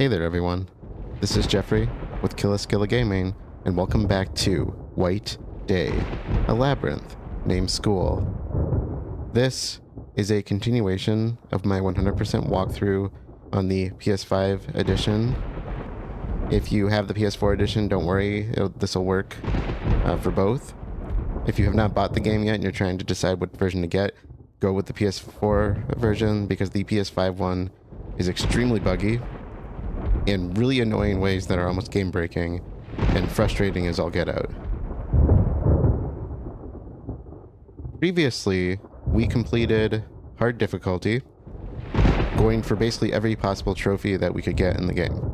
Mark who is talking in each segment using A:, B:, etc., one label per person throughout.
A: Hey there everyone, this is Jeffrey with Killaskila Gaming, and welcome back to White Day, a Labyrinth Named School. This is a continuation of my 100% walkthrough on the PS5 Edition. If you have the PS4 Edition, don't worry, this will work for both. If you have not bought the game yet and you're trying to decide what version to get, go with the PS4 version because the PS5 one is extremely buggy in really annoying ways that are almost game-breaking and frustrating as all get out. Previously, we completed hard difficulty, going for basically every possible trophy that we could get in the game.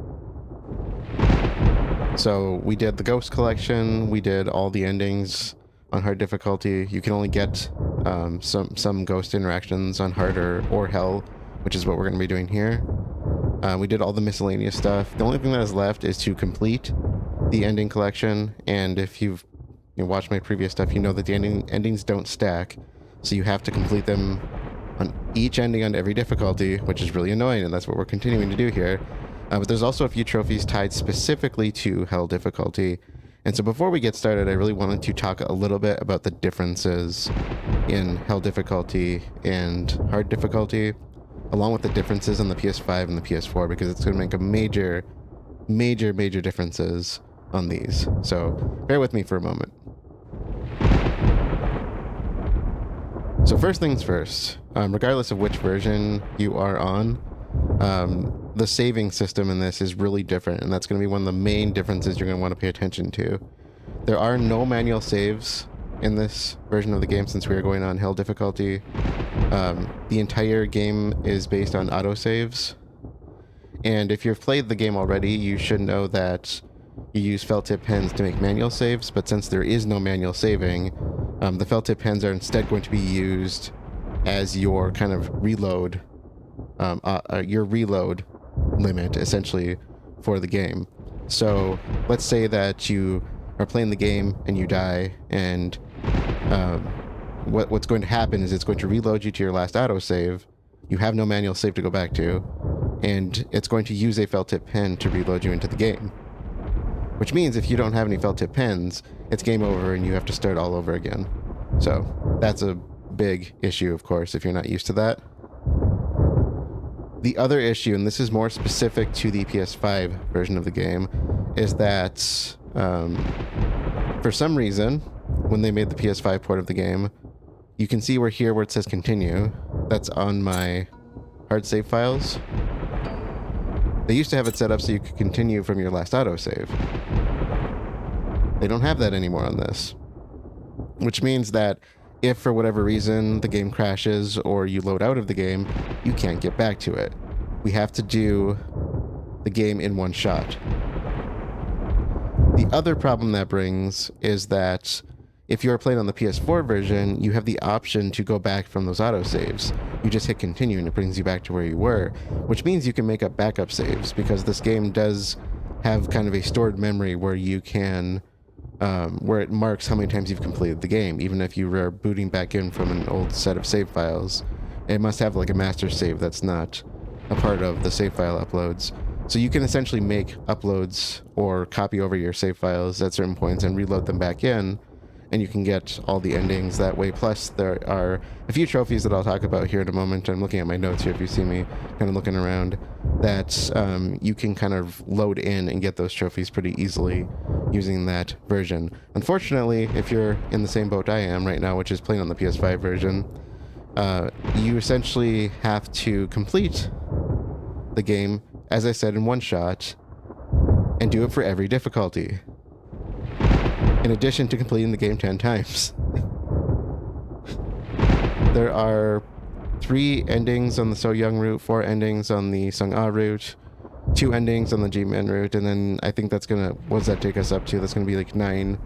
A: So we did the Ghost Collection, we did all the endings on hard difficulty. You can only get some ghost interactions on hard or hell, which is what we're going to be doing here. We did all the miscellaneous stuff. The only thing that is left is to complete the ending collection, and if you've watched my previous stuff, you know that the endings don't stack, so you have to complete them on each ending on every difficulty, which is really annoying, and that's what we're continuing to do here. But there's also a few trophies tied specifically to hell difficulty, and so before we get started, I really wanted to talk a little bit about the differences in hell difficulty and hard difficulty, along with the differences on the PS5 and the PS4, because it's going to make a major differences on these. So bear with me for a moment. So first things first, regardless of which version you are on, the saving system in this is really different, and that's going to be one of the main differences you're going to want to pay attention to. There are no manual saves in this version of the game since we are going on hell difficulty. The entire game is based on autosaves, and if you've played the game already, you should know that you use felt tip pens to make manual saves, but since there is no manual saving, the felt tip pens are instead going to be used as your kind of reload, your reload limit essentially for the game. So let's say that you are playing the game and you die, and what's going to happen is it's going to reload you to your last autosave. You have no manual save to go back to, and it's going to use a felt tip pen to reload you into the game. Which means if you don't have any felt tip pens, it's game over and you have to start all over again. So that's a big issue, of course, if you're not used to that. The other issue, and this is more specific to the PS5 version of the game, is that for some reason, when they made the PS5 port of the game, you can see where it says continue. That's on my hard save files. They used to have it set up so you could continue from your last autosave. They don't have that anymore on this, which means that if for whatever reason the game crashes or you load out of the game, you can't get back to it. We have to do the game in one shot. The other problem that brings is that if you're playing on the PS4 version, you have the option to go back from those autosaves. You just hit continue and it brings you back to where you were, which means you can make up backup saves, because this game does have kind of a stored memory where you can, where it marks how many times you've completed the game, even if you are booting back in from an old set of save files. It must have like a master save that's not a part of the save file uploads. So you can essentially make uploads or copy over your save files at certain points and reload them back in, and you can get all the endings that way. Plus, there are a few trophies that I'll talk about here in a moment. I'm looking at my notes here if you see me kind of looking around, that you can kind of load in and get those trophies pretty easily using that version. Unfortunately, if you're in the same boat I am right now, which is playing on the PS5 version, you essentially have to complete the game, as I said, in one shot, and do it for every difficulty, in addition to completing the game 10 times. There are 3 endings on the So Young route, 4 endings on the Sung Ah route, 2 endings on the G-Man route, and then I think that's gonna, what does that take us up to? That's gonna be like 9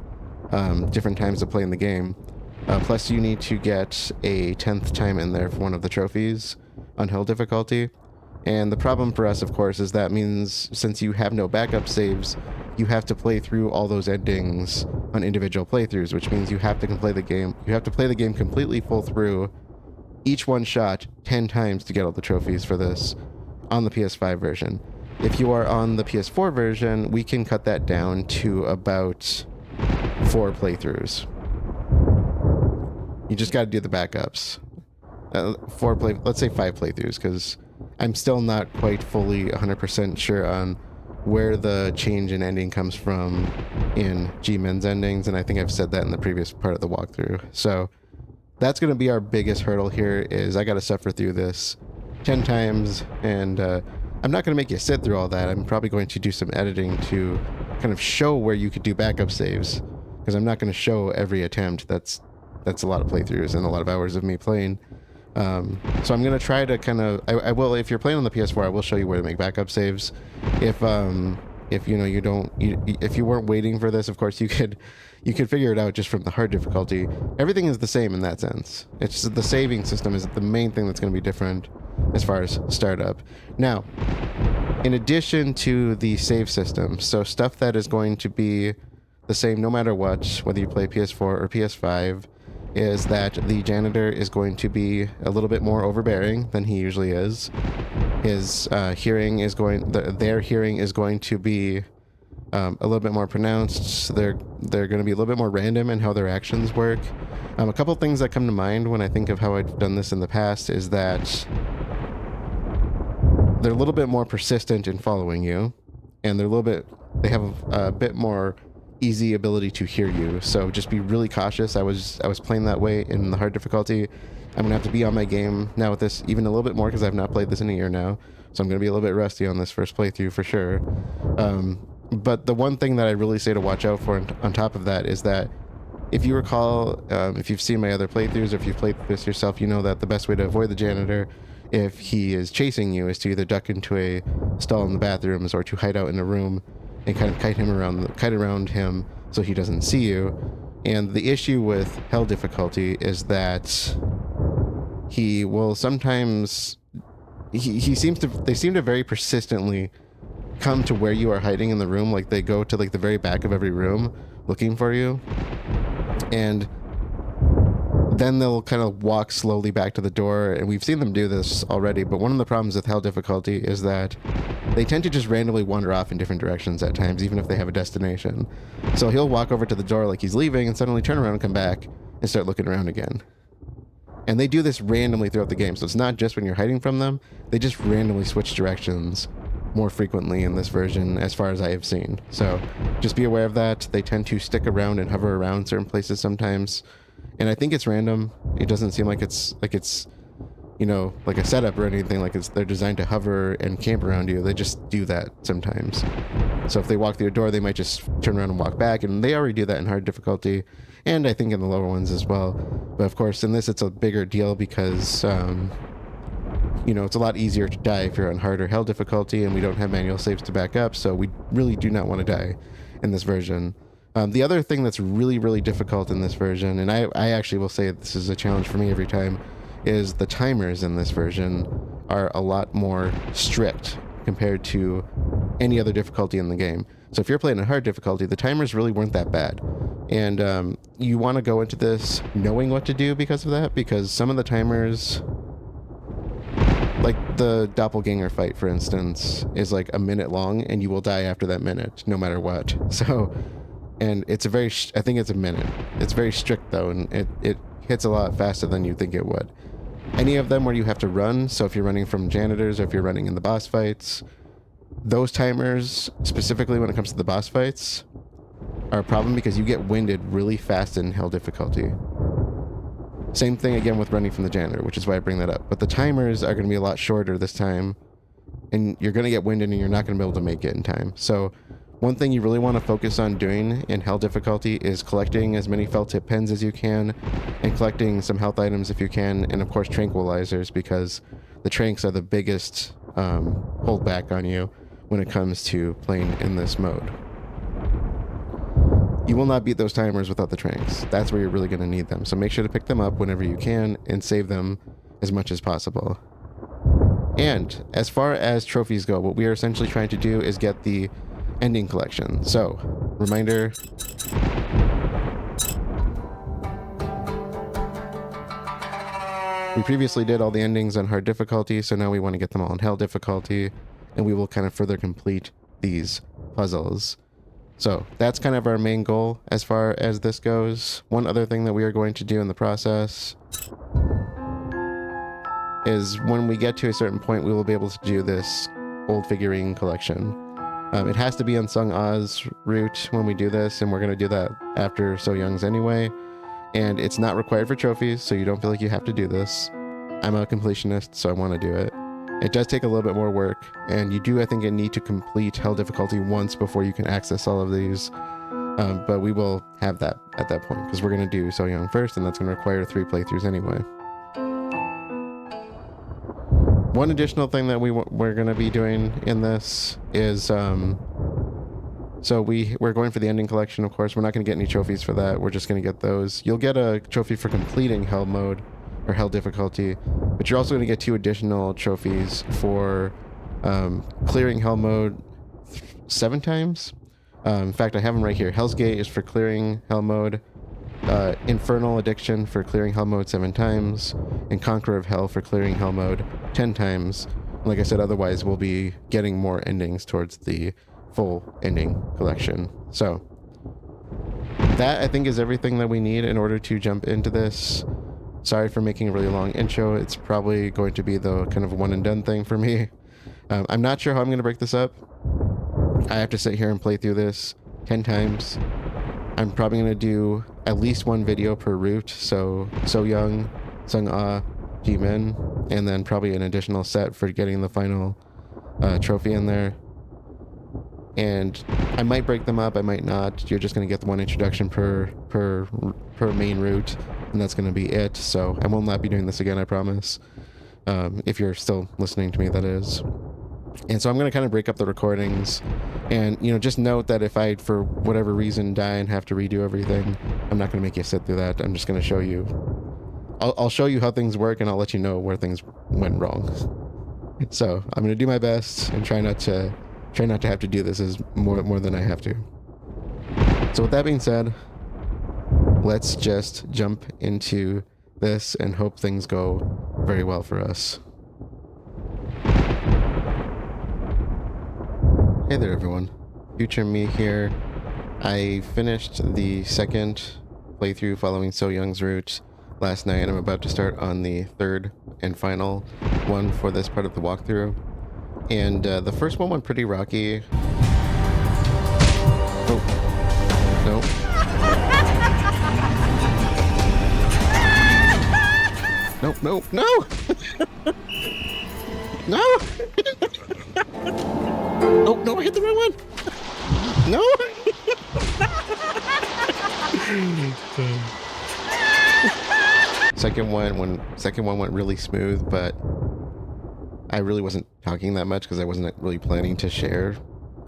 A: different times of playing the game. Plus you need to get a 10th time in there for one of the trophies on hell difficulty. And the problem for us, of course, is that means since you have no backup saves, you have to play through all those endings on individual playthroughs, which means you have to play the game completely full through, each one shot 10 times to get all the trophies for this on the PS5 version. If you are on the PS4 version, we can cut that down to about 4 playthroughs. You just got to do the backups. Let's say 5 playthroughs, because I'm still not quite fully 100% sure on where the change in ending comes from in G-Men's endings, and I think I've said that in the previous part of the walkthrough. So that's going to be our biggest hurdle here, is I got to suffer through this 10 times, and I'm not going to make you sit through all that. I'm probably going to do some editing to kind of show where you could do backup saves, because I'm not going to show every attempt. That's a lot of playthroughs and a lot of hours of me playing. So I'm going to try to kind of, I will, if you're playing on the PS4, I will show you where to make backup saves. If you know, if you weren't waiting for this, of course you could figure it out just from the hard difficulty. Everything is the same in that sense. It's just the saving system is the main thing that's going to be different as far as startup. Now, in addition to the save system, so stuff that is going to be the same no matter what, whether you play PS4 or PS5, is that the janitor is going to be a little bit more overbearing than he usually is. His hearing is their hearing is going to be a little bit more pronounced. They're going to be a little bit more random in how their actions work. A couple things that come to mind when I think of how I've done this in the past is that they're a little bit more persistent in following you, and they have a bit more easy ability to hear you. So just be really cautious. I was playing that way in the hard difficulty. I'm gonna have to be on my game now with this even a little bit more, because I've not played this in a year now, so I'm gonna be a little bit rusty on this first playthrough for sure. But the one thing that I really say to watch out for on top of that is that if you recall, if you've seen my other playthroughs, or if you've played this yourself, you know that the best way to avoid the janitor, if he is chasing you, is to either duck into a stall in the bathrooms or to hide out in a room and kind of kite around him so he doesn't see you. And the issue with hell difficulty is that he will sometimes they seem to very persistently come to where you are hiding in the room. Like, they go to like the very back of every room looking for you, and then they'll kind of walk slowly back to the door. And we've seen them do this already, but one of the problems with hell difficulty is that they tend to just randomly wander off in different directions at times, even if they have a destination. So he'll walk over to the door like he's leaving and suddenly turn around and come back and start looking around again. And they do this randomly throughout the game, so it's not just when you're hiding from them. They just randomly switch directions more frequently in this version, as far as I have seen. So just be aware of that. They tend to stick around and hover around certain places sometimes, and I think it's random. It doesn't seem like it's you know, like a setup or anything. Like they're designed to hover and camp around you. They just do that sometimes. So if they walk through a door, they might just turn around and walk back, and they already do that in hard difficulty, and I think in the lower ones as well. But of course in this it's a bigger deal because you know, it's a lot easier to die if you're on hard or hell difficulty, and we don't have manual saves to back up, so we really do not want to die in this version. The other thing that's really, really difficult in this version, and I actually will say this is a challenge for me every time, is the timers in this version are a lot more strict compared to any other difficulty in the game. So if you're playing a hard difficulty, the timers really weren't that bad. And you want to go into this knowing what to do because of that, because some of the timers, like the doppelganger fight, for instance, is like a minute long, and you will die after that minute, no matter what. So, and it's I think it's a minute. It's very strict though, and it hits a lot faster than you think it would. Any of them where you have to run, so if you're running from janitors or if you're running in the boss fights, those timers, specifically when it comes to the boss fights, are a problem because you get winded really fast in hell difficulty. Same thing again with running from the janitor, which is why I bring that up. But the timers are going to be a lot shorter this time, and you're going to get winded and you're not going to be able to make it in time. So one thing you really want to focus on doing in hell difficulty is collecting as many felt tip pens as you can, and collecting some health items if you can, and of course tranquilizers, because the tranks are the biggest holdback on you when it comes to playing in this mode. You will not beat those timers without the tranks. That's where you're really going to need them. So make sure to pick them up whenever you can and save them as much as possible. And as far as trophies go, what we are essentially trying to do is get the ending collection. So, reminder, we previously did all the endings on hard difficulty, so now we want to get them all on hell difficulty. and we will kind of further complete these puzzles. So that's kind of our main goal as far as this goes. One other thing that we are going to do in the process is when we get to a certain point, we will be able to do this Old Figurine Collection. It has to be on Sung Ah's route when we do this, and we're going to do that after So Young's anyway. And it's not required for trophies, so you don't feel like you have to do this. I'm a completionist, so I want to do it. It does take a little bit more work, and you do, I think, need to complete Hell difficulty once before you can access all of these. But we will have that at that point, because we're going to do So Young first, and that's going to require 3 playthroughs anyway. One additional thing that we're going to be doing in this is, so we're going for the ending collection, of course. We're not going to get any trophies for that. We're just going to get those. You'll get a trophy for completing Hell mode, or Hell difficulty, but you're also going to get 2 additional trophies for clearing Hell mode 7 times. In fact, I have them right here. Hell's Gate is for clearing Hell mode, Infernal Addiction for clearing Hell mode 7 times, and Conqueror of Hell for clearing Hell mode 10 times. Like I said, otherwise we'll be getting more endings towards the full ending collection. So that, I think, is everything that we need in order to jump into this. Sorry for making a really long intro. It's probably going to be the kind of one and done thing for me. I'm not sure how I'm going to break this up. I have to sit here and play through this 10 times. I'm probably going to do at least 1 video per route. So Young, Sung Ah, Ji-min, and then probably an additional set for getting the final trophy in there. And I might break them up, I might not. You're just going to get the 1 introduction per main route, and that's going to be it. So I will not be doing this again, I promise. If you're still listening to me, that is. And so I'm going to kind of break up the recordings, and just note that if I, for whatever reason, die and have to redo everything, I'm not going to make you sit through that. I'm just going to show you. I'll show you how things work, and I'll let you know where things went wrong. So I'm going to do my best and try not to have to do this as more than I have to. So with that being said, let's just jump into this and hope things go very well for us. Hey there, everyone. Future me here. I finished the second playthrough following So Young's route last night, and I'm about to start on the 3rd and final one for this part of the walkthrough. And the first one went pretty rocky. Oh. No. No. No! Oh, no, I hit the wrong one! No! Second one went really smooth, but I really wasn't talking that much because I wasn't really planning to share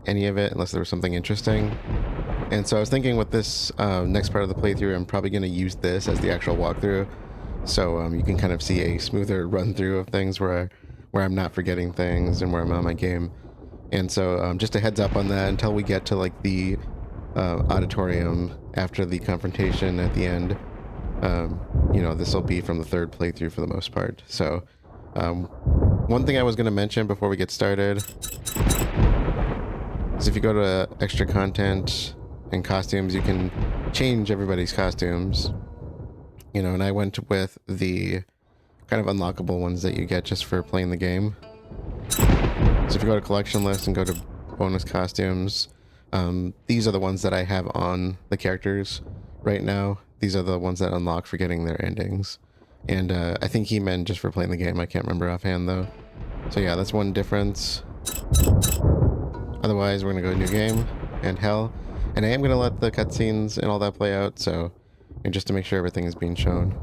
A: any of it unless there was something interesting. And so I was thinking with this next part of the playthrough, I'm probably going to use this as the actual walkthrough. So you can kind of see a smoother run through of things where I'm not forgetting things and where I'm on my game. And so just a heads up on that until we get to like the auditorium after the confrontation at the end. This will be from the 3rd playthrough for the most part. So one thing I was going to mention before we get started is if you go to extra content and costumes, you can change everybody's costumes. And I went with the kind of unlockable ones that you get just for playing the game. So if you go to collection list and go to bonus costumes, these are the ones that I have on the characters right now. These are the ones that unlock for getting their endings. And I think he meant just for playing the game. I can't remember offhand though. So yeah, that's one difference. Otherwise, we're going to go to new game and Hell. And I am going to let the cutscenes and all that play out, so just to make sure everything is being shown.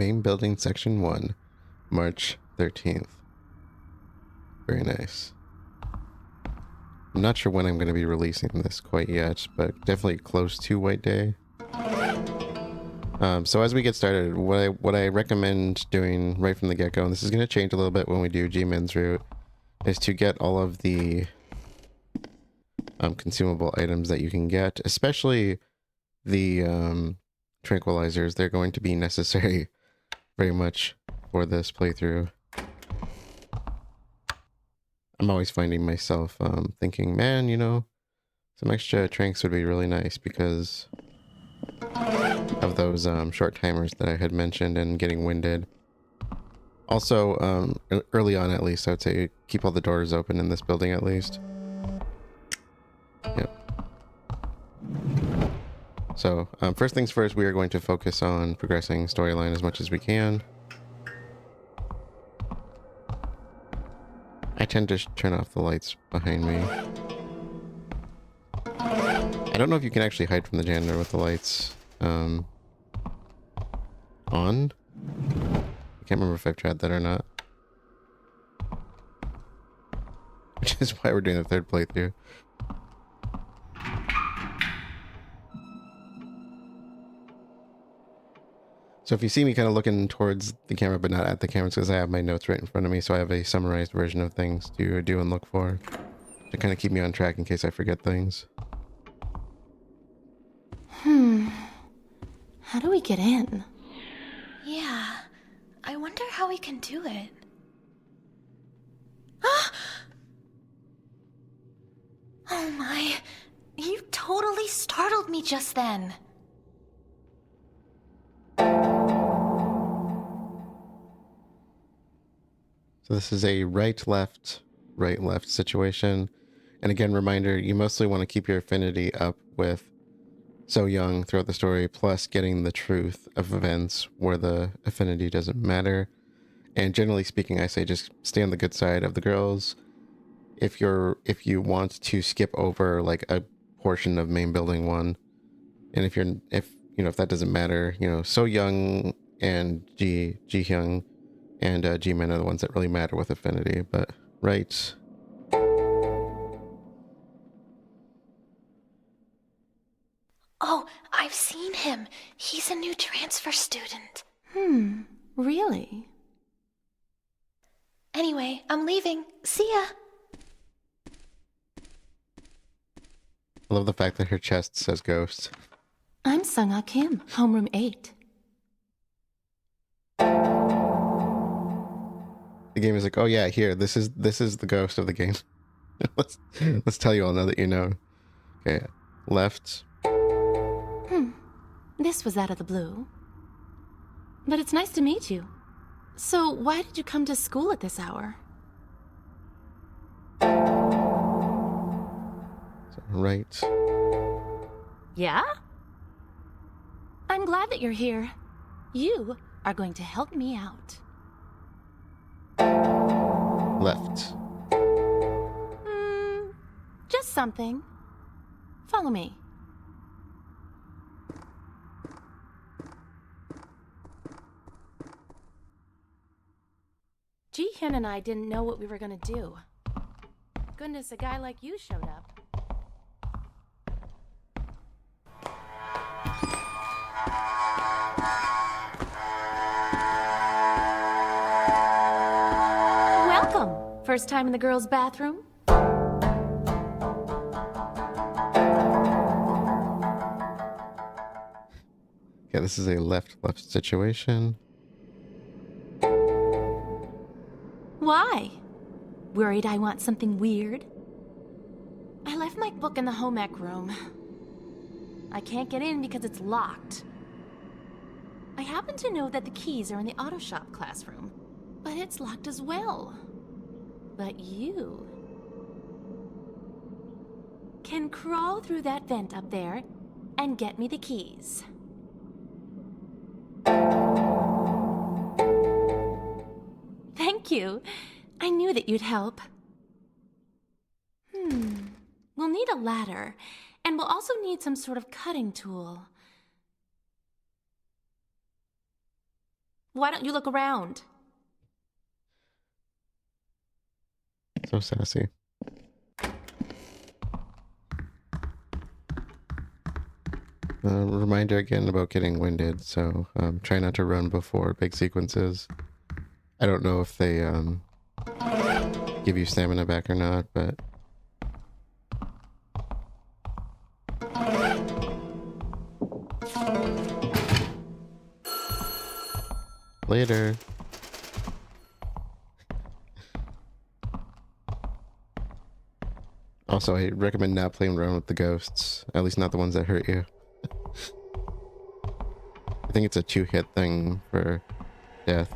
A: Main Building Section 1, March 13th. Very nice. I'm not sure when I'm going to be releasing this quite yet, but definitely close to White Day. So as we get started, what I recommend doing right from the get-go, and this is going to change a little bit when we do G-Min's route, is to get all of the consumable items that you can get, especially the tranquilizers. They're going to be necessary very much for this playthrough. I'm always finding myself thinking, man, you know, some extra tranks would be really nice because of those short timers that I had mentioned and getting winded. Also, early on at least, I would say keep all the doors open in this building at least. Yep. So, first things first, we are going to focus on progressing storyline as much as we can. I tend to turn off the lights behind me. I don't know if you can actually hide from the janitor with the lights on. I can't remember if I've tried that or not. Which is why we're doing the third playthrough. So if you see me kind of looking towards the camera but not at the camera, it's because I have my notes right in front of me, so I have a summarized version of things to do and look for to kind of keep me on track in case I forget things.
B: How do we get in?
C: Yeah, I wonder how we can do it. Oh my, you totally startled me just then.
A: So this is a right-left situation. And again, reminder, you mostly want to keep your affinity up with So Young throughout the story, plus getting the truth of events where the affinity doesn't matter. And generally speaking, I say just stay on the good side of the girls. If you want to skip over like a portion of main building 1, and if that doesn't matter, you know, So Young and Ji-hyeon and G-Man are the ones that really matter with affinity. But right.
C: Oh, I've seen him. He's a new transfer student.
B: Really?
C: Anyway, I'm leaving. See ya.
A: I love the fact that her chest says ghost.
B: I'm Sung-ah Kim, homeroom 8.
A: The game is like, oh yeah, here, this is the ghost of the game. let's tell you all now that you know. Okay, left.
B: This was out of the blue. But it's nice to meet you. So why did you come to school at this hour?
A: So right.
B: Yeah? I'm glad that you're here. You are going to help me out.
A: Left.
B: Just something. Follow me. Ji-hyeon and I didn't know what we were gonna do. Goodness, a guy like you showed up. Welcome! First time in the girls' bathroom?
A: Yeah, this is a left situation.
B: Why? Worried I want something weird? I left my book in the home ec room. I can't get in because it's locked. I happen to know that the keys are in the auto shop classroom, but it's locked as well. But you can crawl through that vent up there and get me the keys. Thank you. I knew that you'd help. We'll need a ladder, and we'll also need some sort of cutting tool. Why don't you look around?
A: So sassy. Reminder again about getting winded, so try not to run before big sequences. I don't know if they give you stamina back or not, but... Later. Also, I recommend not playing around with the ghosts, at least not the ones that hurt you. I think it's a 2-hit thing for death.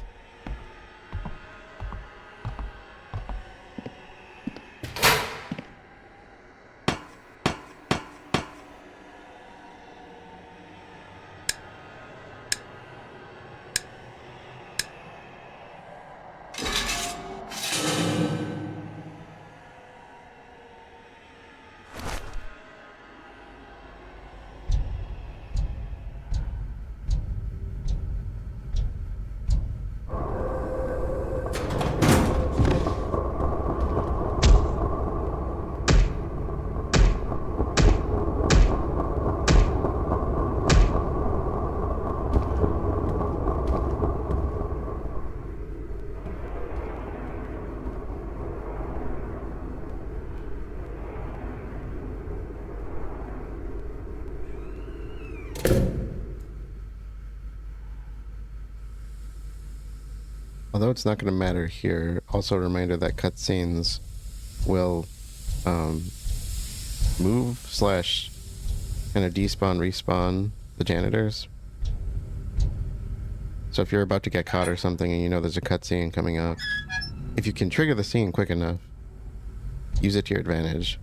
A: Although it's not going to matter here, also a reminder that cutscenes will move slash kind of despawn, respawn the janitors. So if you're about to get caught or something and you know there's a cutscene coming up, if you can trigger the scene quick enough, use it to your advantage.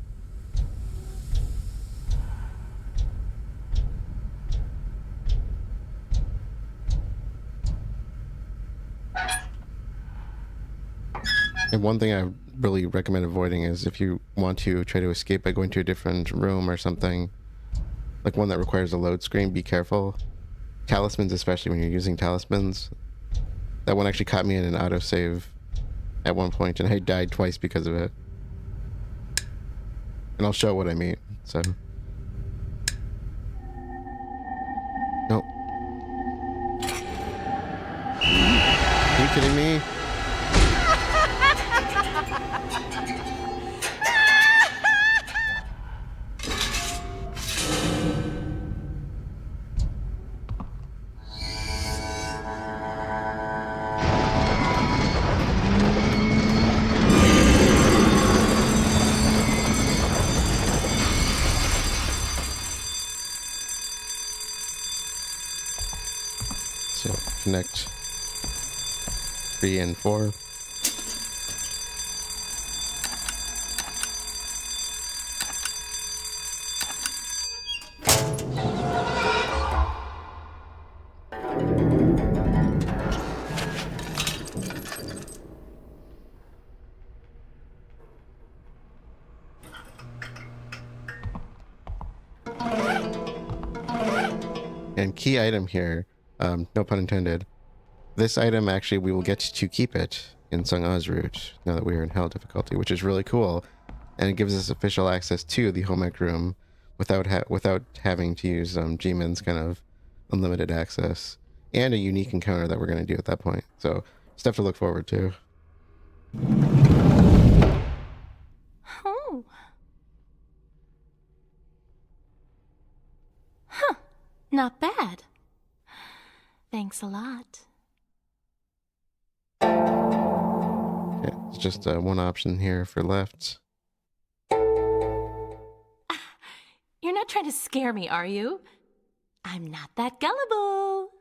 A: And one thing I really recommend avoiding is if you want to try to escape by going to a different room or something, like one that requires a load screen, be careful. Talismans, especially when you're using talismans. That one actually caught me in an autosave at one point, and I died twice because of it. And I'll show what I mean, so... Nope. Are you kidding me? So connect 3 and 4. And key item here, no pun intended. This item actually we will get to keep it in Sung Ah's route now that we are in Hell difficulty, which is really cool, and it gives us official access to the home ec room without having to use G-Min's kind of unlimited access, and a unique encounter that we're going to do at that point. So stuff to look forward to.
B: Oh. Huh. Not bad. Thanks a lot.
A: Okay, it's just one option here for left.
B: You're not trying to scare me, are you? I'm not that gullible.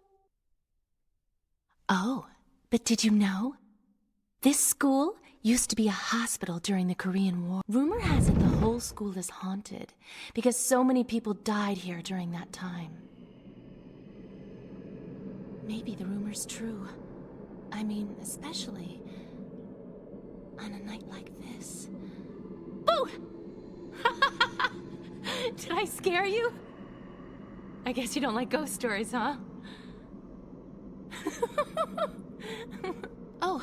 B: Oh, but did you know? This school used to be a hospital during the Korean War. Rumor has it the whole school is haunted because so many people died here during that time. Maybe the rumor's true. I mean, especially on a night like this. Boo! Did I scare you? I guess you don't like ghost stories, huh? Oh,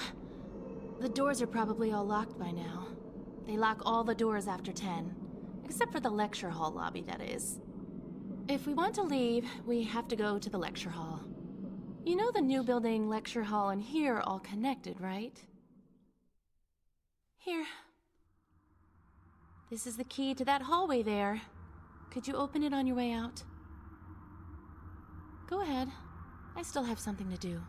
B: the doors are probably all locked by now. They lock all the doors after 10, except for the lecture hall lobby, that is. If we want to leave, we have to go to the lecture hall. You know the new building, lecture hall, and here are all connected, right? Here. This is the key to that hallway there. Could you open it on your way out? Go ahead. I still have something to do.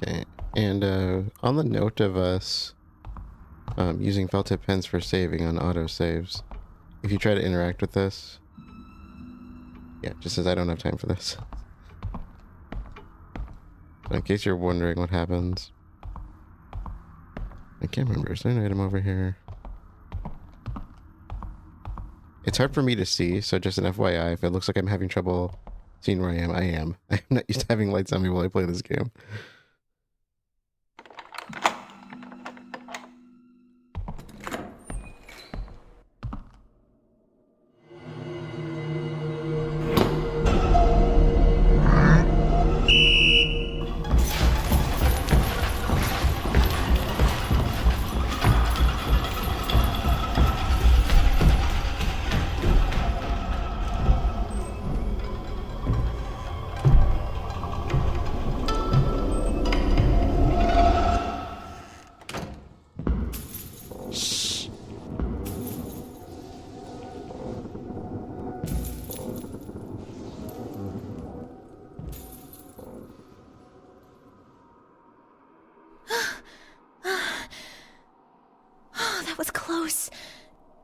A: Okay, and on the note of us using felt tip pens for saving on autosaves, if you try to interact with this, yeah, it just says I don't have time for this. So in case you're wondering what happens, I can't remember. Is there an item over here? It's hard for me to see, so just an FYI, if it looks like I'm having trouble seeing where I am, I am. I'm not used to having lights on me while I play this game.
C: That was close.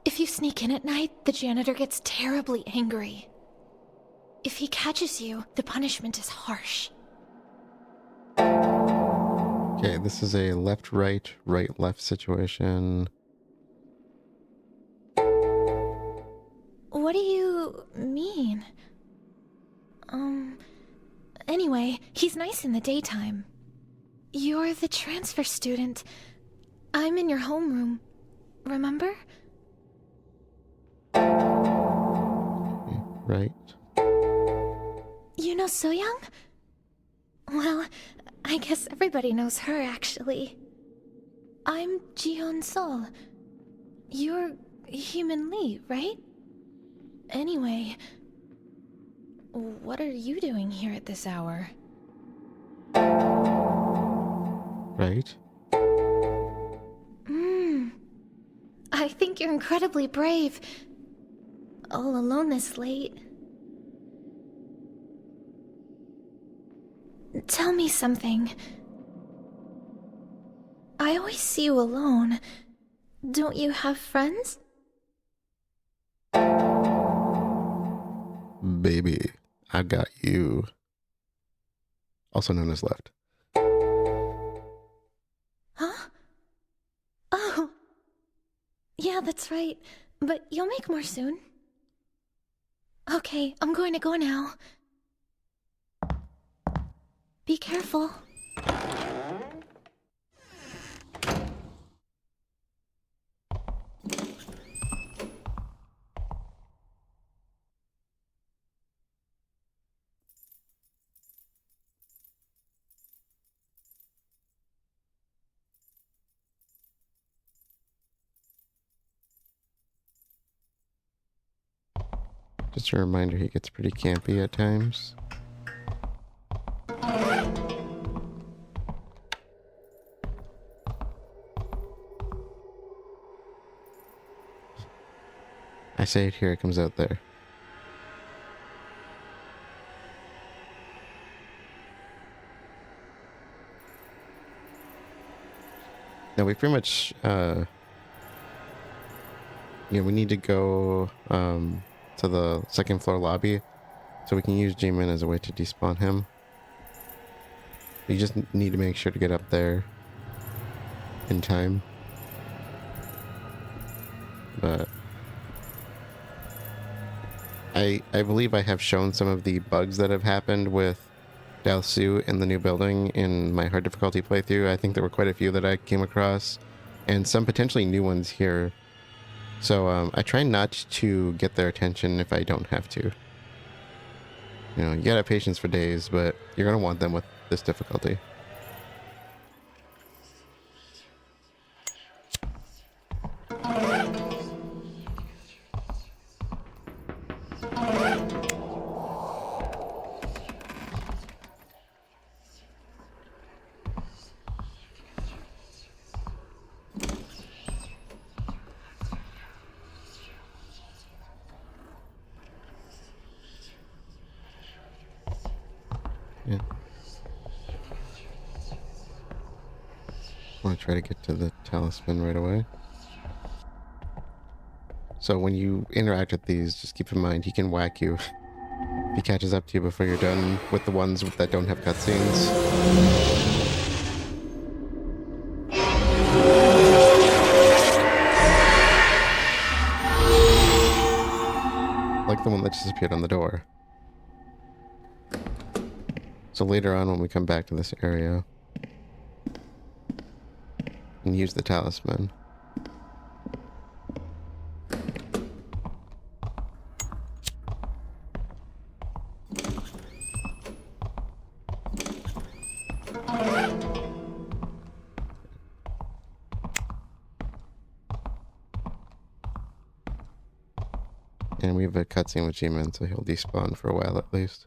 C: If you sneak in at night, the janitor gets terribly angry. If he catches you, the punishment is harsh.
A: Okay, this is a left-right, right-left situation.
C: What do you mean? Anyway, he's nice in the daytime. You're the transfer student. I'm in your homeroom. Remember?
A: Right.
C: You know So-young? Well, I guess everybody knows her, actually. I'm Ji-hyeon Sol. You're Human Lee, right? Anyway, what are you doing here at this hour?
A: Right.
C: I think you're incredibly brave. All alone this late. Tell me something. I always see you alone. Don't you have friends?
A: Baby, I got you. Also known as left.
C: Huh? Oh. Yeah, that's right. But you'll make more soon. Okay, I'm going to go now. Be careful.
A: Just a reminder, he gets pretty campy at times. I say it here, it comes out there. Now we pretty much, we need to go to the second floor lobby, so we can use G-Man as a way to despawn him. You just need to make sure to get up there in time. But I believe I have shown some of the bugs that have happened with Dalsu in the new building in my hard difficulty playthrough. I think there were quite a few that I came across, and some potentially new ones here. So I try not to get their attention if I don't have to. You know, you gotta have patience for days, but you're gonna want them with this difficulty. Yeah. I want to try to get to the talisman right away. So when you interact with these, just keep in mind he can whack you if he catches up to you before you're done with the ones that don't have cutscenes. Like the one that just appeared on the door. So later on when we come back to this area and use the talisman. And we have a cutscene with Ji-hyeon, so he'll despawn for a while at least.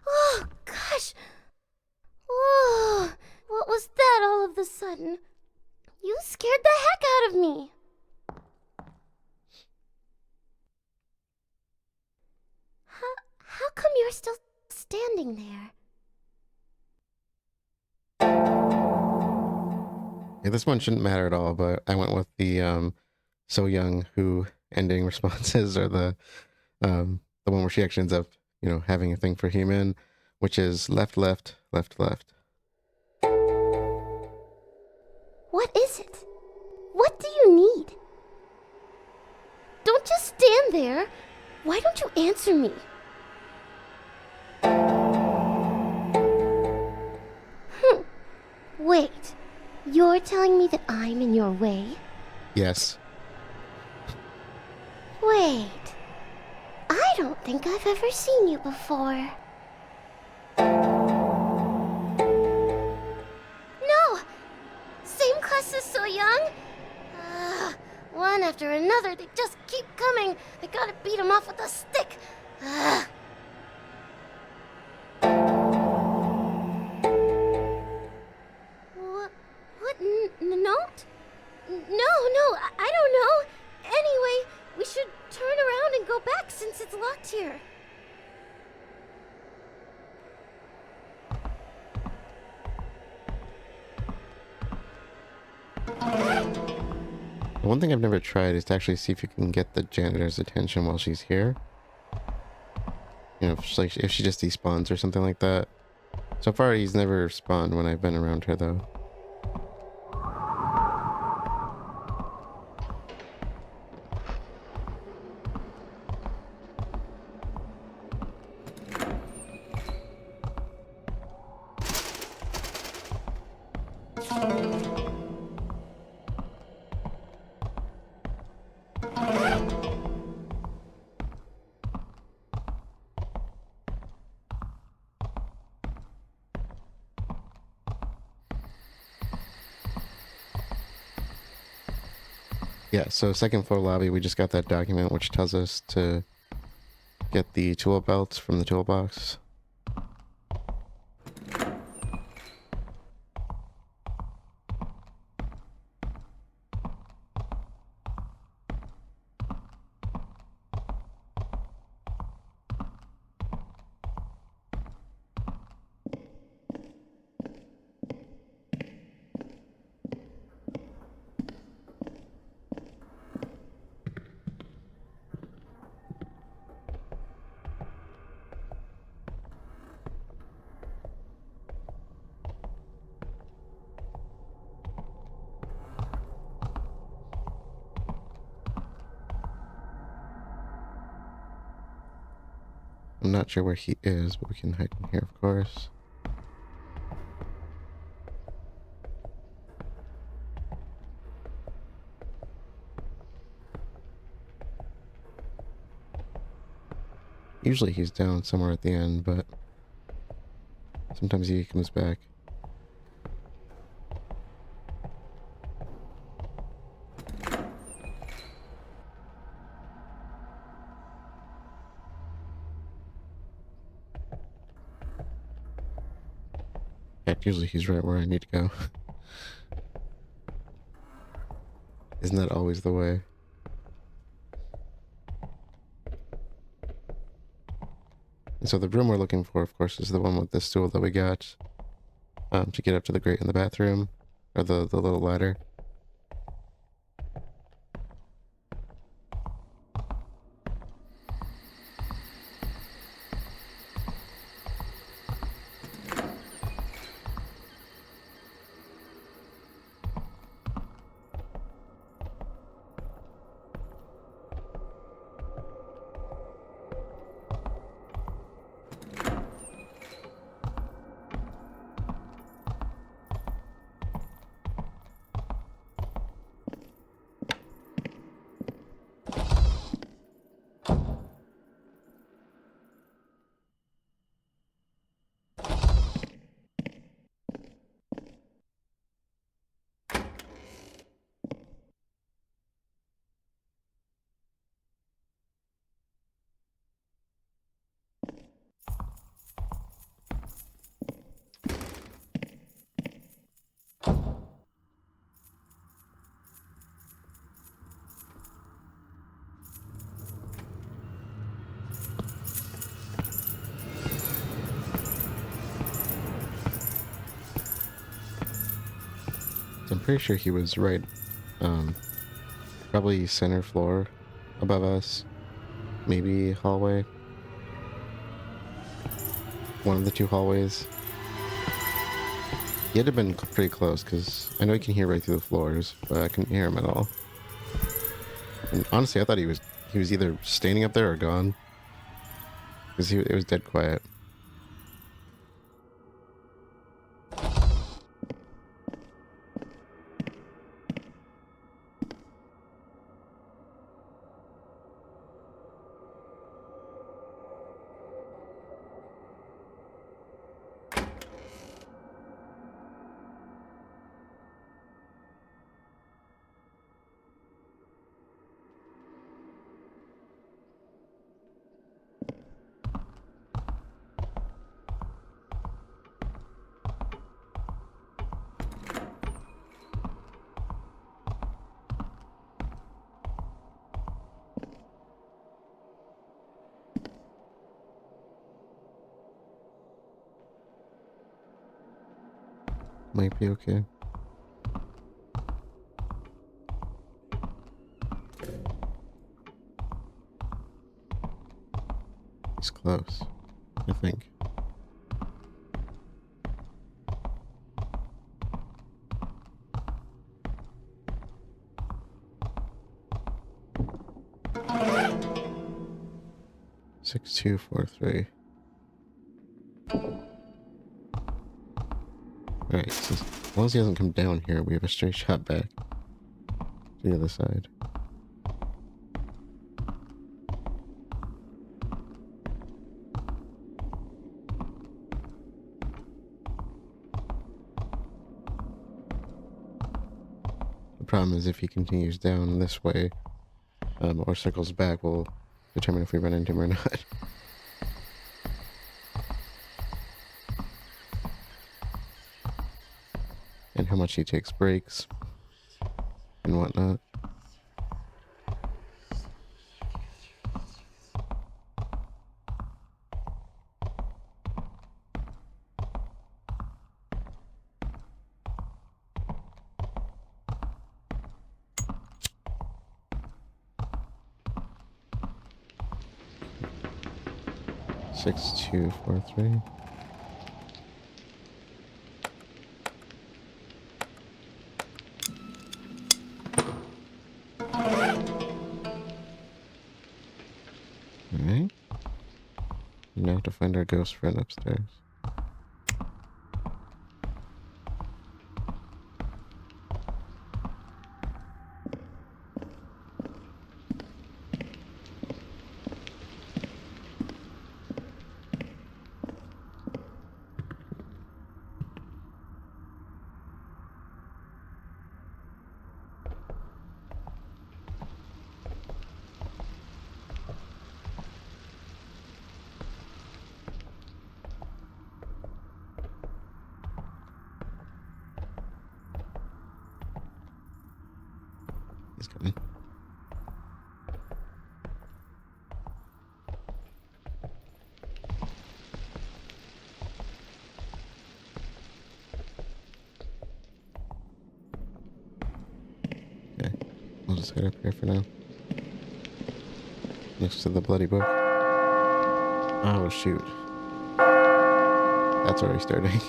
D: Oh, gosh. Whoa. What was that all of a sudden? You scared the heck out of me. How come you're still standing there?
A: Yeah, this one shouldn't matter at all, but I went with the so young who ending responses, or the one where she actually ends up, you know, having a thing for human, which is left, left, left, left.
D: What is it? What do you need? Don't just stand there. Why don't you answer me? Wait. You're telling me that I'm in your way?
A: Yes.
D: Wait. I don't think I've ever seen you before. No! Same class as So Young? One after another, they just keep coming. I gotta beat them off with a stick. What? Note? No, I don't know. Anyway, we should turn around and go back since it's locked here.
A: The one thing I've never tried is to actually see if you can get the janitor's attention while she's here. You know, if she just despawns or something like that. So far, he's never spawned when I've been around her, though. Yeah, so second floor lobby, we just got that document which tells us to get the tool belts from the toolbox. I'm not sure where he is, but we can hide in here, of course. Usually he's down somewhere at the end, but sometimes he comes back. Heck, usually he's right where I need to go. Isn't that always the way? And so the room we're looking for, of course, is the one with the stool that we got to get up to the grate in the bathroom, or the little ladder. I'm pretty sure he was right, probably center floor above us, maybe hallway, one of the two hallways. He had to have been pretty close, because I know you can hear right through the floors, but I couldn't hear him at all. And honestly, I thought he was either standing up there or gone, because it was dead quiet. Might be okay. He's close, I think. Six, 2, 4, 3. Alright, so as long as he doesn't come down here, we have a straight shot back to the other side. The problem is if he continues down this way, or circles back, we'll determine if we run into him or not. And how much he takes breaks and whatnot. Six, 2, 4, 3. Alright. Now have to find our ghost friend upstairs. He's coming. Okay, I'll just head up here for now. Next to the bloody book. Oh, shoot. That's already starting.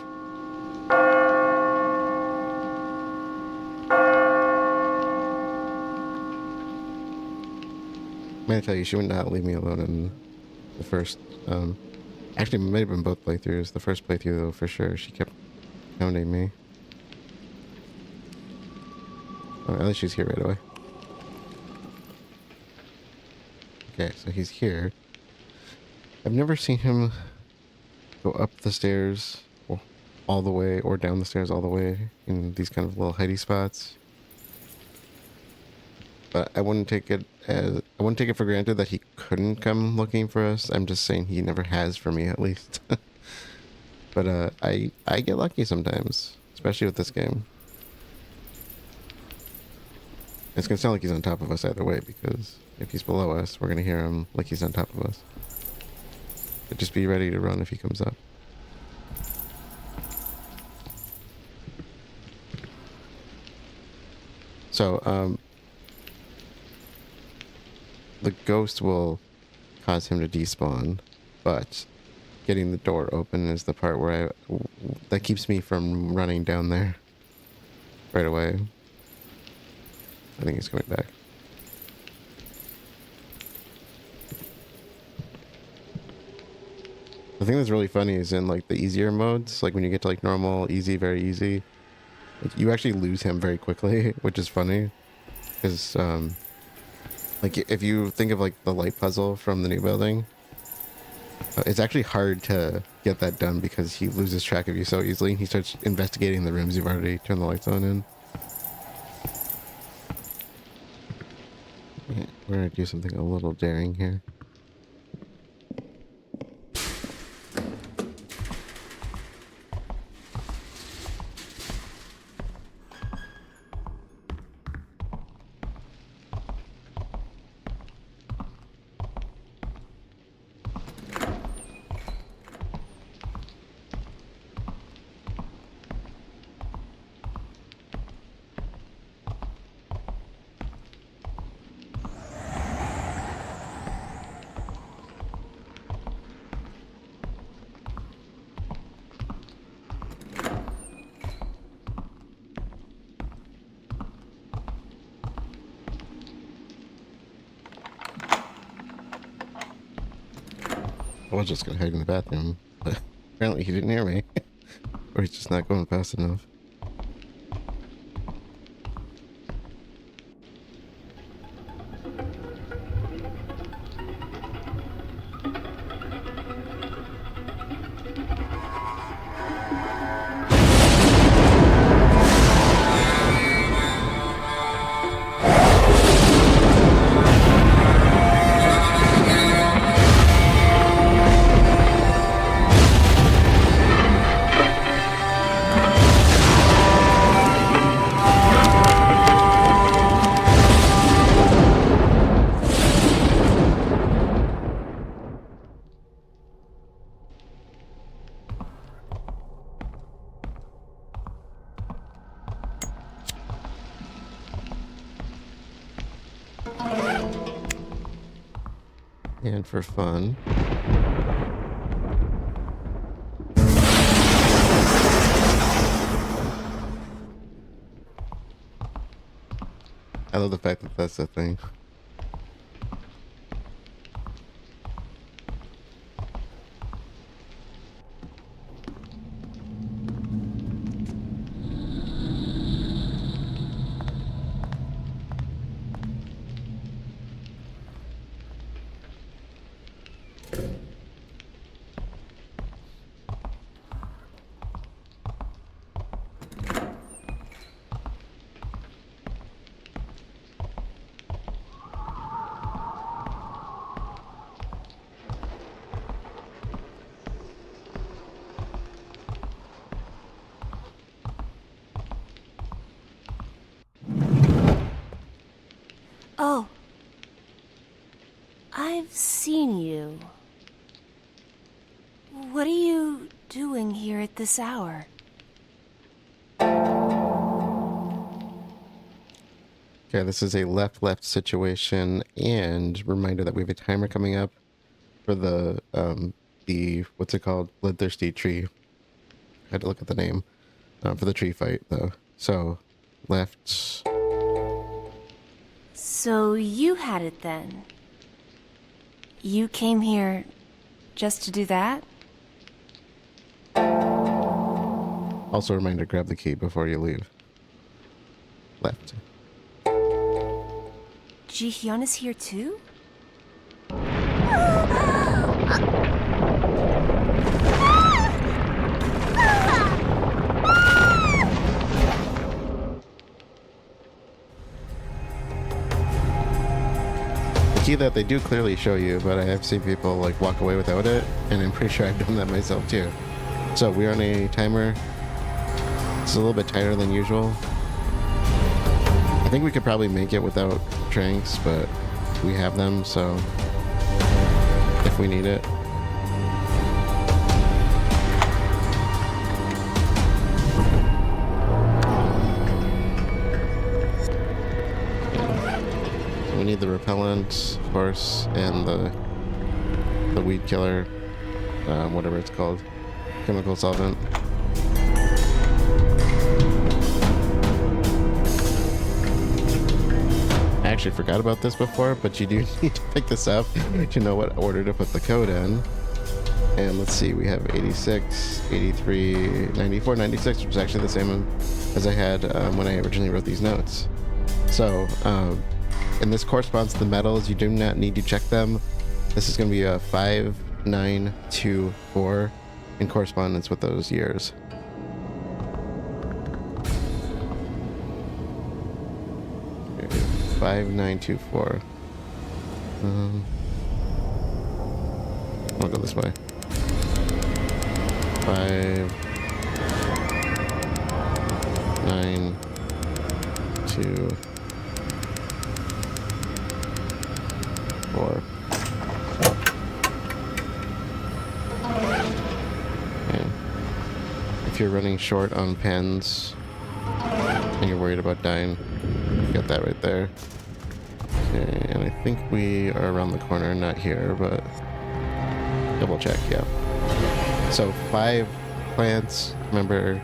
A: I'm gonna tell you, she would not leave me alone in the first, actually, it might have been both playthroughs. The first playthrough, though, for sure, she kept hounding me. Oh, at least she's here right away. Okay, so he's here. I've never seen him go up the stairs all the way or down the stairs all the way in these kind of little hidey spots. But I wouldn't take it for granted that he couldn't come looking for us. I'm just saying he never has for me, at least. But I get lucky sometimes, especially with this game. It's gonna sound like he's on top of us either way, because if he's below us, we're gonna hear him like he's on top of us. But just be ready to run if he comes up. So, the ghost will cause him to despawn, but getting the door open is the part where that keeps me from running down there right away. I think he's coming back. The thing that's really funny is in like the easier modes, like when you get to like normal, easy, very easy, like, you actually lose him very quickly, which is funny. Because like if you think of like the light puzzle from the new building, it's actually hard to get that done because he loses track of you so easily. He starts investigating the rooms you've already turned the lights on in. Yeah, we're gonna do something a little daring here. I was just gonna hide in the bathroom, but apparently he didn't hear me. Or he's just not going fast enough. And for fun, I love the fact that that's the thing.
E: seen you. What are you doing here at this hour?
A: Okay, this is a left situation, and reminder that we have a timer coming up for the what's it called? Bloodthirsty Tree. I had to look at the name for the tree fight though. So left.
E: So you had it then? You came here just to do that?
A: Also, a reminder: grab the key before you leave. Left.
E: Ji-hyeon is here too?
A: Key that they do clearly show you, but I have seen people like walk away without it, and I'm pretty sure I've done that myself too. So we're on a timer. It's a little bit tighter than usual. I think we could probably make it without drinks, but we have them, so if we need it. We need the repellent, of course, and the weed killer, whatever it's called, chemical solvent. I actually forgot about this before, but you do need to pick this up to know what order to put the code in. And let's see, we have 86, 83, 94, 96, which is actually the same as I had when I originally wrote these notes. So, and this corresponds to the medals. You do not need to check them. This is going to be a 5924 in correspondence with those years. Okay, 5924. I'll go this way. 5924. Okay. If you're running short on pens and you're worried about dying, you got that right there. Okay, and I think we are around the corner, not here, but double check, yeah. So 5 plants, remember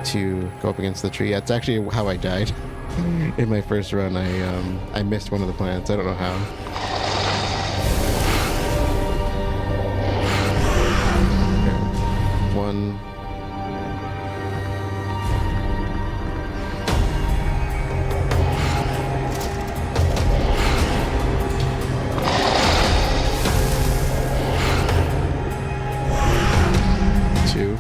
A: to go up against the tree. That's actually how I died in my first run. I missed one of the plants, I don't know how. One. Two.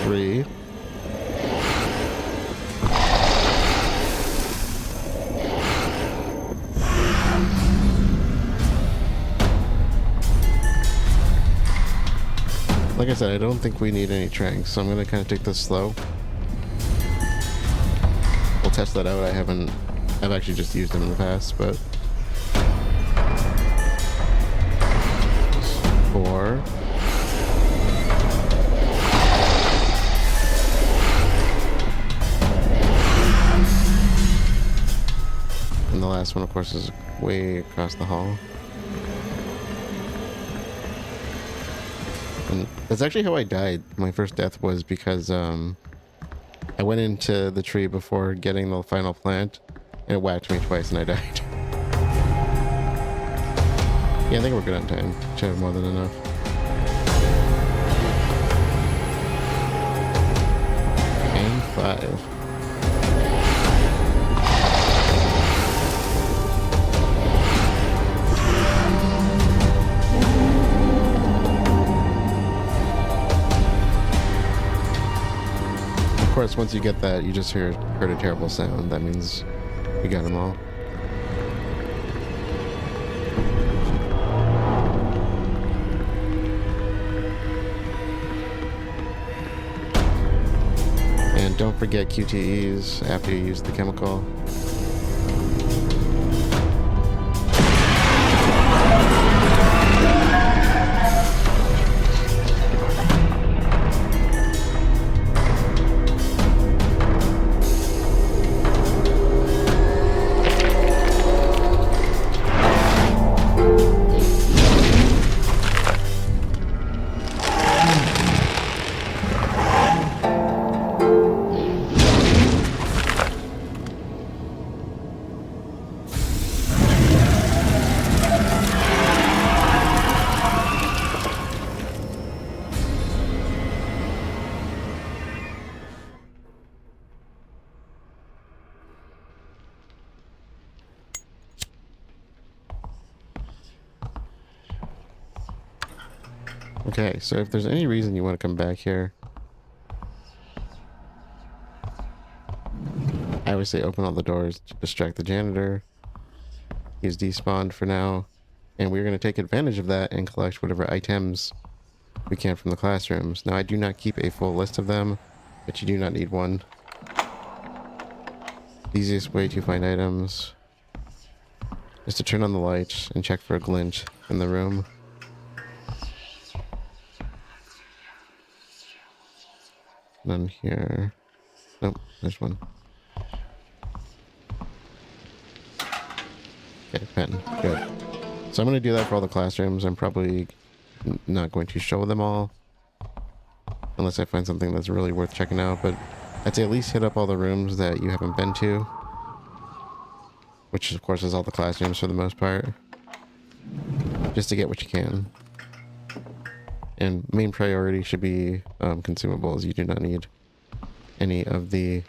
A: Three. Like I said, I don't think we need any tranks, so I'm gonna kind of take this slow. We'll test that out. I've actually just used them in the past, but 4. And the last one, of course, is way across the hall. And that's actually how I died. My first death was because I went into the tree before getting the final plant, and it whacked me twice, and I died. Yeah, I think we're good on time. Should have more than enough. And 5. Of course, once you get that, you just heard a terrible sound. That means we got them all. don't forget QTEs after you use the chemical. Okay, so if there's any reason you want to come back here, I would say open all the doors to distract the janitor. He's despawned for now, and we're going to take advantage of that and collect whatever items we can from the classrooms. Now, I do not keep a full list of them, but you do not need one. The easiest way to find items is to turn on the light and check for a glint in the room. None here. Nope, there's one. Okay, pen. Good. So I'm going to do that for all the classrooms. I'm probably not going to show them all unless I find something that's really worth checking out, but I'd say at least hit up all the rooms that you haven't been to, which of course is all the classrooms for the most part, just to get what you can. And main priority should be consumables. You do not need any of the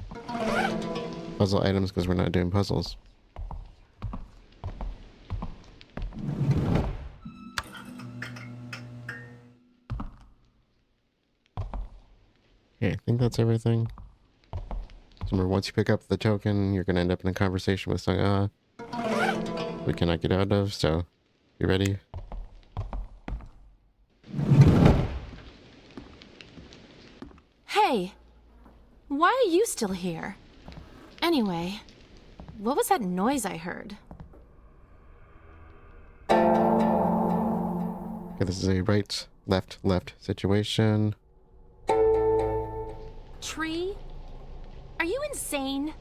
A: puzzle items because we're not doing puzzles. Okay, I think that's everything. So remember, once you pick up the token, you're going to end up in a conversation with Sung-ah we cannot get out of, so you ready?
B: Hey! Why are you still here? Anyway, what was that noise I heard?
A: Okay, this is a right, left, left situation.
B: Tree? Are you insane?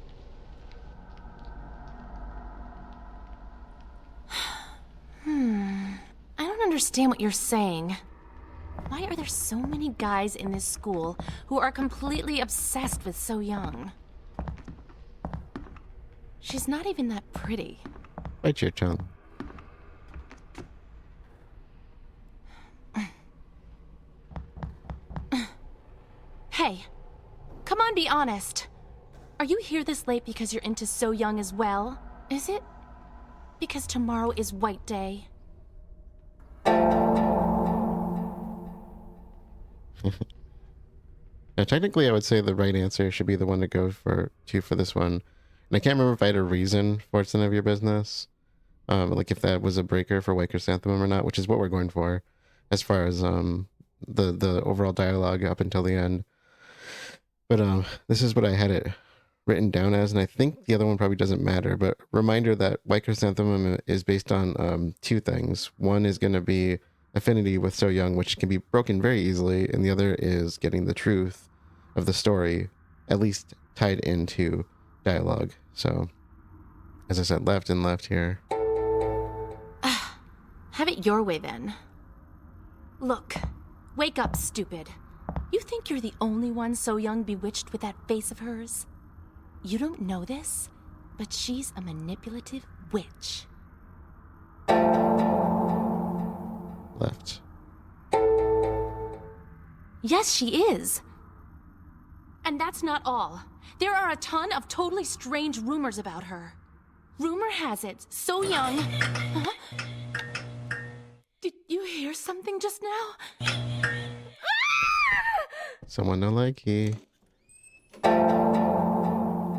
B: I don't understand what you're saying. Why are there so many guys in this school who are completely obsessed with So Young? She's not even that pretty.
A: Bite your tongue.
B: Hey, come on, be honest. Are you here this late because you're into So Young as well? Is it because tomorrow is White Day?
A: Now, technically, I would say the right answer should be the one to go for this one. And I can't remember if I had a reason for it's none of your business. Like if that was a breaker for White Chrysanthemum or not, which is what we're going for, as far as the overall dialogue up until the end. But this is what I had it written down as, and I think the other one probably doesn't matter. But reminder that White Chrysanthemum is based on two things. One is going to be affinity with So Young, which can be broken very easily, and the other is getting the truth of the story, at least tied into dialogue. So, as I said, left and left here.
B: Have it your way then. Look, wake up, stupid. You think you're the only one So Young bewitched with that face of hers? You don't know this, but she's a manipulative witch.
A: Left.
B: Yes, she is. And that's not all. There are a ton of totally strange rumors about her. Rumor has it, So Young... Huh? Did you hear something just now?
A: Someone no likey.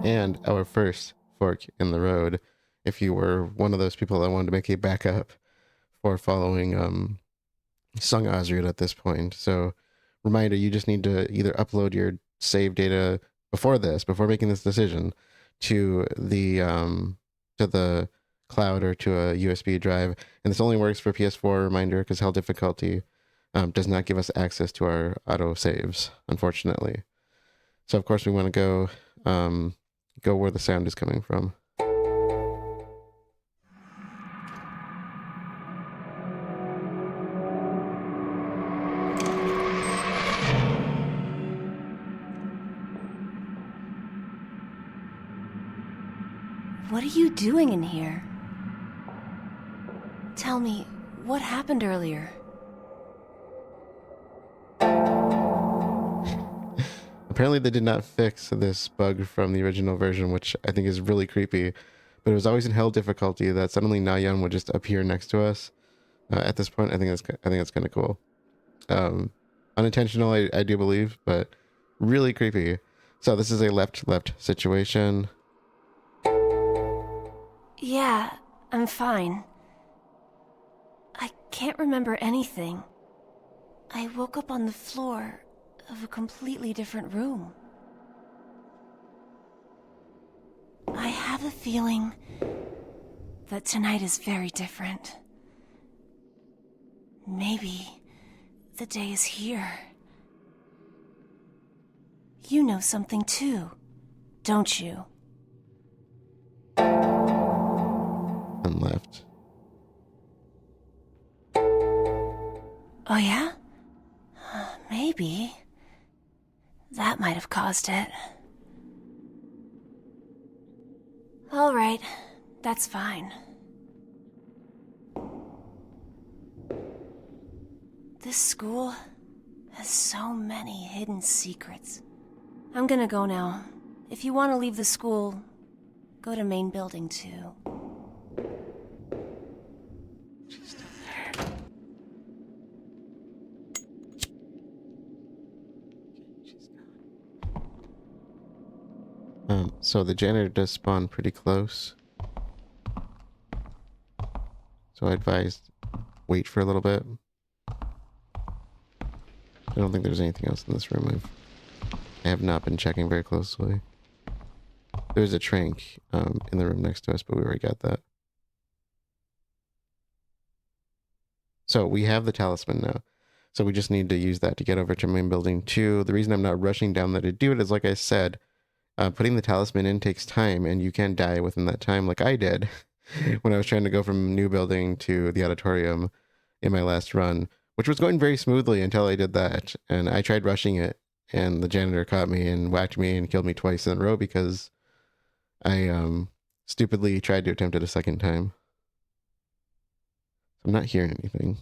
A: And our first fork in the road, if you were one of those people that wanted to make a backup for following Sung-ah's route at this point. So, reminder, you just need to either upload your save data before making this decision, to the cloud or to a USB drive. And this only works for PS4, reminder, because Hell difficulty does not give us access to our auto saves, unfortunately. So of course we want to go where the sound is coming from.
E: What are you doing in here? Tell me, what happened earlier?
A: Apparently they did not fix this bug from the original version, which I think is really creepy. But it was always in Hell difficulty that suddenly Na-yeon would just appear next to us. At this point, I think that's kind of cool. Unintentional, I do believe, but really creepy. So this is a left situation.
E: Yeah, I'm fine. I can't remember anything. I woke up on the floor of a completely different room. I have a feeling that tonight is very different. Maybe the day is here. You know something too, don't you?
A: And left.
E: Oh yeah? Maybe. That might have caused it. All right, that's fine. This school has so many hidden secrets. I'm gonna go now. If you want to leave the school, go to main building too.
A: So the janitor does spawn pretty close. So I advised wait for a little bit. I don't think there's anything else in this room. I have not been checking very closely. There's a trank in the room next to us, but we already got that. So we have the talisman now. So we just need to use that to get over to main building 2. The reason I'm not rushing down there to do it is, like I said, putting the talisman in takes time, and you can die within that time, like I did when I was trying to go from new building to the auditorium in my last run, which was going very smoothly until I did that. And I tried rushing it, and the janitor caught me and whacked me and killed me twice in a row because I stupidly tried to attempt it a second time. I'm not hearing anything.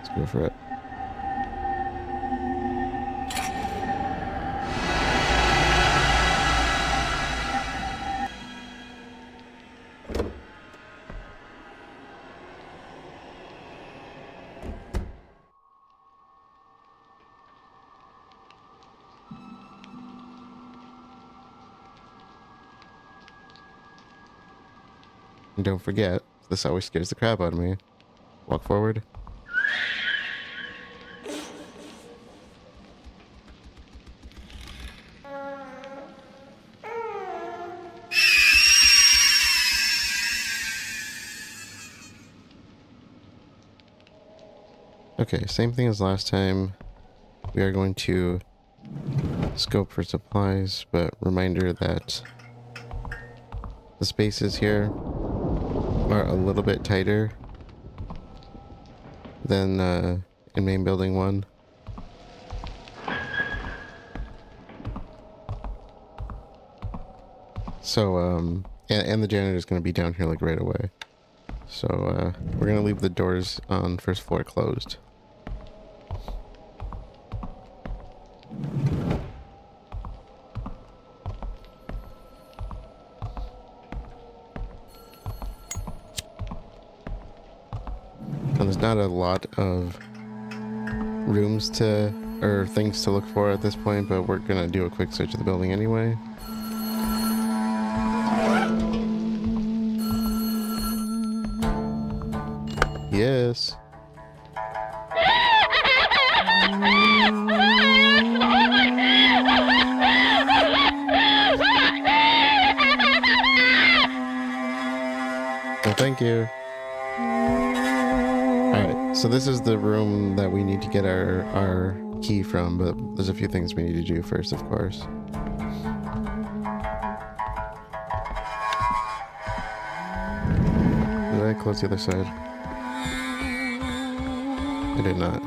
A: Let's go for it. And don't forget, this always scares the crap out of me. Walk forward. Okay, same thing as last time. We are going to scope for supplies, but reminder that the spaces here are a little bit tighter than in main building 1. So, and the janitor's going to be down here like right away. So, we're going to leave the doors on first floor closed. There's not a lot of rooms to, or things to look for at this point, but we're gonna do a quick search of the building anyway. Yes. Oh, thank you. Alright, so this is the room that we need to get our key from, but there's a few things we need to do first, of course. Did I close the other side? I did not.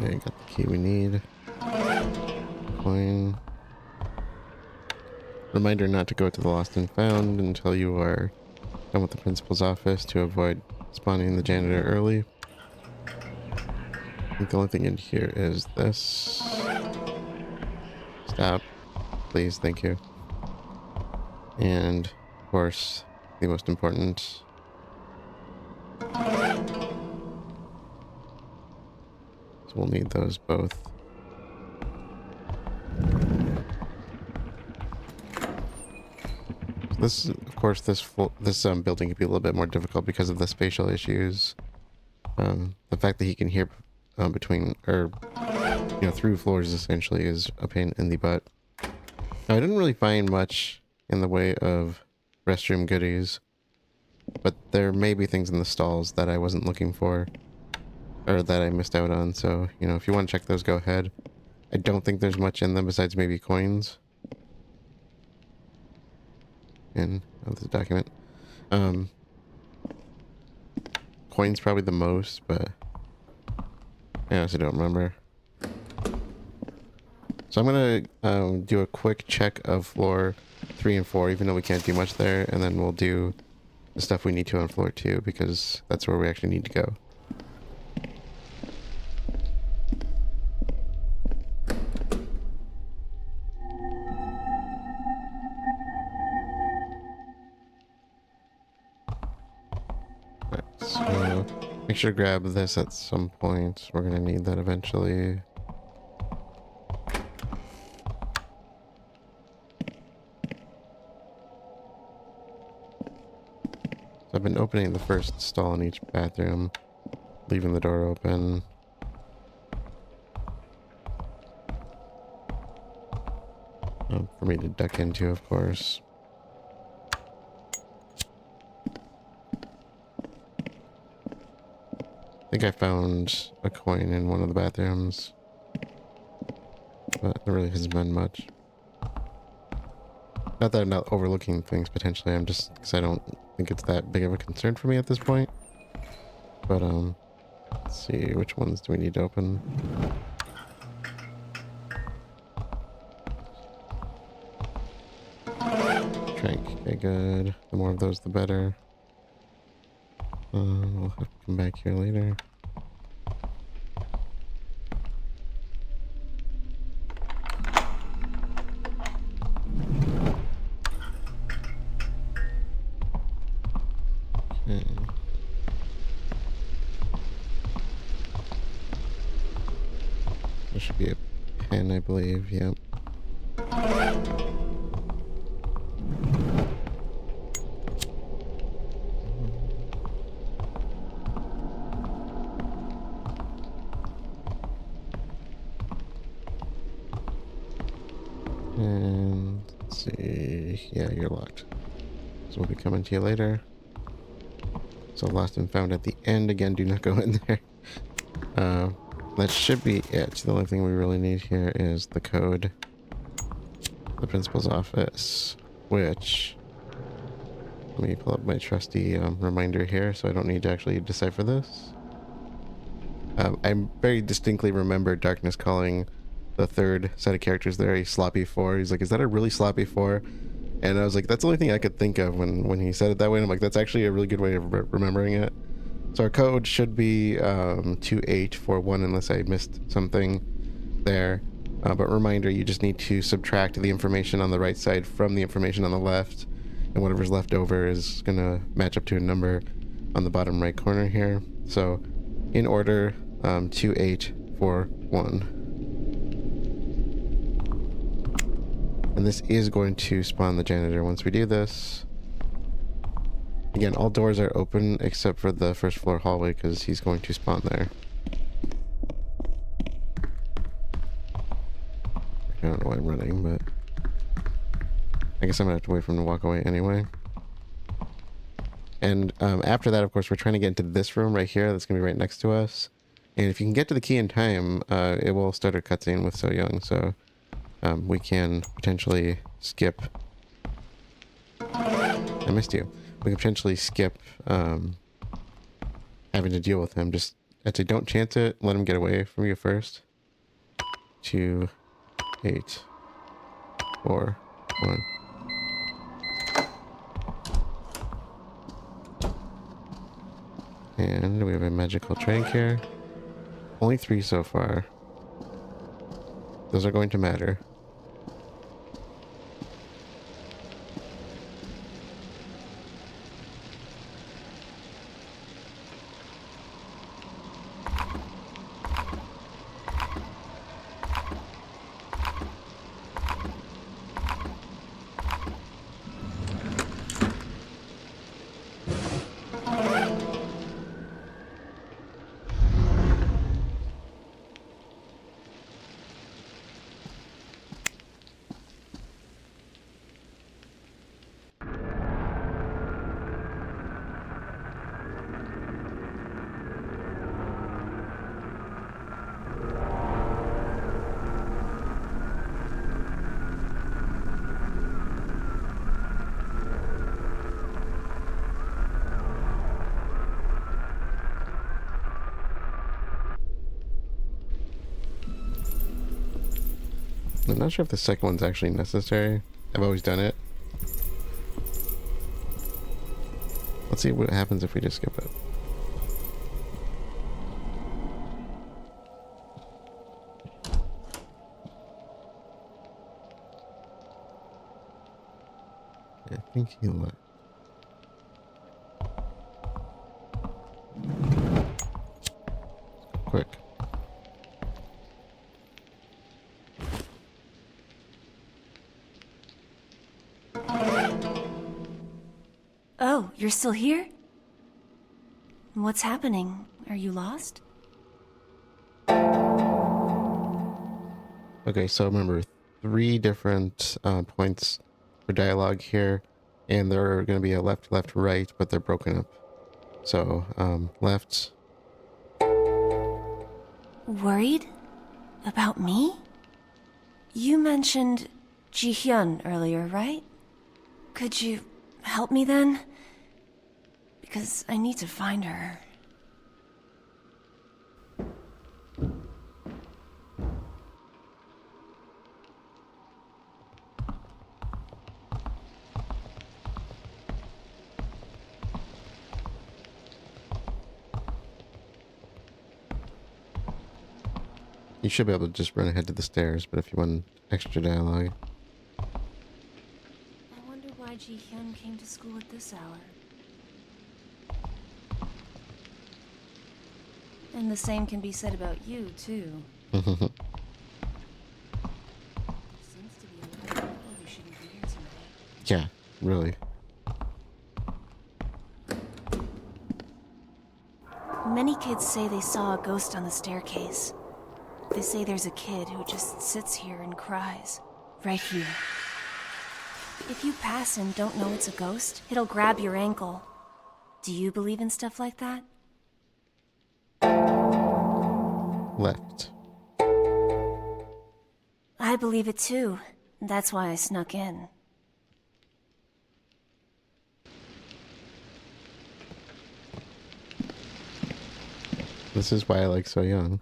A: Okay, got the key we need. Coin. Reminder not to go to the lost and found until you are done with the principal's office to avoid spawning the janitor early. I think the only thing in here is this. Stop. Please, thank you. And, of course, the most important. So we'll need those both. This, of course, this building could be a little bit more difficult because of the spatial issues. The fact that he can hear between, or through floors essentially is a pain in the butt. Now, I didn't really find much in the way of restroom goodies, but there may be things in the stalls that I wasn't looking for, or that I missed out on. So if you want to check those, go ahead. I don't think there's much in them besides maybe coins. In the document, coins probably the most, but I honestly don't remember. So I'm gonna do a quick check of floor 3 and 4, even though we can't do much there, and then we'll do the stuff we need to on floor 2 because that's where we actually need to go. So make sure to grab this at some point. We're gonna need that eventually. So I've been opening the first stall in each bathroom, leaving the door open. For me to duck into, of course. I think I found a coin in one of the bathrooms, but there really hasn't been much. Not that I'm not overlooking things potentially, I'm just, because I don't think it's that big of a concern for me at this point. But let's see, which ones do we need to open? Trank, okay, good. The more of those the better. We'll have to come back here later. Okay. There should be a pen, I believe, yep. And let's see, yeah, you're locked. So we'll be coming to you later. So lost and found at the end. Again, do not go in there. That should be it. The only thing we really need here is the code. The principal's office, which, let me pull up my trusty reminder here so I don't need to actually decipher this. I very distinctly remember Darkness calling the third set of characters there a sloppy 4. He's like, is that a really sloppy 4? And I was like, that's the only thing I could think of when he said it that way. And I'm like, that's actually a really good way of remembering it. So our code should be 2841 unless I missed something there. But reminder, you just need to subtract the information on the right side from the information on the left, and whatever's left over is going to match up to a number on the bottom right corner here. So in order, 2841. And this is going to spawn the janitor once we do this. Again, all doors are open except for the first floor hallway because he's going to spawn there. I don't know why I'm running, but I guess I'm gonna have to wait for him to walk away anyway. And after that, of course, we're trying to get into this room right here that's gonna be right next to us. And if you can get to the key in time, it will start a cutscene with So Young. So we can potentially skip. I missed you. We can potentially skip having to deal with him. Just, I'd say don't chance it. Let him get away from you first. 2, 8, 4, 1. And we have a magical drink here. Only 3 so far. Those are going to matter. I'm not sure if the second one's actually necessary. I've always done it. Let's see what happens if we just skip it. I think he left. Quick.
E: Oh, you're still here? What's happening? Are you lost?
A: Okay, so remember 3 different points for dialogue here, and they're going to be a left, left, right, but they're broken up. So, left.
E: Worried? About me? You mentioned Ji-hyeon earlier, right? Could you help me then? Because I need to find her.
A: You should be able to just run ahead to the stairs, but if you want extra dialogue.
E: I wonder why Ji-hyeon came to school at this hour. And the same can be said about you, too. Seems to be a lot of people who shouldn't be here tonight.
A: Yeah, really.
E: Many kids say they saw a ghost on the staircase. They say there's a kid who just sits here and cries. Right here. If you pass and don't know it's a ghost, it'll grab your ankle. Do you believe in stuff like that?
A: Left.
E: I believe it too. That's why I snuck in.
A: This is why I like So Young.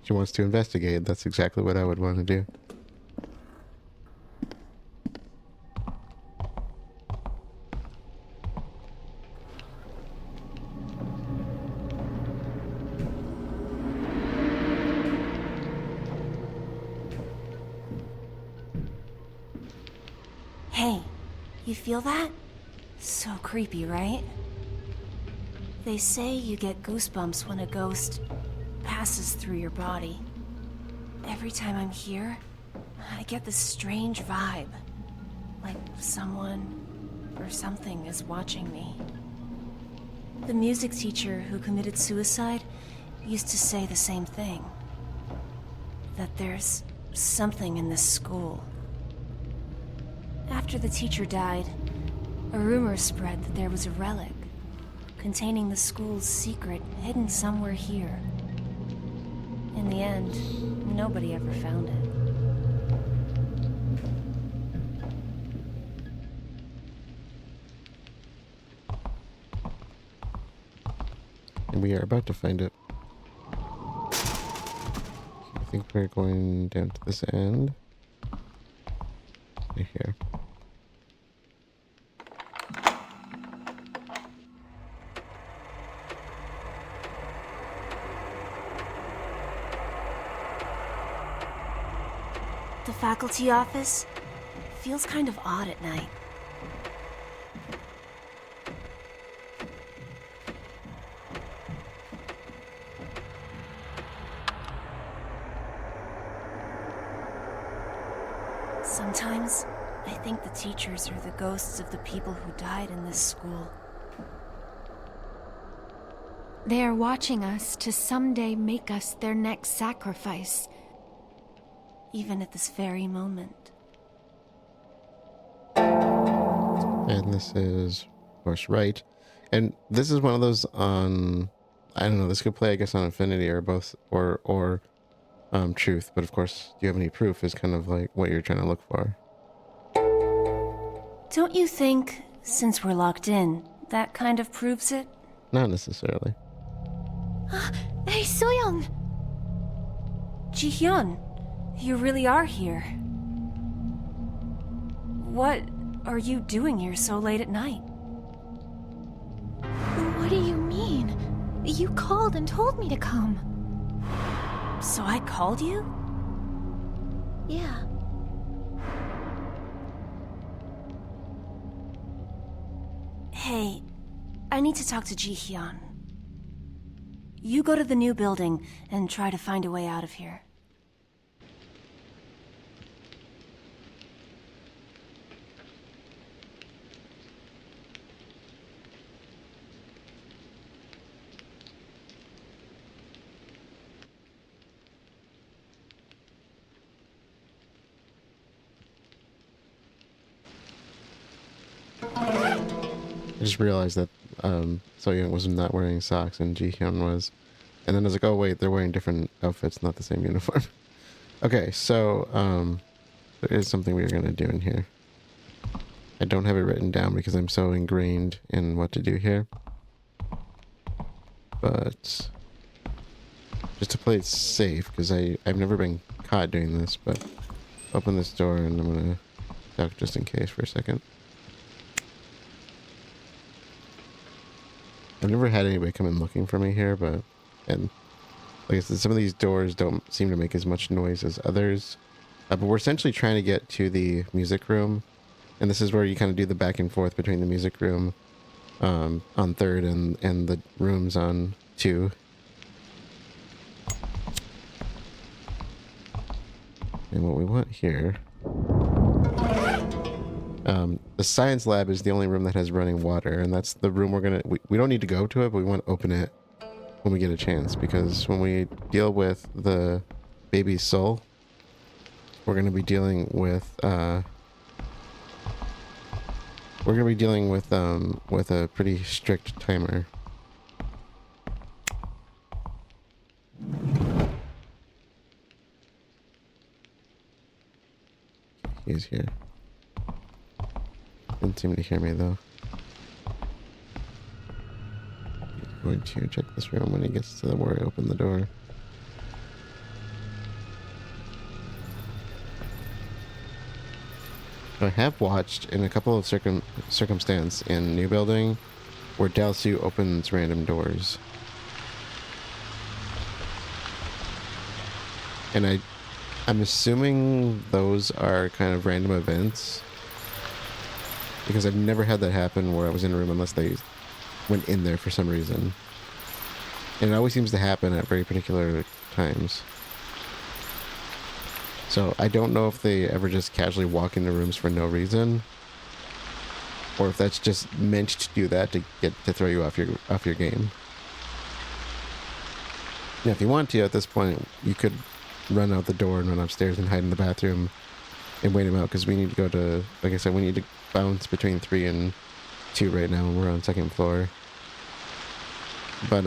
A: She wants to investigate. That's exactly what I would want to do.
E: Hey, you feel that? So creepy, right? They say you get goosebumps when a ghost passes through your body. Every time I'm here, I get this strange vibe. Like someone or something is watching me. The music teacher who committed suicide used to say the same thing. That there's something in this school. After the teacher died, a rumor spread that there was a relic containing the school's secret hidden somewhere here. In the end, nobody ever found it.
A: And we are about to find it. I think we're going down to this end. Right here.
E: The faculty office feels kind of odd at night. Sometimes, I think the teachers are the ghosts of the people who died in this school.
C: They are watching us to someday make us their next sacrifice.
E: Even at this very moment.
A: And this is, of course, right. And this is one of those on, I don't know, this could play, I guess, on Infinity or both, or Truth. But of course, do you have any proof is kind of like what you're trying to look for.
E: Don't you think, since we're locked in, that kind of proves it?
A: Not necessarily.
C: Hey, Soyoung!
E: Ji-hyeon, you really are here. What are you doing here so late at night?
C: What do you mean? You called and told me to come.
E: So I called you?
C: Yeah.
E: Hey, I need to talk to Ji-hyeon. You go to the new building and try to find a way out of here.
A: I just realized that So-young was not wearing socks and Ji-hyeon was. And then I was like, oh wait, they're wearing different outfits, not the same uniform. Okay, so there is something we're gonna do in here. I don't have it written down because I'm so ingrained in what to do here. But just to play it safe, because I've never been caught doing this, but open this door and I'm gonna duck just in case for a second. I've never had anybody come in looking for me here, but, and like I said, some of these doors don't seem to make as much noise as others. But we're essentially trying to get to the music room, and this is where you kind of do the back and forth between the music room on 3rd and the rooms on 2. And what we want here, the science lab is the only room that has running water, and that's the room we don't need to go to it, but we want to open it when we get a chance, because when we deal with the baby's soul, we're going to be dealing with with a pretty strict timer. He's here. Didn't seem to hear me though. He's going to check this room when he gets to where I open the door. I have watched in a couple of circumstance in New Building where Dalsu opens random doors. And I'm assuming those are kind of random events because I've never had that happen where I was in a room unless they went in there for some reason. And it always seems to happen at very particular times. So I don't know if they ever just casually walk into rooms for no reason, or if that's just meant to do that to throw you off your game. Yeah, if you want to, at this point, you could run out the door and run upstairs and hide in the bathroom and wait him out, because we need to go to, like I said, we need to bounce between 3 and 2 right now, and we're on 2nd floor. But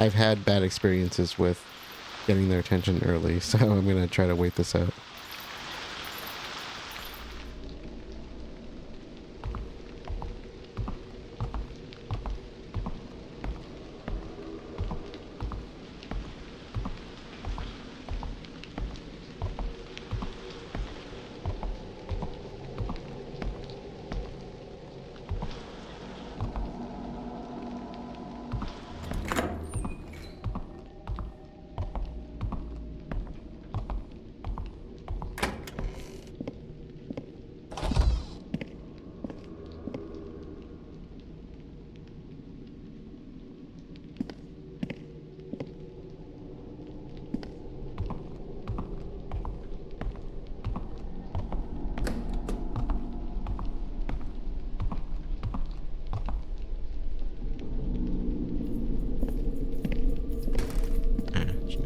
A: I've had bad experiences with getting their attention early, so I'm gonna try to wait this out.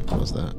A: What was that?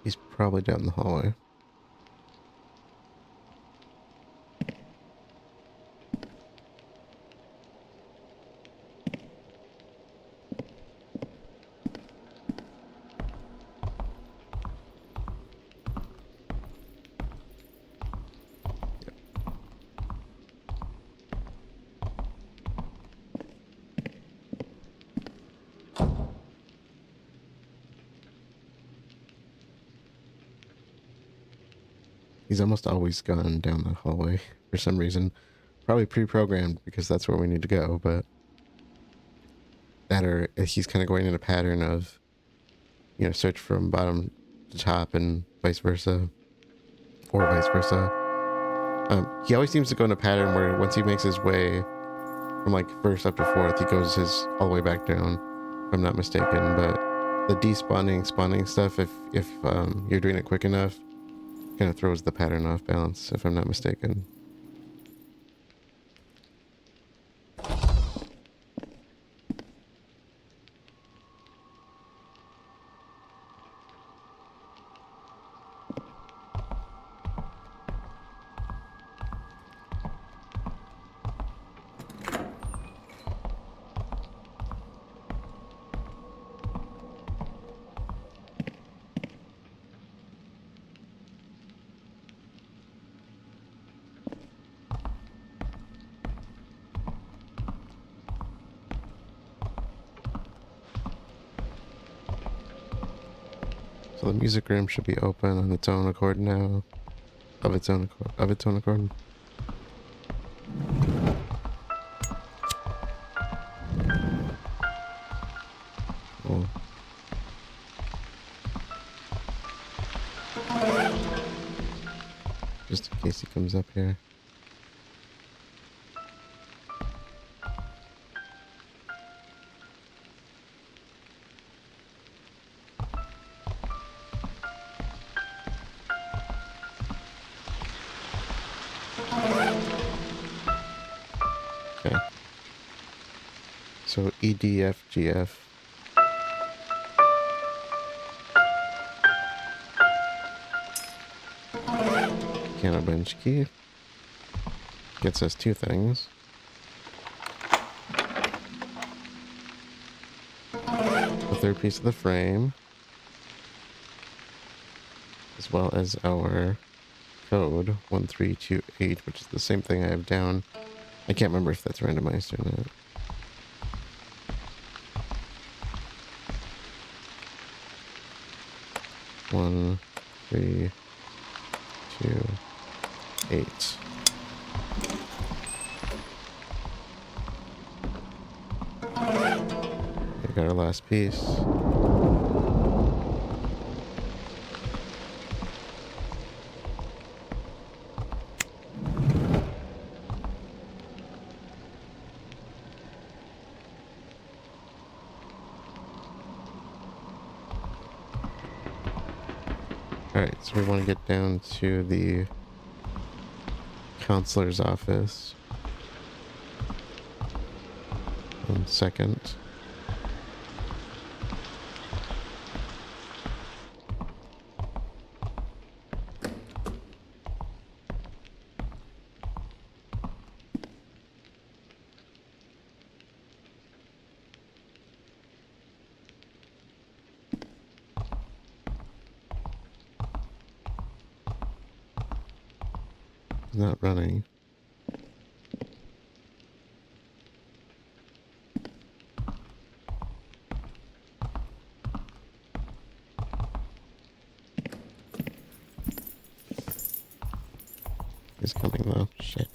A: He's probably down the hallway. He's almost always gone down that hallway for some reason. Probably pre-programmed because that's where we need to go, but that, or he's kind of going in a pattern of, you know, search from bottom to top and vice versa, or vice versa. He always seems to go in a pattern where once he makes his way from like 1st up to 4th, he goes all the way back down, if I'm not mistaken. But the despawning, spawning stuff, if you're doing it quick enough, kind of throws the pattern off balance, if I'm not mistaken. So the music room should be open on its own accord now. Of its own accord. Cool. Just in case he comes up here. So EDFGF. Piano bench key. Gets us 2 things. The third piece of the frame. As well as our code 1328, which is the same thing I have down. I can't remember if that's randomized or not. One, 3, 2, 8. We got our last piece. Alright, so we want to get down to the counselor's office. 1 second. Not running. He's coming though. Shit.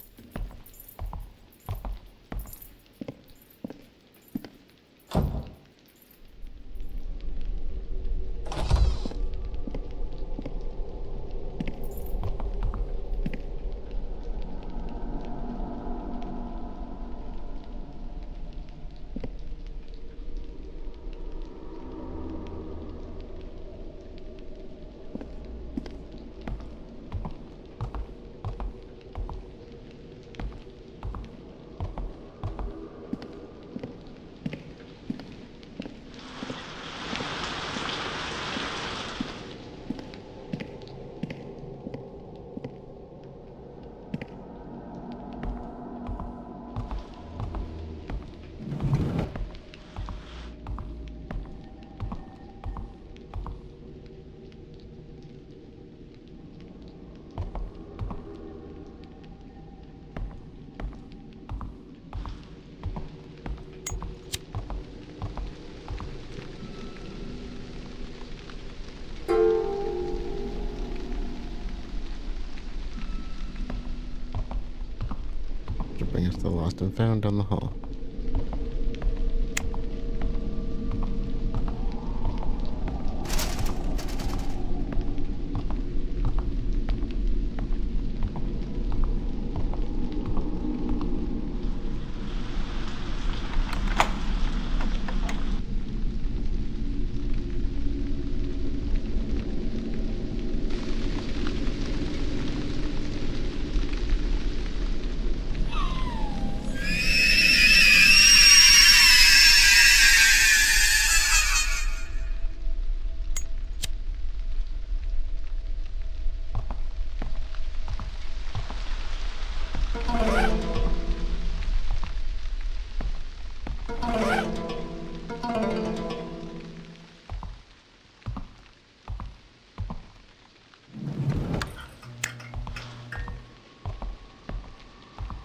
A: To bring us to the lost and found down the hall.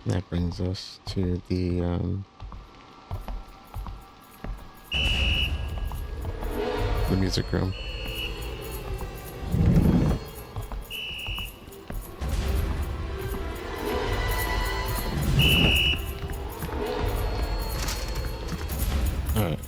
A: That brings us to the music room. All right.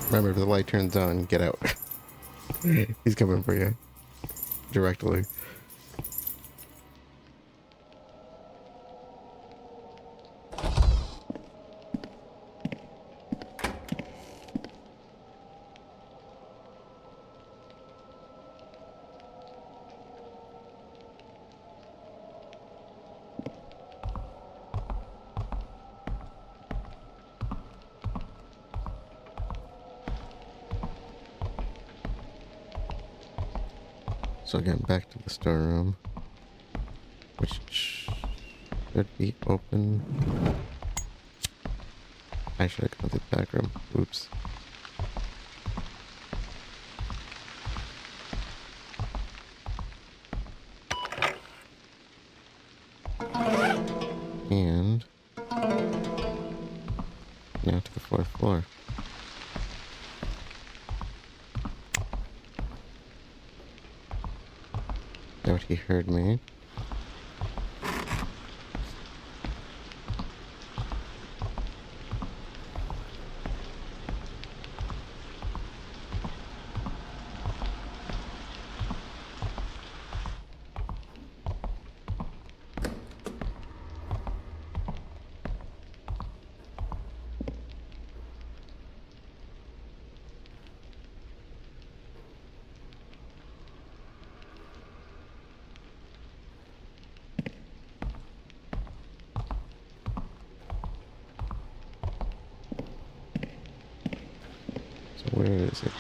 A: Remember, if the light turns on, get out. He's coming for you. Directly. So again, back to the storeroom, which should be open. I should have gone to the back room. Oops. And now to the 4th floor. Doubt he heard me. Where is it?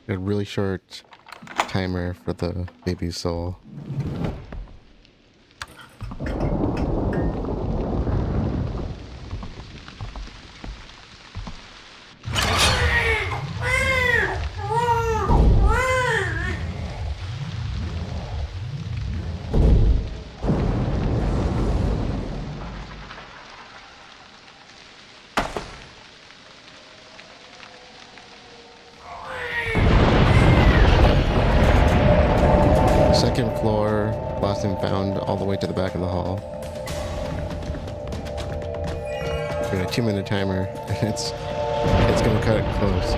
A: A really short timer for the baby's soul. Second floor, lost and found all the way to the back of the hall. We got a 2-minute timer, and it's gonna cut it close.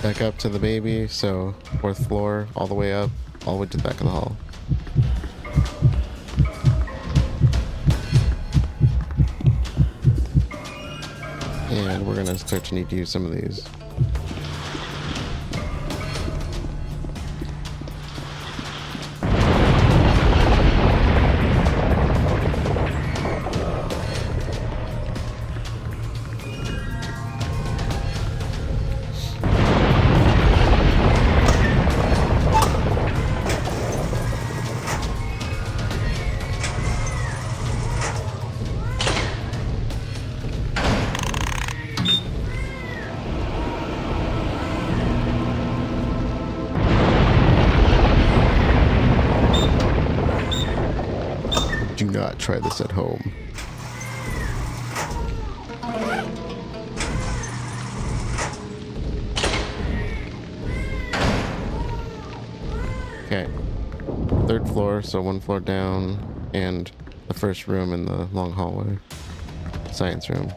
A: Back up to the baby, so 4th floor, all the way up, all the way to the back of the hall. And we're gonna start to need to use some of these. Do not try this at home. Okay. 3rd floor, so 1 floor down, and the first room in the long hallway. Science room.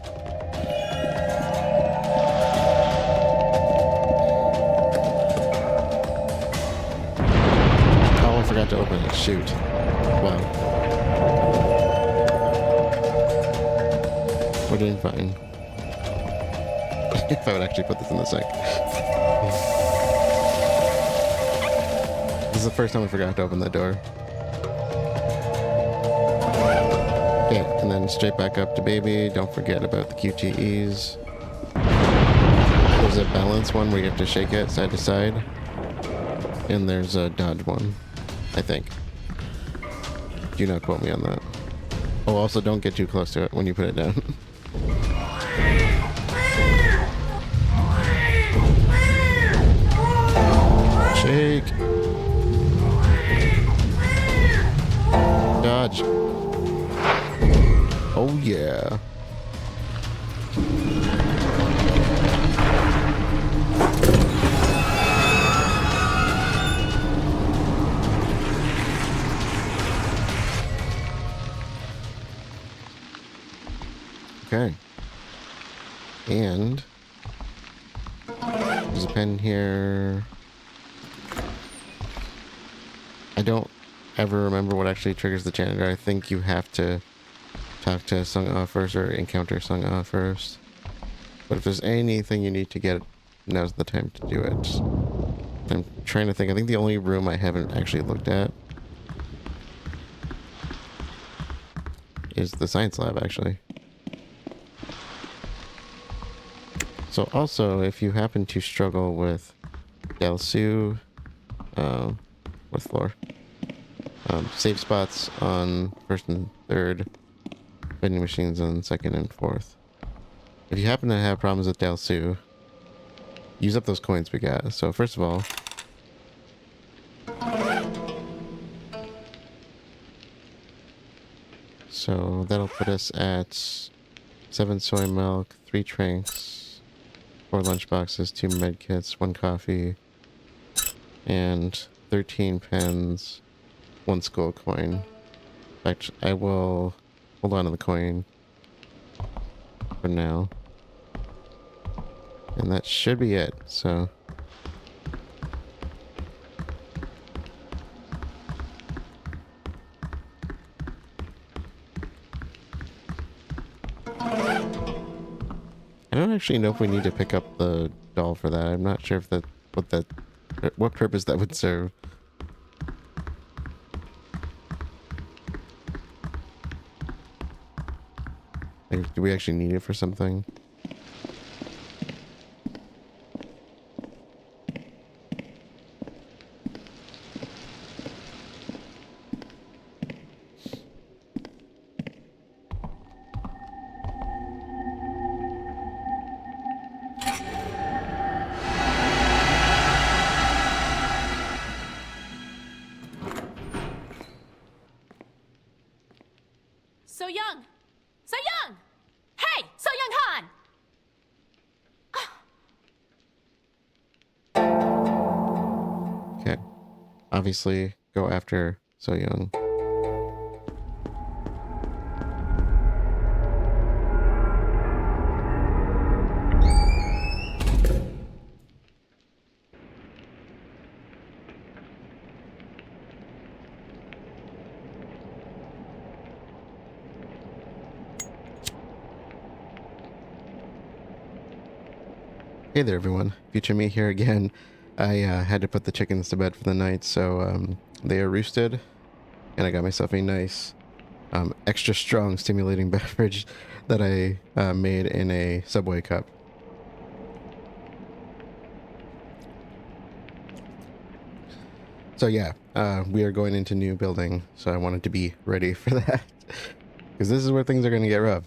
A: Oh, I forgot to open it. Shoot. Wow. We're doing fine. If I would actually put this in the sink. This is the first time I forgot to open the door. Okay, and then straight back up to baby. Don't forget about the QTEs. There's a balance one where you have to shake it side to side. And there's a dodge one, I think. Do not quote me on that. Oh, also don't get too close to it when you put it down. Shake. Dodge. Oh yeah. Okay. And there's a pen here. I don't ever remember what actually triggers the janitor. I think you have to talk to Sung-ah first or encounter Sung-ah first. But if there's anything you need to get, now's the time to do it. I'm trying to think. I think the only room I haven't actually looked at is the science lab, actually. So also, if you happen to struggle with Delsu, what floor? Save spots on first and third, vending machines on second and fourth. If you happen to have problems with Delsu, use up those coins we got. So first of all, so that'll put us at 7 soy milk, 3 tranks, 4 lunch boxes, 2 med kits, 1 coffee, and 13 pens, 1 skull coin. In fact, I will hold on to the coin for now. And that should be it, so. I don't actually know if we need to pick up the doll for that. I'm not sure if that what purpose that would serve. Like, do we actually need it for something?
B: So Young! So Young! Hey! So Young Han!
A: Okay. Obviously, go after So Young. Hey there everyone, Future Me here again. I had to put the chickens to bed for the night, so they are roosted, and I got myself a nice extra strong stimulating beverage that I made in a Subway cup. So yeah, we are going into new building, so I wanted to be ready for that, because this is where things are going to get rough.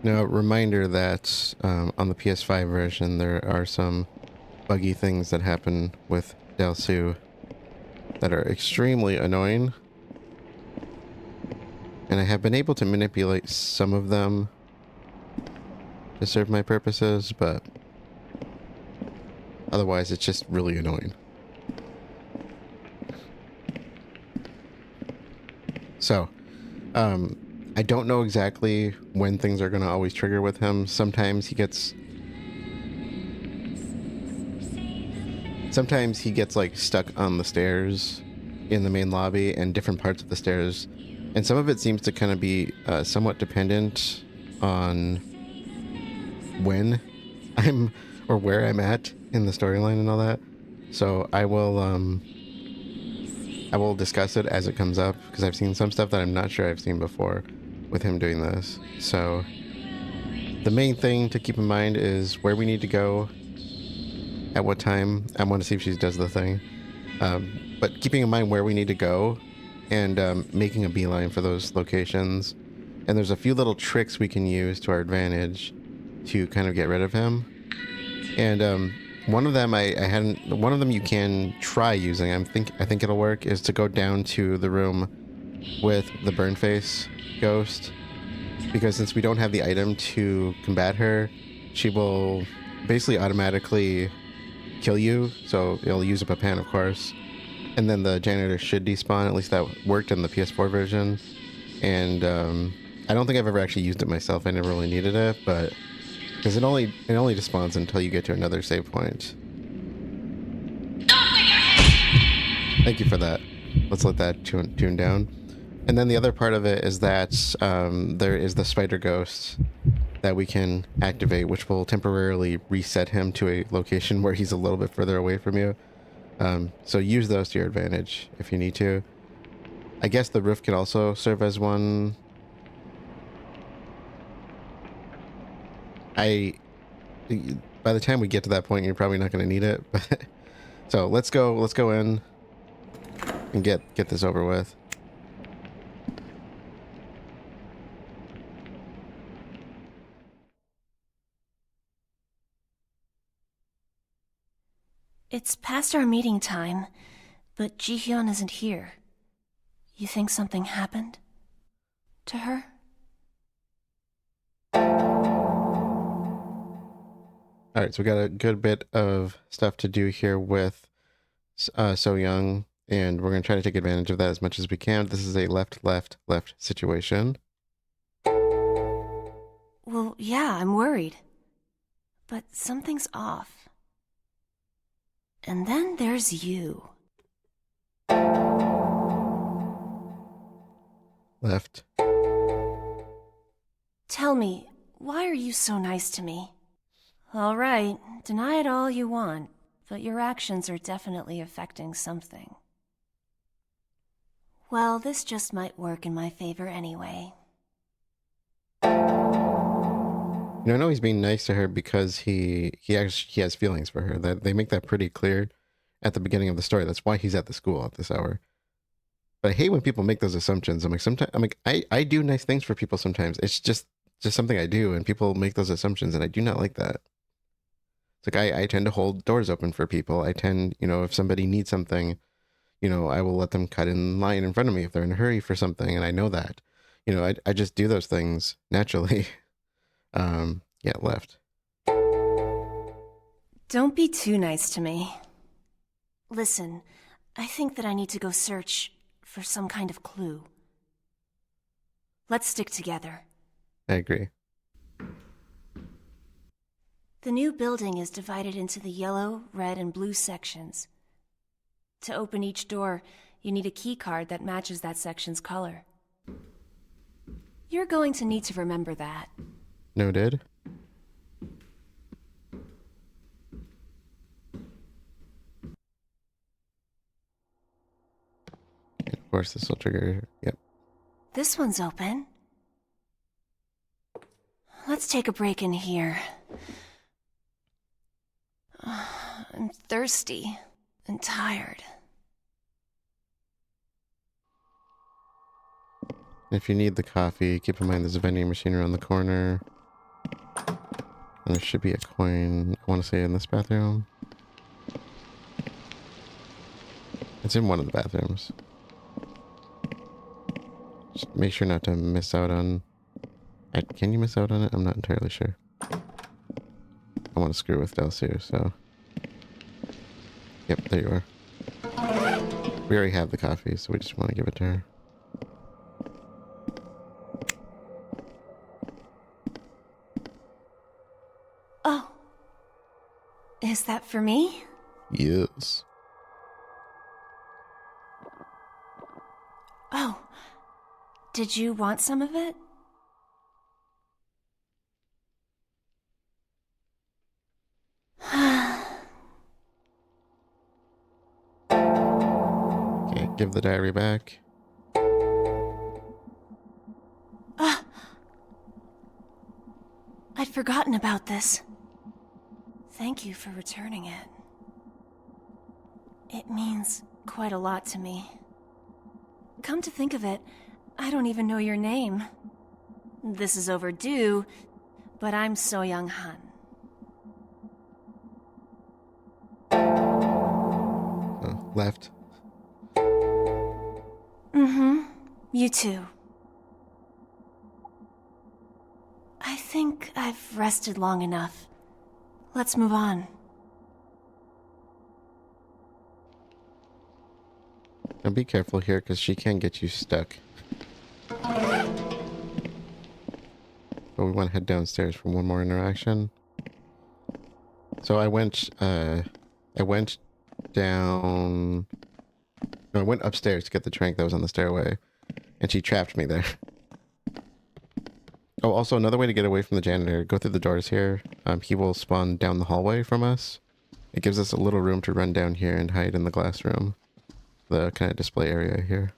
A: Now, reminder that on the PS5 version, there are some buggy things that happen with Delsu that are extremely annoying. And I have been able to manipulate some of them to serve my purposes, but otherwise it's just really annoying. So, I don't know exactly when things are going to always trigger with him. Sometimes he gets like stuck on the stairs in the main lobby and different parts of the stairs. And some of it seems to kind of be somewhat dependent on when I'm or where I'm at in the storyline and all that. So I will discuss it as it comes up, because I've seen some stuff that I'm not sure I've seen before with him doing this. So the main thing to keep in mind is where we need to go at what time. I want to see if she does the thing, but keeping in mind where we need to go and making a beeline for those locations. And there's a few little tricks we can use to our advantage to kind of get rid of him. And One of them I hadn't. One of them you can try using. I think it'll work. Is to go down to the room with the burn face ghost, because since we don't have the item to combat her, she will basically automatically kill you. So it'll use up a pan, of course, and then the janitor should despawn. At least that worked in the PS4 version, and I don't think I've ever actually used it myself. I never really needed it, but because it only despawns until you get to another save point. Thank you for that. Let's let that tune down. And then the other part of it is that there is the spider ghost that we can activate, which will temporarily reset him to a location where he's a little bit further away from you. So use those to your advantage if you need to. I guess the roof can also serve as one. By the time we get to that point, you're probably not going to need it. But so let's go in and get this over with.
E: It's past our meeting time, but Ji-hyeon isn't here. You think something happened to her?
A: All right, so we got a good bit of stuff to do here with So Young, and we're going to try to take advantage of that as much as we can. This is a left situation.
E: Well, yeah, I'm worried. But something's off. And then there's you.
A: Left.
E: Tell me, why are you so nice to me? All right, deny it all you want, but your actions are definitely affecting something. Well, this just might work in my favor anyway.
A: You know, I know he's being nice to her because he has feelings for her. That they make that pretty clear at the beginning of the story. That's why he's at the school at this hour. But I hate when people make those assumptions. I do nice things for people sometimes. It's just something I do, and people make those assumptions, and I do not like that. It's like I tend to hold doors open for people. I tend, if somebody needs something, I will let them cut in line in front of me if they're in a hurry for something, and I know that. I just do those things naturally. Yeah, left.
E: Don't be too nice to me. Listen, I think that I need to go search for some kind of clue. Let's stick together.
A: I agree.
E: The new building is divided into the yellow, red, and blue sections. To open each door, you need a key card that matches that section's color. You're going to need to remember that.
A: Noted. And of course, this will trigger. Yep.
E: This one's open. Let's take a break in here. I'm thirsty and tired.
A: If you need the coffee, keep in mind there's a vending machine around the corner. And there should be a coin, I want to say, in this bathroom. It's in one of the bathrooms. Just make sure not to miss out on... Can you miss out on it? I'm not entirely sure. I want to screw with Delsu, so... Yep, there you are. We already have the coffee, so we just want to give it to her.
E: Oh. Is that for me?
A: Yes.
E: Oh. Did you want some of it?
A: Okay, give the diary back.
E: I'd forgotten about this. Thank you for returning it. It means quite a lot to me. Come to think of it, I don't even know your name. This is overdue, but I'm So Young Han.
A: left.
E: Mm-hmm. You too. I think I've rested long enough. Let's move on.
A: Now be careful here, because she can get you stuck. But we want to head downstairs for one more interaction. So I went down... No, I went upstairs to get the trank that was on the stairway. And she trapped me there. Oh, also another way to get away from the janitor, go through the doors here. He will spawn down the hallway from us. It gives us a little room to run down here and hide in the glass room. The kind of display area here.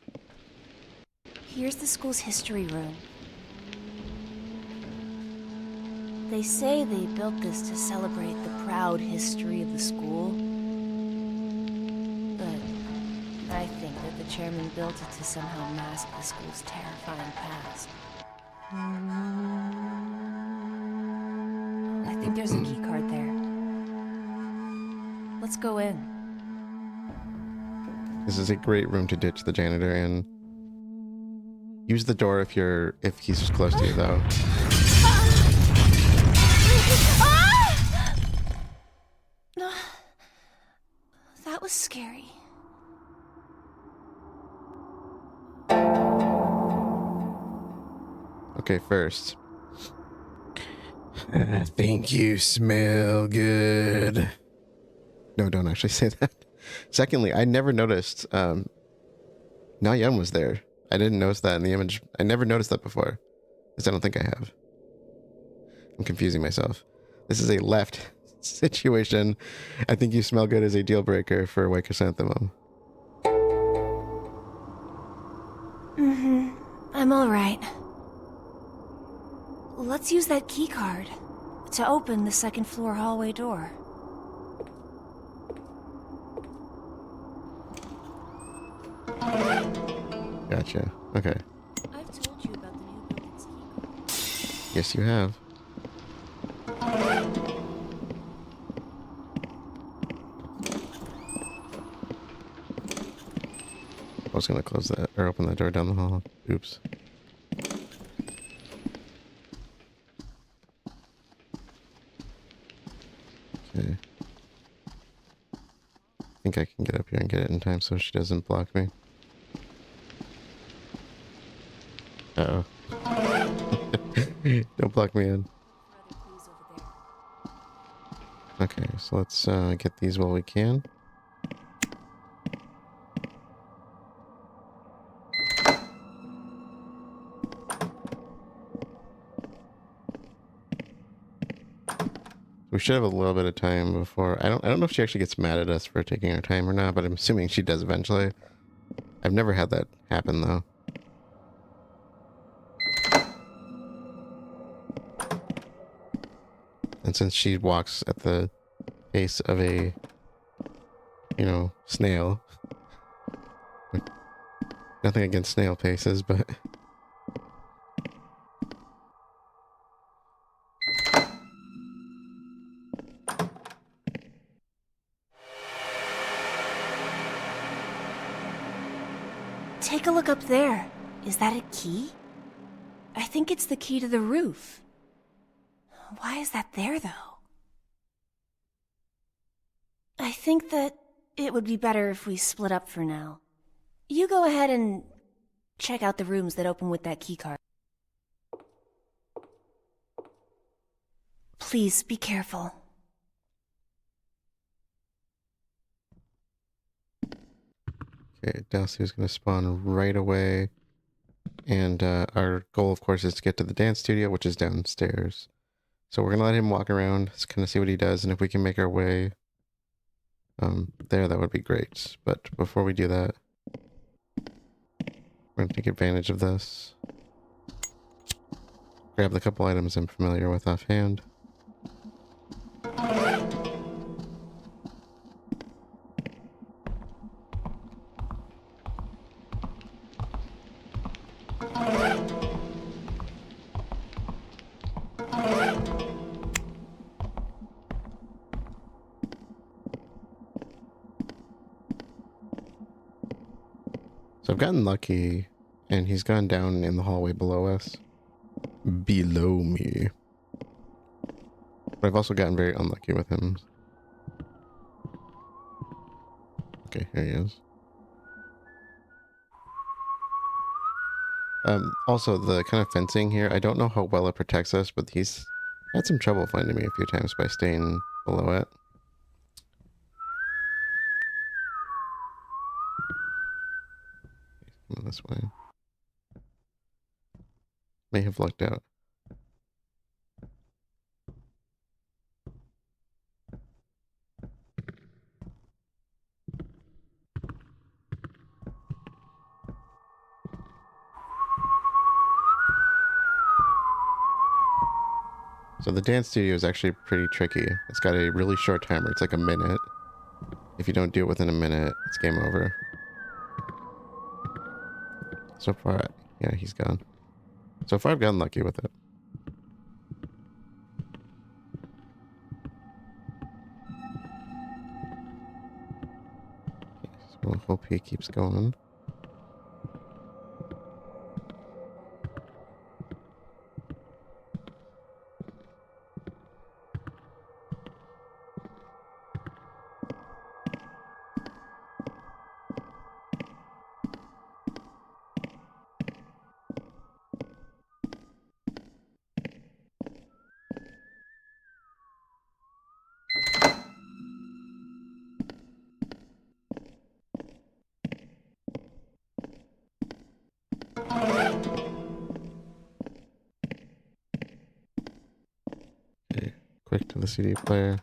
E: Here's the school's history room. They say they built this to celebrate the proud history of the school. But I think that the chairman built it to somehow mask the school's terrifying past. I think there's a key card there. Let's go in.
A: This is a great room to ditch the janitor in. Use the door if he's close to you though.
E: That was scary.
A: Okay, first. I think you smell good. No, don't actually say that. Secondly, I never noticed Na-yeon was there. I didn't notice that in the image. I never noticed that before. At least I don't think I have. I'm confusing myself. This is a left situation. I think you smell good as a deal breaker for White Chrysanthemum.
E: Mm-hmm. I'm alright. Let's use that key card to open the second floor hallway door.
A: Gotcha. Okay.
E: I've told you about the new building's key card.
A: Yes, you have. I was gonna close that or open that door down the hall. Oops. Okay. I think I can get up here and get it in time so she doesn't block me. Uh-oh. Don't block me in. Okay, so let's get these while we can. We should have a little bit of time before. I don't know if she actually gets mad at us for taking our time or not, but I'm assuming she does eventually. I've never had that happen though. And since she walks at the pace of a, snail. Nothing against snail paces, but...
E: Take a look up there. Is that a key? I think it's the key to the roof. Why is that there, though? I think that it would be better if we split up for now. You go ahead and check out the rooms that open with that keycard. Please be careful.
A: Okay, Dalcy is going to spawn right away. And our goal, of course, is to get to the dance studio, which is downstairs. So we're going to let him walk around, just kind of see what he does, and if we can make our way there, that would be great. But before we do that, we're going to take advantage of this. Grab the couple items I'm familiar with offhand. So I've gotten lucky, and he's gone down in the hallway below us. Below me. But I've also gotten very unlucky with him. Okay, here he is. Also, the kind of fencing here, I don't know how well it protects us, but he's had some trouble finding me a few times by staying below it. Coming this way. May have lucked out. So the dance studio is actually pretty tricky. It's got a really short timer. It's like a minute. If you don't do it within a minute, it's game over. So far, yeah, he's gone. So far, I've gotten lucky with it. So we'll hope he keeps going. Okay, quick to the CD player.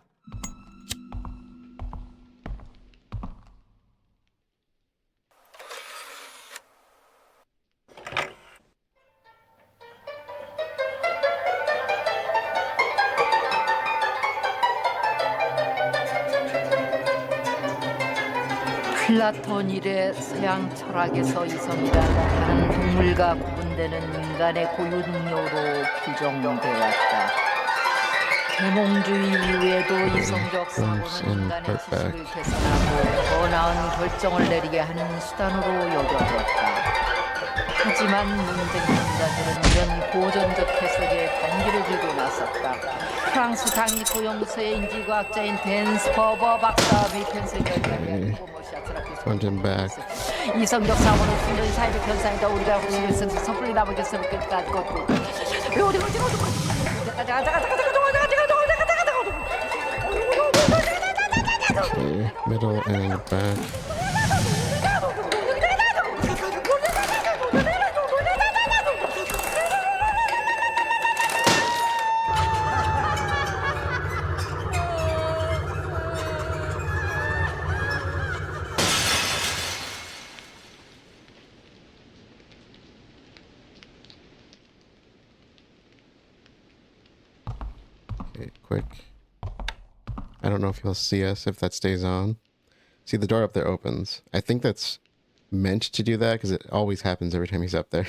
F: 플라톤 이래 서양 철학에서 이성이란 다른 동물과 구분되는 인간의 고유 능력으로 규정되었다. 계몽주의 이후에도 이성적 사고는 인간의 지식을 개선하고 더 나은 결정을 내리게 하는 수단으로 여겨졌다. 하지만 문쟁론자들은 이런 고전적 해석에 반기를 들고 나섰다. 프랑스 당일 고용서의 인지과학자인 댄스퍼버 박사 밀펜스의 결정에
A: Want him back.
F: 이성적 사고는 fund전 사회적 현상이다. 우리가 혹시 섣불리 나머지였으면 끝까지 걷고
A: Okay, middle and back. Okay, quick. I don't know if he'll see us if that stays on. See, the door up there opens. I think that's meant to do that because it always happens every time he's up there.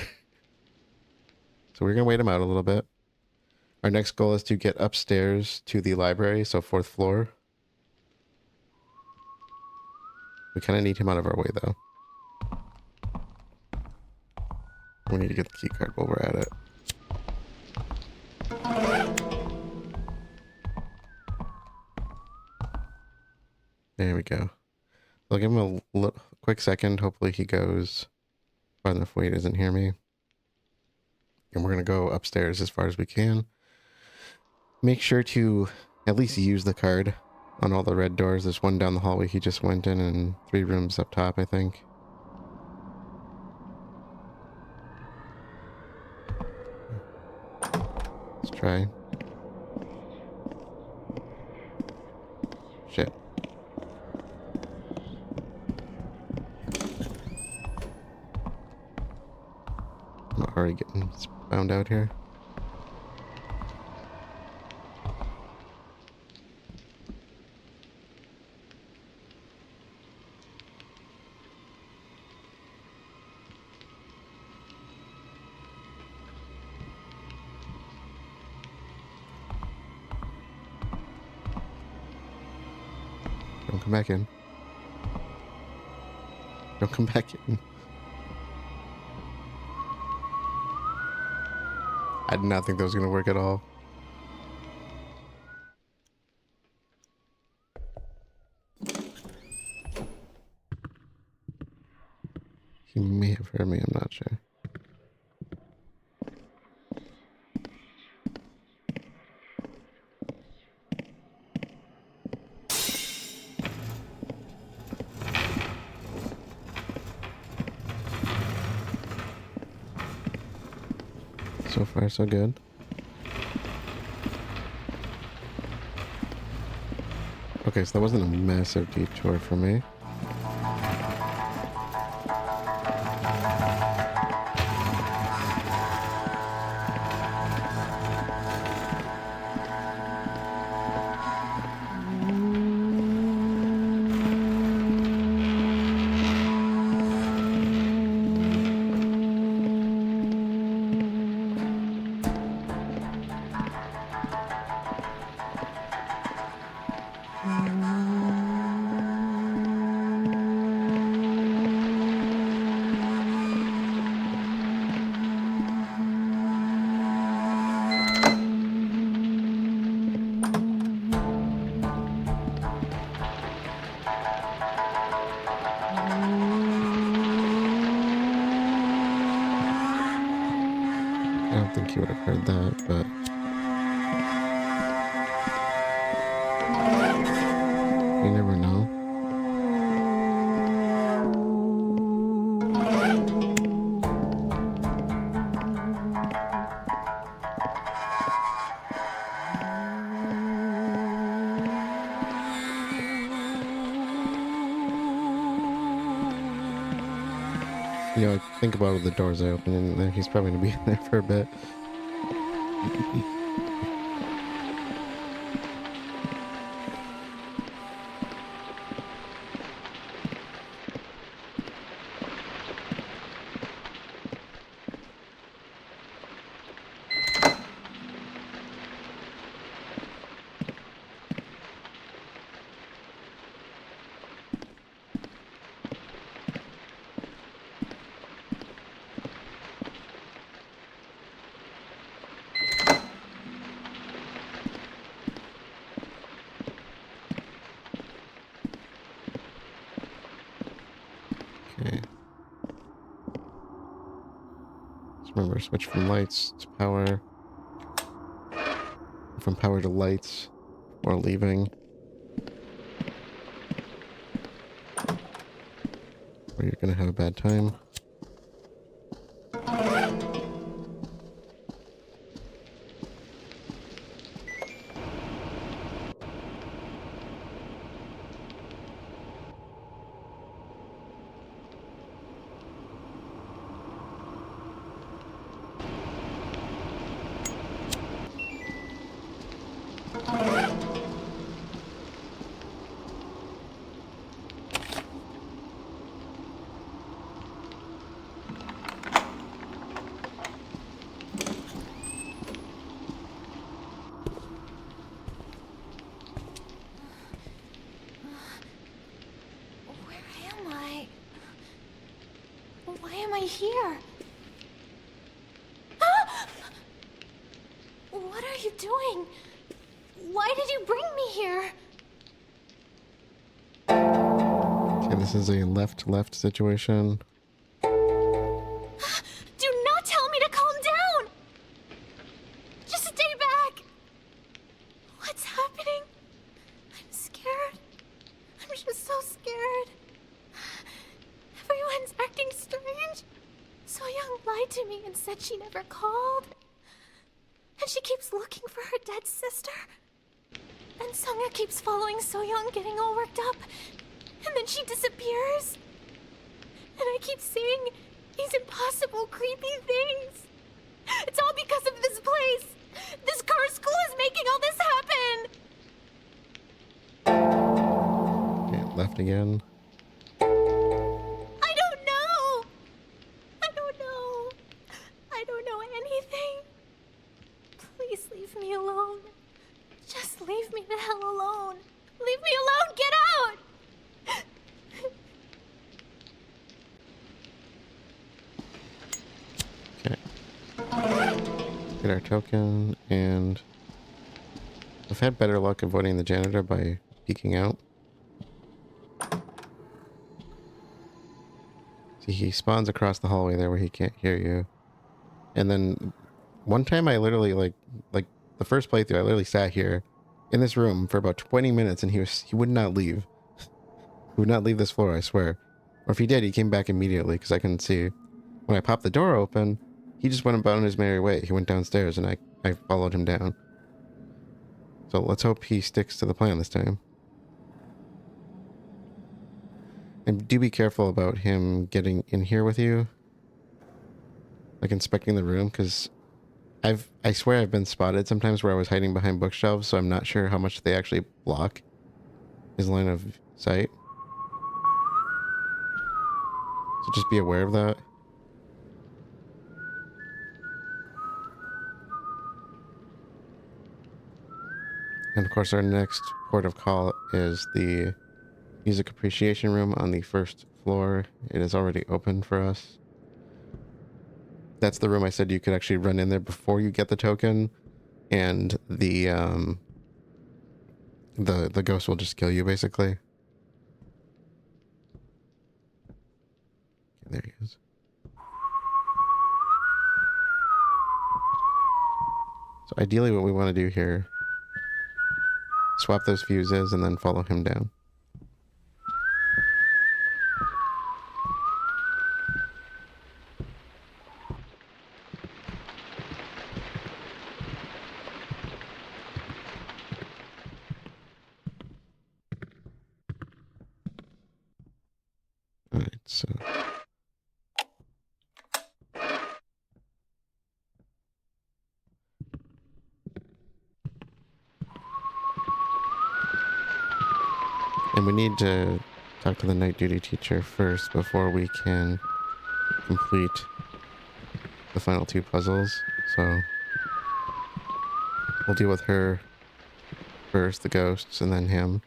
A: So we're going to wait him out a little bit. Our next goal is to get upstairs to the library, so 4th floor. We kind of need him out of our way, though. We need to get the key card while we're at it. There we go. I'll give him a quick second. Hopefully he goes far enough away he doesn't hear me. And we're going to go upstairs as far as we can. Make sure to at least use the card on all the red doors. There's one down the hallway he just went in and 3 rooms up top, I think. Let's try. Shit. I'm already getting found out here. Don't come back in. Don't come back in. I did not think that was gonna work at all. He may have heard me, I'm not sure. So far, so good. Okay, so that wasn't a massive detour for me. I don't think you would have heard that, but you never know. You know, think about it, the doors are open and he's probably gonna be in there for a bit. Okay. Just remember, switch from lights to power. From power to lights, or leaving. Or you're gonna have a bad time.
C: Here. Ah! What are you doing? Why did you bring me here?
A: Okay, this is a left-left situation.
C: Do not tell me to calm down! Just stay back! What's happening? I'm scared. I'm just so scared. Everyone's acting strange. So-young lied to me and said she never called. And she keeps looking for her dead sister. And Sungha keeps following So-young, getting all worked up. And then she disappears. And I keep seeing these impossible, creepy things. It's all because of this place. This cursed school is making all this happen.
A: Okay, left again.
C: Me alone. Just leave me the hell alone. Leave me alone. Get out.
A: Okay. Get our token, and I've had better luck avoiding the janitor by peeking out. See, he spawns across the hallway there where he can't hear you. And then one time I literally like the first playthrough, I literally sat here in this room for about 20 minutes and he would not leave. He would not leave this floor, I swear. Or if he did, he came back immediately because I couldn't see. When I popped the door open, he just went about his merry way. He went downstairs and I followed him down. So let's hope he sticks to the plan this time. And do be careful about him getting in here with you. Like inspecting the room, because I swear I've been spotted sometimes where I was hiding behind bookshelves, so I'm not sure how much they actually block his line of sight. So just be aware of that. And of course our next port of call is the music appreciation room on the first floor. It is already open for us. That's the room I said you could actually run in there before you get the token, and the ghost will just kill you basically. There he is. So ideally what we want to do here, swap those fuses and then follow him down. Alright, so and we need to talk to the night duty teacher first before we can complete the final two puzzles. So we'll deal with her first, the ghosts, and then him.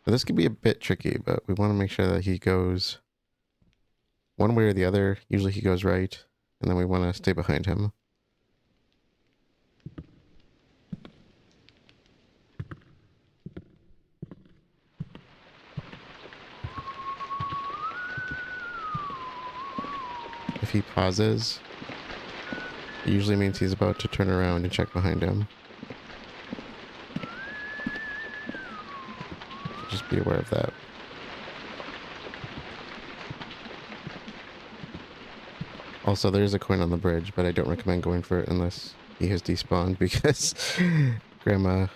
A: Now, this could be a bit tricky, but we want to make sure that he goes one way or the other. Usually he goes right, and then we want to stay behind him. If he pauses, it usually means he's about to turn around and check behind him. So just be aware of that. Also, there is a coin on the bridge, but I don't recommend going for it unless he has despawned, because Grandma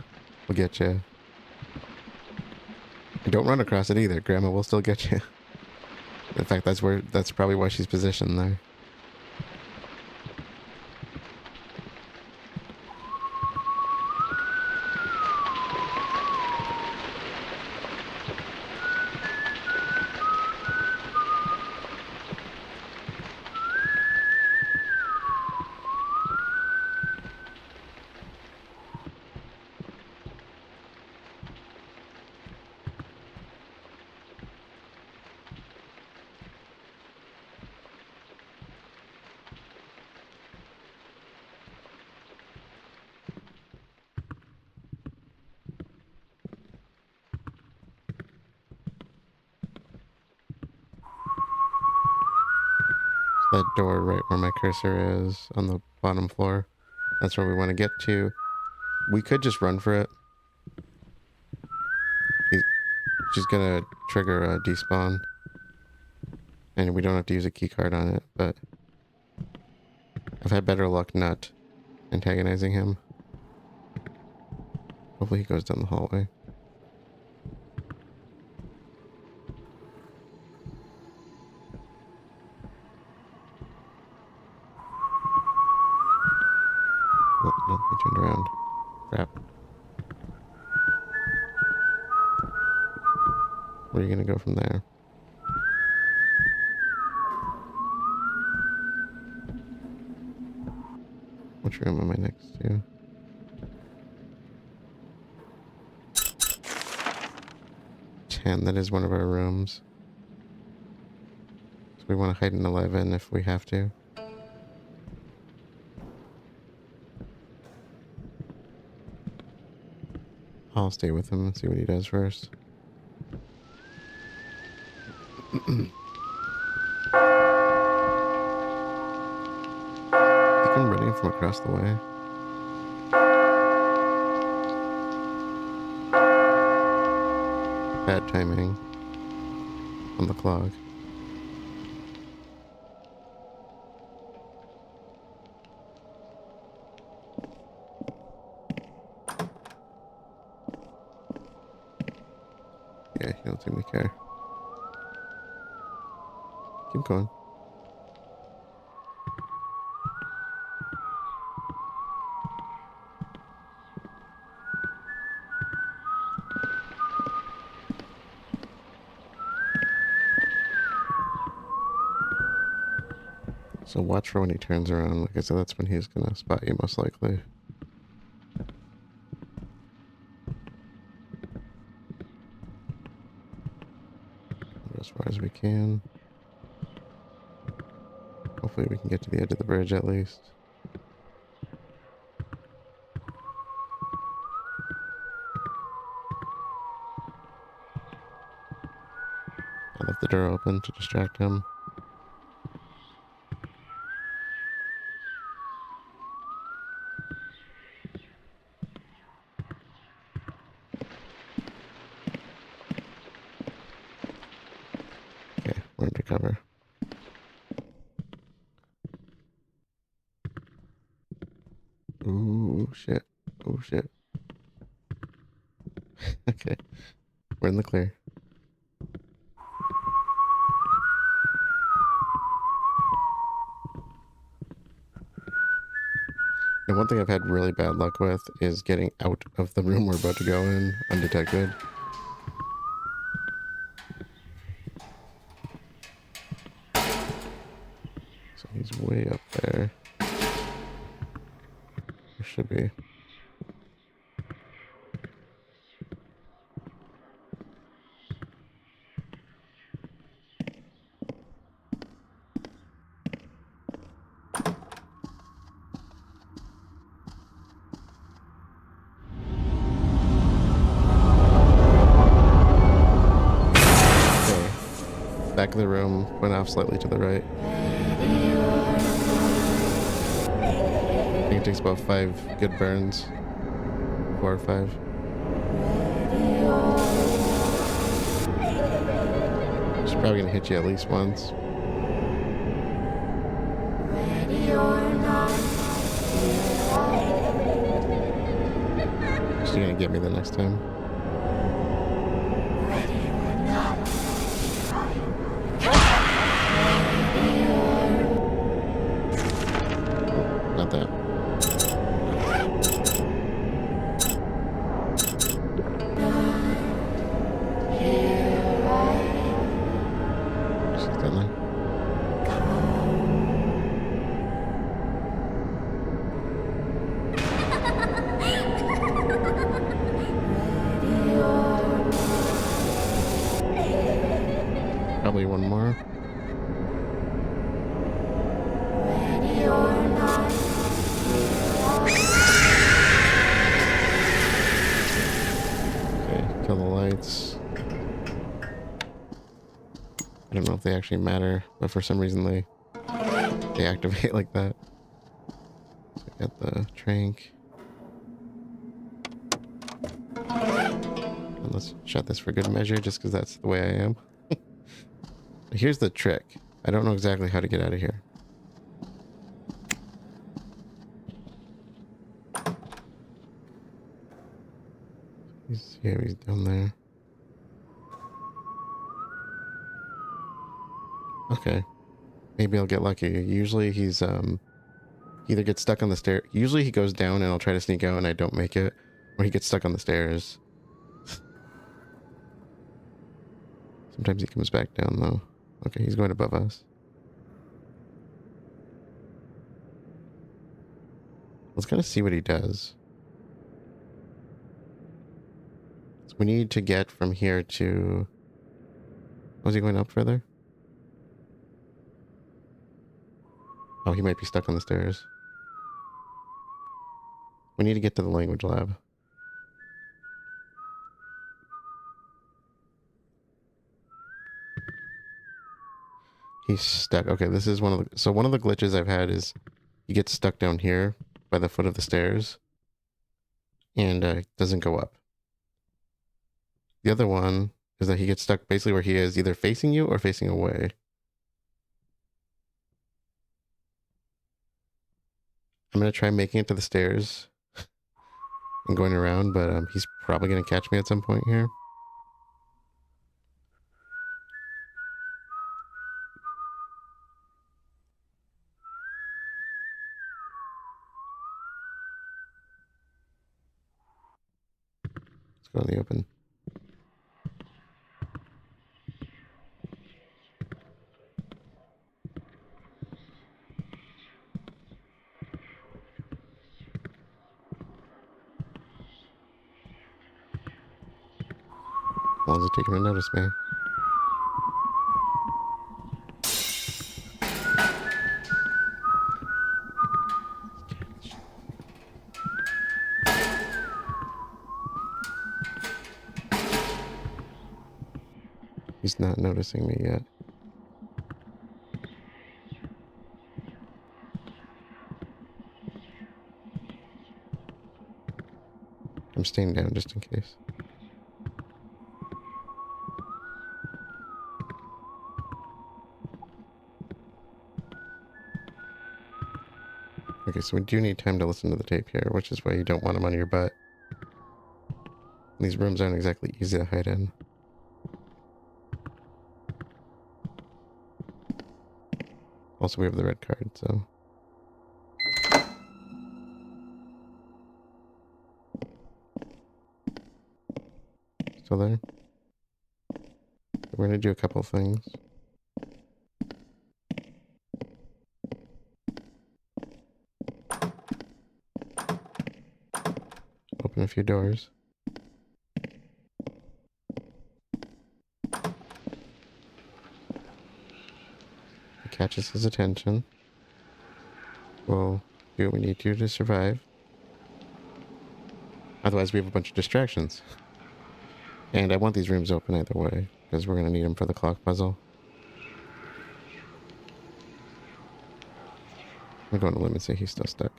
A: will get you. And don't run across it either. Grandma will still get you. In fact, that's probably why she's positioned there. That door right where my cursor is on the bottom floor. That's where we want to get to. We could just run for it. She's gonna trigger a despawn. And we don't have to use a key card on it, but I've had better luck not antagonizing him. Hopefully he goes down the hallway. Oh, no, he turned around. Crap. Where are you gonna go from there? Which room am I next to? That is one of our rooms. So we want to hide in 11 if we have to. I'll stay with him and see what he does first. He come running from across the way. Bad timing on the clock. Yeah, he don't seem to care. Keep going. So watch for when he turns around. Like I said, that's when he's gonna spot you most likely. Go as far as we can. Hopefully we can get to the edge of the bridge at least. I left the door open to distract him. Okay, we're under cover. Ooh, shit. Oh, shit. Okay, we're in the clear. And one thing I've had really bad luck with is getting out of the room we're about to go in undetected. So he's way up there. There should be. Back of the room, went off slightly to the right. I think it takes about 5 good burns. 4 or 5. She's probably gonna hit you at least once. She's gonna get me the next time. Not that. She's done there. Probably one more. Kill the lights. I don't know if they actually matter, but for some reason they activate like that. So I got the trank. And let's shut this for good measure, just because that's the way I am. Here's the trick. I don't know exactly how to get out of here. He's here, he's down there. Okay. Maybe I'll get lucky. Usually he's either gets stuck on the stair. Usually he goes down and I'll try to sneak out and I don't make it. Or he gets stuck on the stairs. Sometimes he comes back down though. Okay, he's going above us. Let's kind of see what he does. So we need to get from here to... Was he going up further? Oh, he might be stuck on the stairs. We need to get to the language lab. He's stuck. Okay, this is one of the... So one of the glitches I've had is he gets stuck down here by the foot of the stairs. And doesn't go up. The other one is that he gets stuck basically where he is, either facing you or facing away. I'm going to try making it to the stairs and going around, but he's probably going to catch me at some point here. Let's go in the open. How long does it take him to notice me? He's not noticing me yet. I'm staying down just in case. Okay, so we do need time to listen to the tape here, which is why you don't want him on your butt. These rooms aren't exactly easy to hide in. Also, we have the red card, so... Still there? We're gonna do a couple of things. Open a few doors. It catches his attention. We'll do what we need to survive. Otherwise, we have a bunch of distractions. And I want these rooms open either way, because we're going to need them for the clock puzzle. I'm going to limit and say he's still stuck.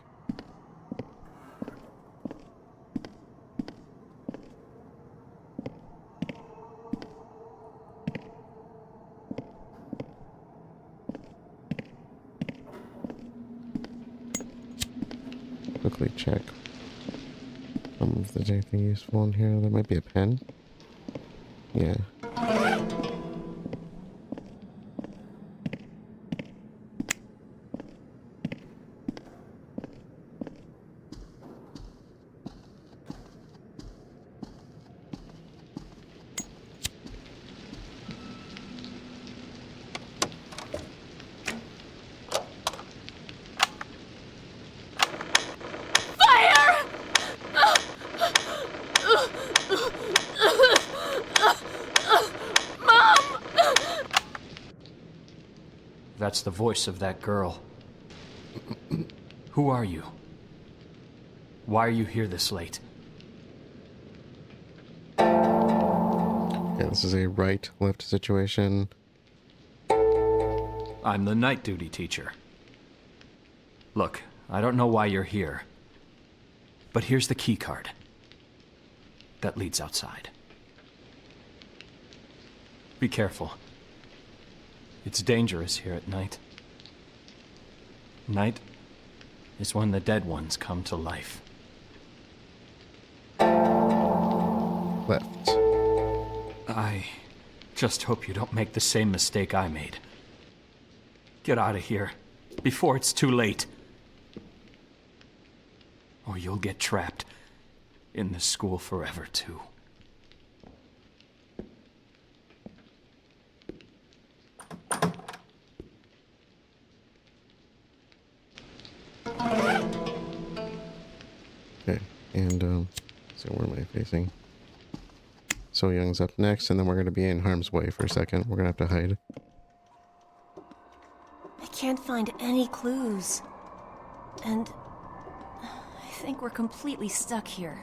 A: Quickly check if there's anything useful in here. There might be a pen. Yeah.
G: That's the voice of that girl. Who are you? Why are you here this late?
A: Yeah, this is a right-left situation.
G: I'm the night duty teacher. Look, I don't know why you're here, but here's the key card that leads outside. Be careful. It's dangerous here at night. Night is when the dead ones come to life.
A: Left.
G: I just hope you don't make the same mistake I made. Get out of here before it's too late. Or you'll get trapped in this school forever, too.
A: Okay, and so where am I facing? So Young's up next, and then we're going to be in harm's way for a second. We're going to have to hide.
E: I can't find any clues. And I think we're completely stuck here.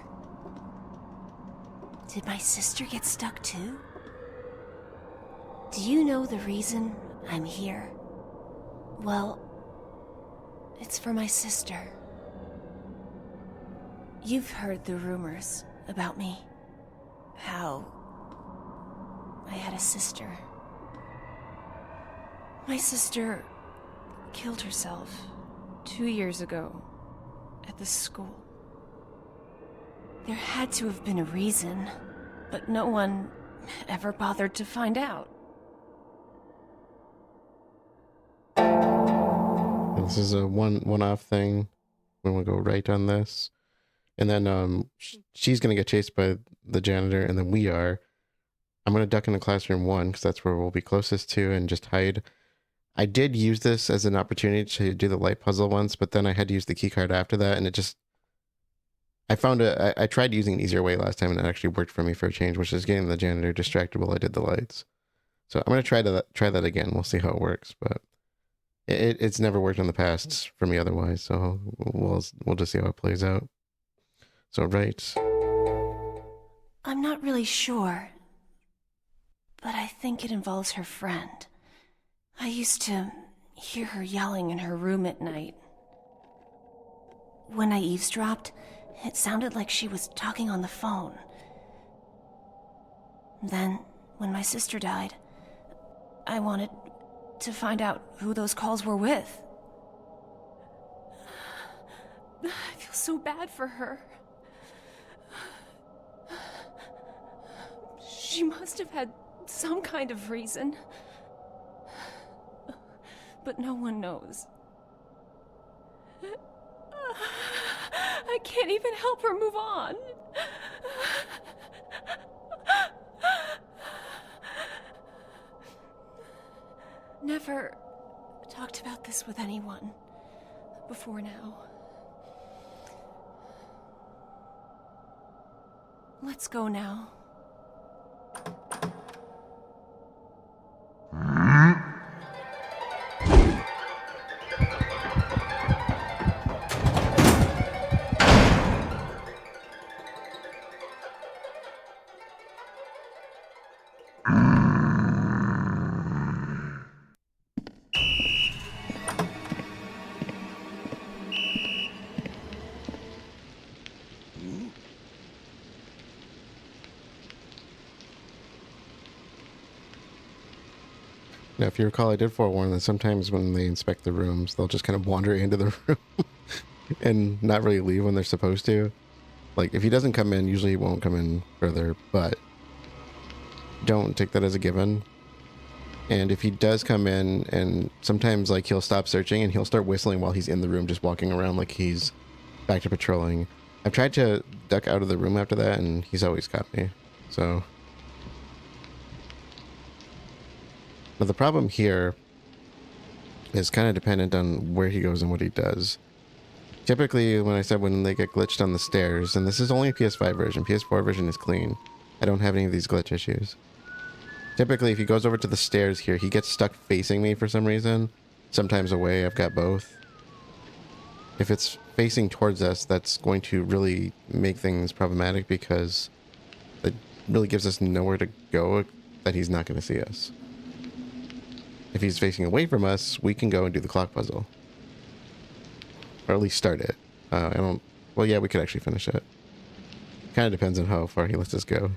E: Did my sister get stuck too? Do you know the reason I'm here. Well, it's for my sister. You've heard the rumors about me. How I had a sister. My sister killed herself 2 years ago at the school. There had to have been a reason, but no one ever bothered to find out.
A: This is a one-off thing. When we go right on this. And then she's going to get chased by the janitor, and then we are. I'm going to duck into classroom 1, because that's where we'll be closest to, and just hide. I did use this as an opportunity to do the light puzzle once, but then I had to use the keycard after that, and it just... I tried using an easier way last time, and it actually worked for me for a change, which is getting the janitor distracted while I did the lights. So I'm going to try that again. We'll see how it works, but it's never worked in the past for me otherwise, so we'll just see how it plays out. So, right.
E: I'm not really sure, but I think it involves her friend. I used to hear her yelling in her room at night. When I eavesdropped, it sounded like she was talking on the phone. Then, when my sister died, I wanted to find out who those calls were with. I feel so bad for her. She must have had some kind of reason. But no one knows. I can't even help her move on. Never talked about this with anyone before now. Let's go now.
A: Now, if you recall, I did forewarn that sometimes when they inspect the rooms, they'll just kind of wander into the room and not really leave when they're supposed to. Like, if he doesn't come in, usually he won't come in further, but don't take that as a given. And if he does come in, and sometimes, like, he'll stop searching and he'll start whistling while he's in the room, just walking around like he's back to patrolling. I've tried to duck out of the room after that, and he's always caught me, so... Now, the problem here is kind of dependent on where he goes and what he does. Typically, when they get glitched on the stairs, and this is only a PS5 version, PS4 version is clean. I don't have any of these glitch issues. Typically, if he goes over to the stairs here, he gets stuck facing me for some reason. Sometimes away, I've got both. If it's facing towards us, that's going to really make things problematic because it really gives us nowhere to go that he's not going to see us. If he's facing away from us, we can go and do the clock puzzle. Or at least start it. Well, yeah, we could actually finish it. Kind of depends on how far he lets us go.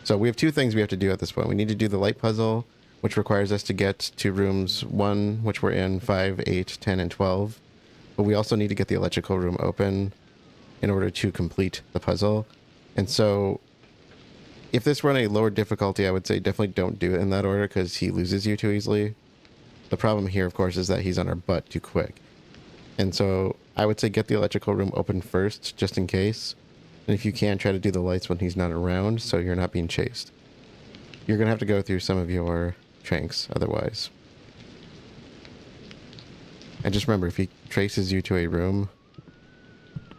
A: So we have two things we have to do at this point. We need to do the light puzzle, which requires us to get to rooms 1, which we're in, 5, 8, 10, and 12. But we also need to get the electrical room open in order to complete the puzzle. And so if this were on a lower difficulty, I would say definitely don't do it in that order because he loses you too easily. The problem here, of course, is that he's on our butt too quick. And so I would say get the electrical room open first, just in case. And if you can, try to do the lights when he's not around so you're not being chased. You're going to have to go through some of your tranks otherwise. And just remember, if he traces you to a room,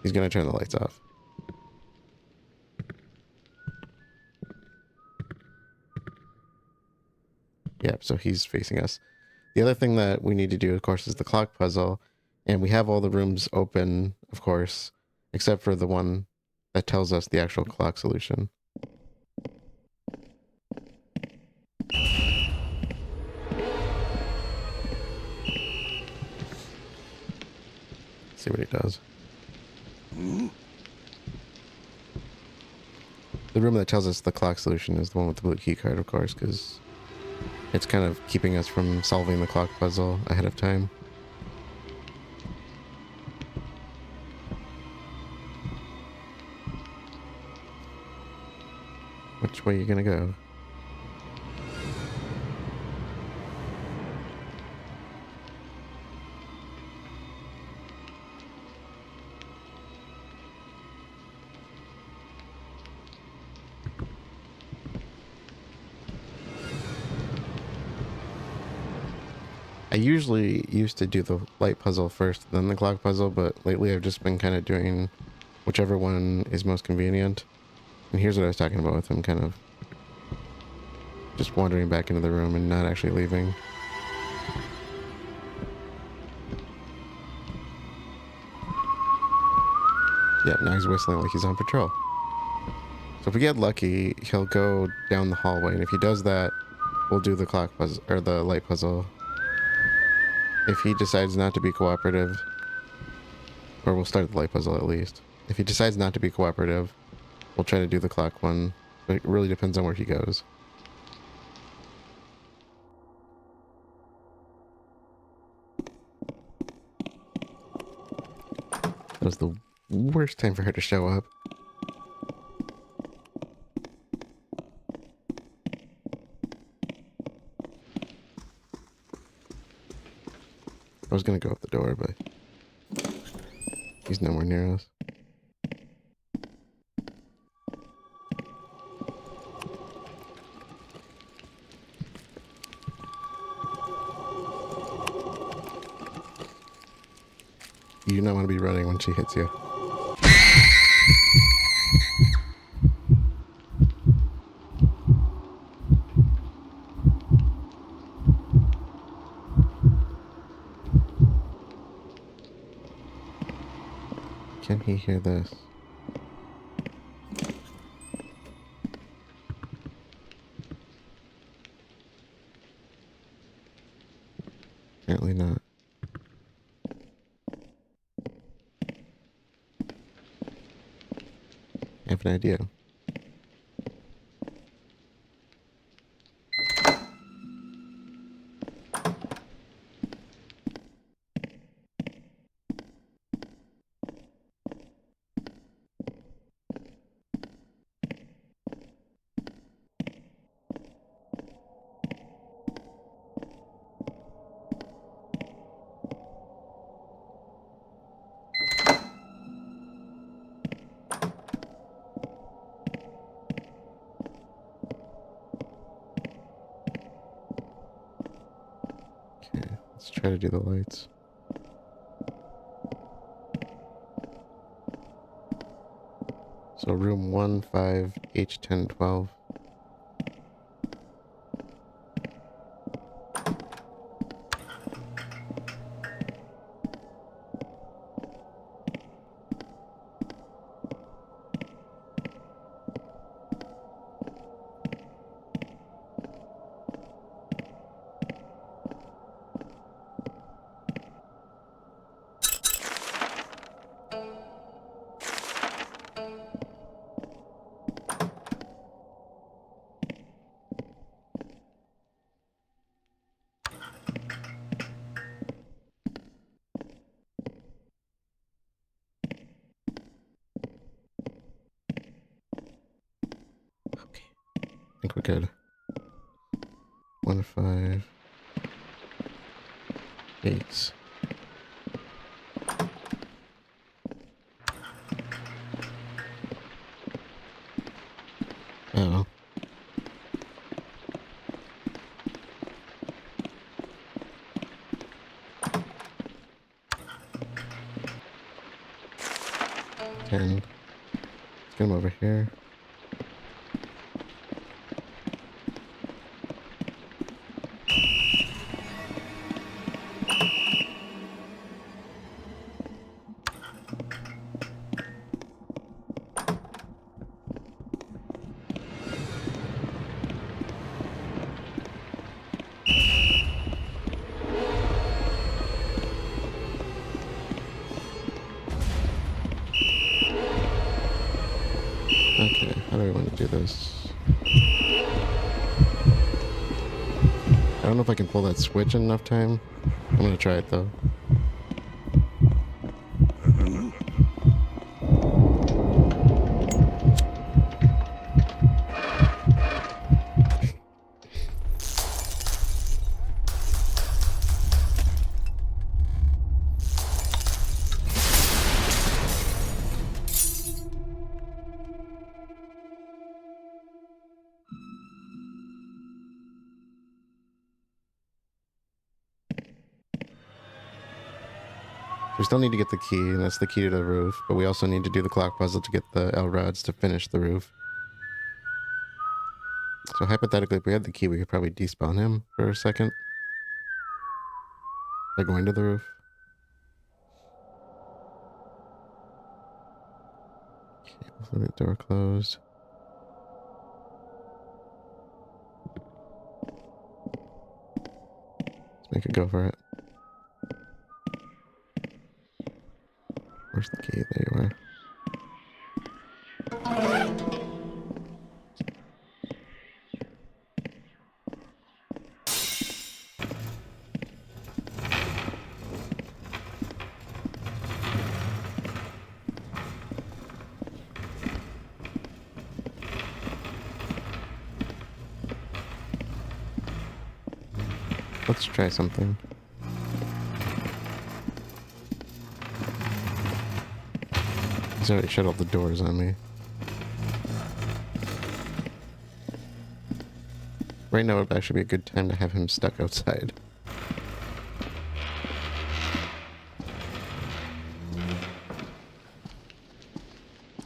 A: he's going to turn the lights off. Yeah, so he's facing us. The other thing that we need to do, of course, is the clock puzzle. And we have all the rooms open, of course, except for the one that tells us the actual clock solution. see what he does. The room that tells us the clock solution is the one with the blue key card, of course, because it's kind of keeping us from solving the clock puzzle ahead of time. Which way are you gonna go? I usually used to do the light puzzle first, then the clock puzzle, but lately I've just been kind of doing whichever one is most convenient. And here's what I was talking about with him kind of just wandering back into the room and not actually leaving. Yeah, now he's whistling like he's on patrol. So if we get lucky, he'll go down the hallway, and if he does that, we'll do the clock puzzle, or the light puzzle. If he decides not to be cooperative, or we'll start the light puzzle at least. If he decides not to be cooperative, we'll try to do the clock one. But it really depends on where he goes. That was the worst time for her to show up. I was gonna go up the door, but he's nowhere near us. You do not want to be running when she hits you. Can he hear this? Apparently not. I have an idea. Let's try to do the lights. So room 15H1012. I think we're good. 15H. Oh. Let's get him over here. do this. I don't know if I can pull that switch in enough time. I'm gonna try it though. We still need to get the key, and that's the key to the roof, but we also need to do the clock puzzle to get the L rods to finish the roof. So hypothetically, if we had the key, we could probably despawn him for a second by going to the roof. Okay, hopefully the door closed. Let's make it go for it. Where's the key? There you are. Let's try something. He's already shut all the doors on me. Right now would actually be a good time to have him stuck outside.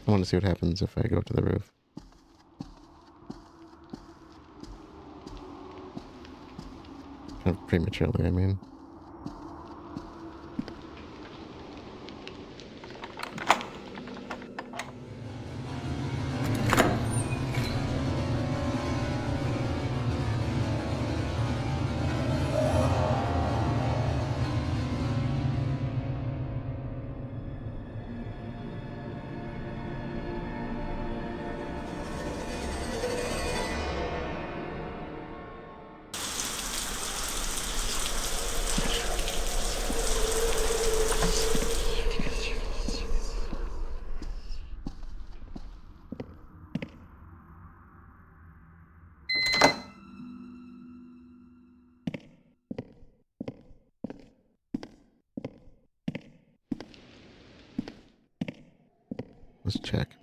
A: I want to see what happens if I go to the roof. Kind of prematurely, I mean. Let's check.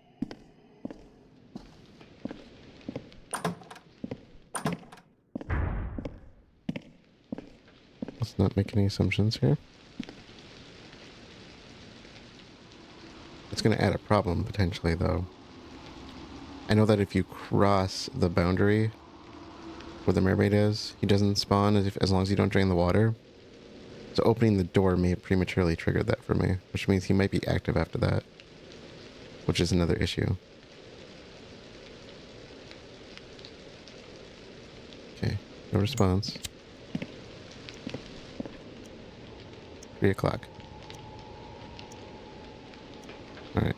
A: Let's not make any assumptions here. It's going to add a problem, potentially, though. I know that if you cross the boundary where the mermaid is, he doesn't spawn as long as you don't drain the water. So opening the door may have prematurely triggered that for me, which means he might be active after that, which is another issue. Okay, no response. 3 o'clock. Alright.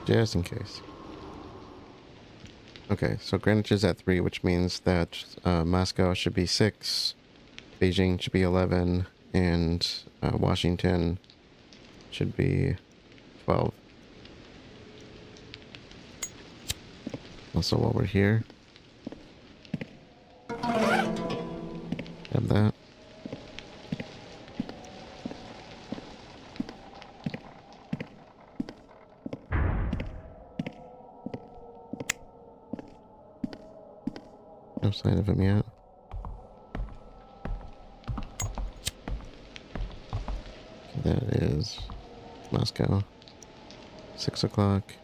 A: Just in case. Okay, so Greenwich is at 3, which means that Moscow should be 6, Beijing should be 11, and Washington should be 12. Also, while we're here, have that. No sign of him yet. That is Moscow. 6 o'clock.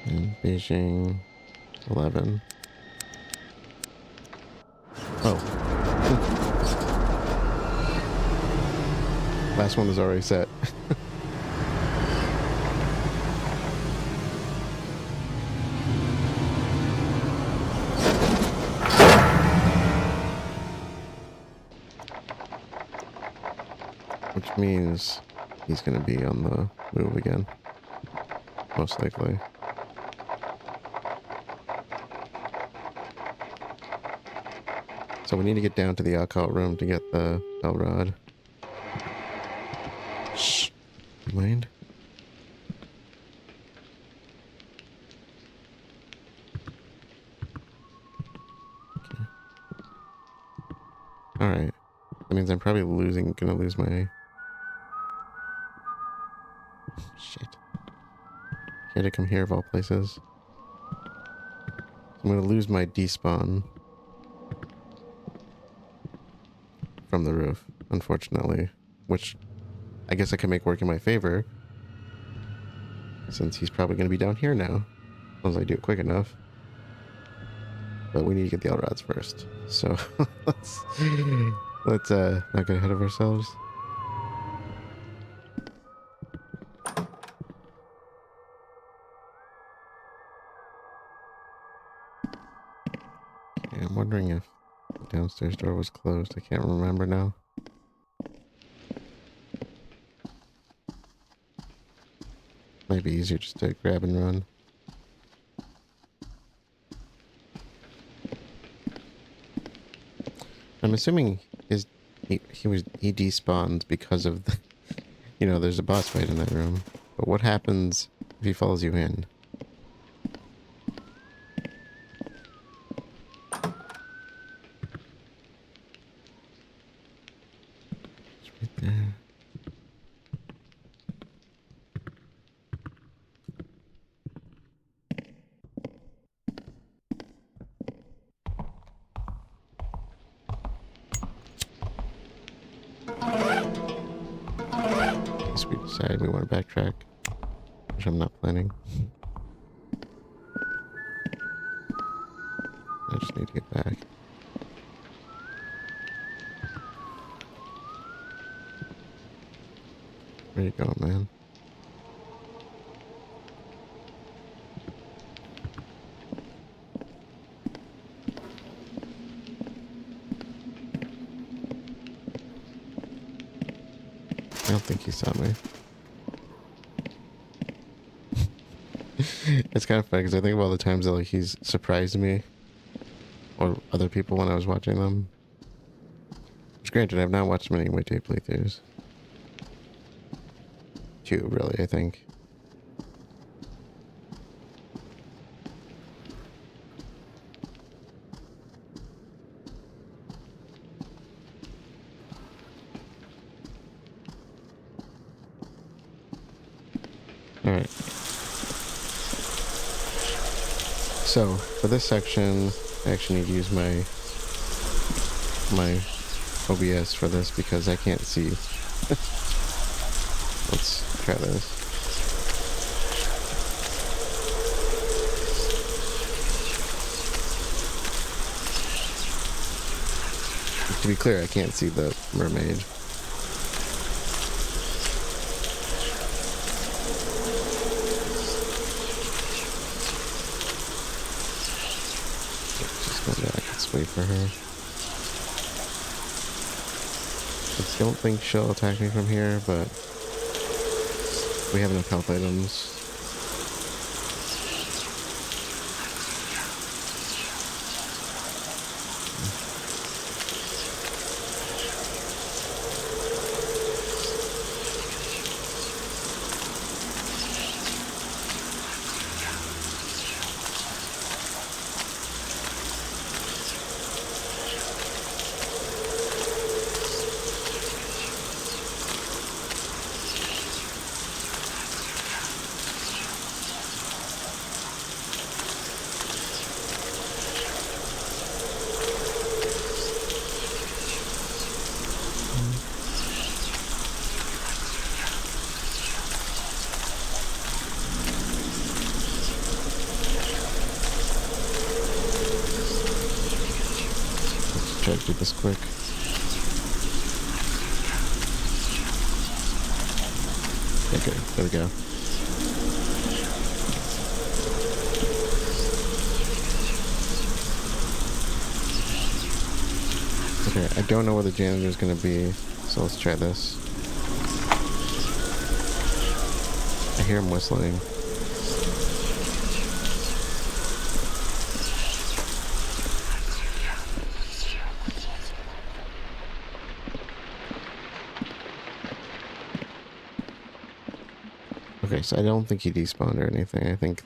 A: And Beijing 11. Oh. Last one was already set. Which means he's gonna be on the move again. Most likely. So we need to get down to the alcohol room to get the bell rod. Shh. You mind? Okay. Alright. That means I'm probably gonna lose my... Shit. He had to come here of all places. I'm gonna lose my despawn from the roof, unfortunately. Which I guess I can make work in my favor, since he's probably gonna be down here now. As long as I do it quick enough. But we need to get the L-rods first. So let's not get ahead of ourselves. Okay, I'm wondering if the downstairs door was closed. I can't remember now. Might be easier just to grab and run. I'm assuming he despawns because of the, you know, there's a boss fight in that room. But what happens if he follows you in? It's right there. We decided we want to backtrack, which I'm not planning. I just need to get back. Where you going, man? I don't think he saw me. It's kind of funny because I think of all the times that like he's surprised me or other people when I was watching them. Which granted, I've not watched many Wayday playthroughs. 2, really, I think. Alright. So, for this section, I actually need to use my OBS for this because I can't see. Let's try this. To be clear, I can't see the mermaid. Let's wait for her. I don't think she'll attack me from here, but we have enough health items. Try to do this quick. Okay, there we go. Okay, I don't know where the janitor's gonna be, so let's try this. I hear him whistling. Okay, so I don't think he despawned or anything. I think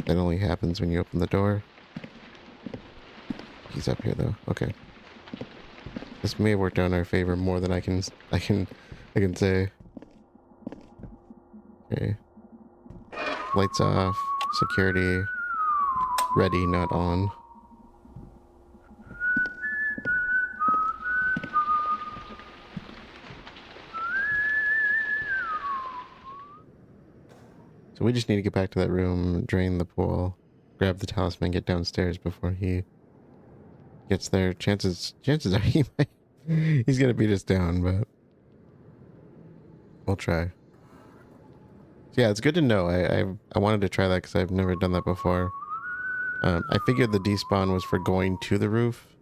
A: that only happens when you open the door. He's up here though. Okay. This may have worked out in our favor more than I can say. Okay. Lights off. Security ready, not on. So we just need to get back to that room, drain the pool, grab the talisman, get downstairs before he gets there. Chances are he's gonna beat us down, but we'll try. So yeah, it's good to know. I wanted to try that because I've never done that before. I figured the despawn was for going to the roof,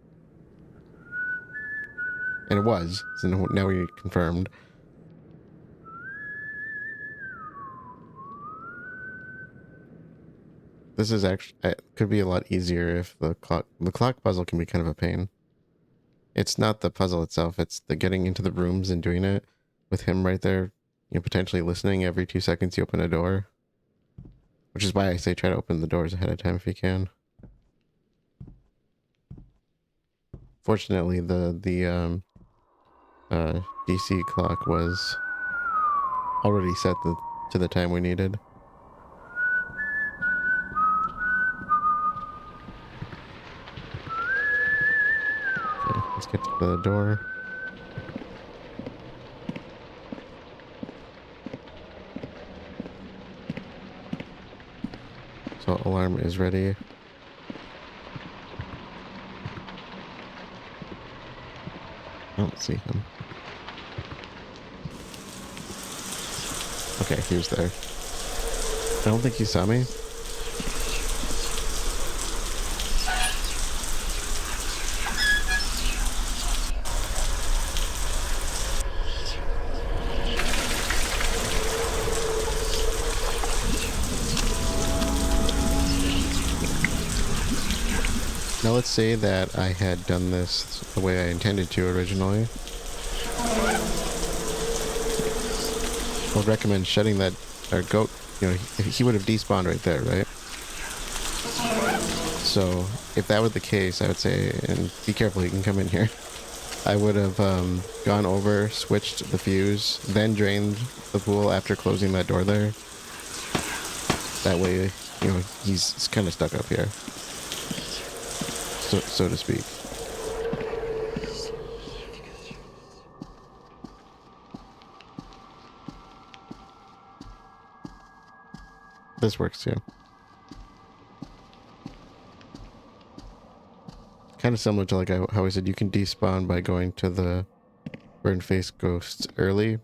A: and it was. So now we confirmed. This is actually could be a lot easier if the clock puzzle can be kind of a pain. It's not the puzzle itself, it's the getting into the rooms and doing it with him right there, you know, potentially listening every 2 seconds you open a door. Which is why I say try to open the doors ahead of time if you can. Fortunately, the DC clock was already set to the time we needed. Let's get to the door. So alarm is ready. I don't see him. Okay, he was there. I don't think he saw me. Now let's say that I had done this the way I intended to originally. I would recommend shutting that, or goat, you know, he would have despawned right there, right? So if that were the case, I would say, and be careful, he can come in here. I would have gone over, switched the fuse, then drained the pool after closing that door there. That way, you know, he's kind of stuck up here. So to speak. This works too. Kind of similar to like how I said you can despawn by going to the burn face ghosts early.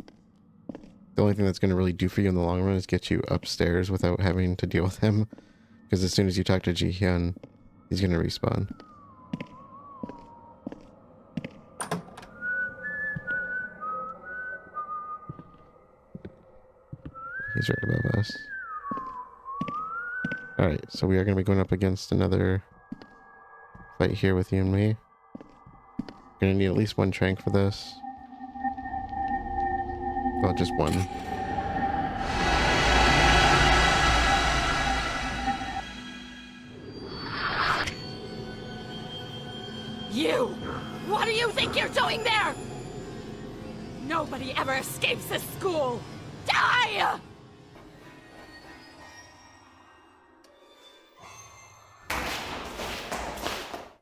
A: The only thing that's going to really do for you in the long run is get you upstairs without having to deal with him. Because as soon as you talk to Ji-hyeon, he's going to respawn. He's right above us. Alright, so we are going to be going up against another fight here with you and me. Going to need at least one trank for this. Well, just one.
C: You! What do you think you're doing there? Nobody ever escapes this school! Die!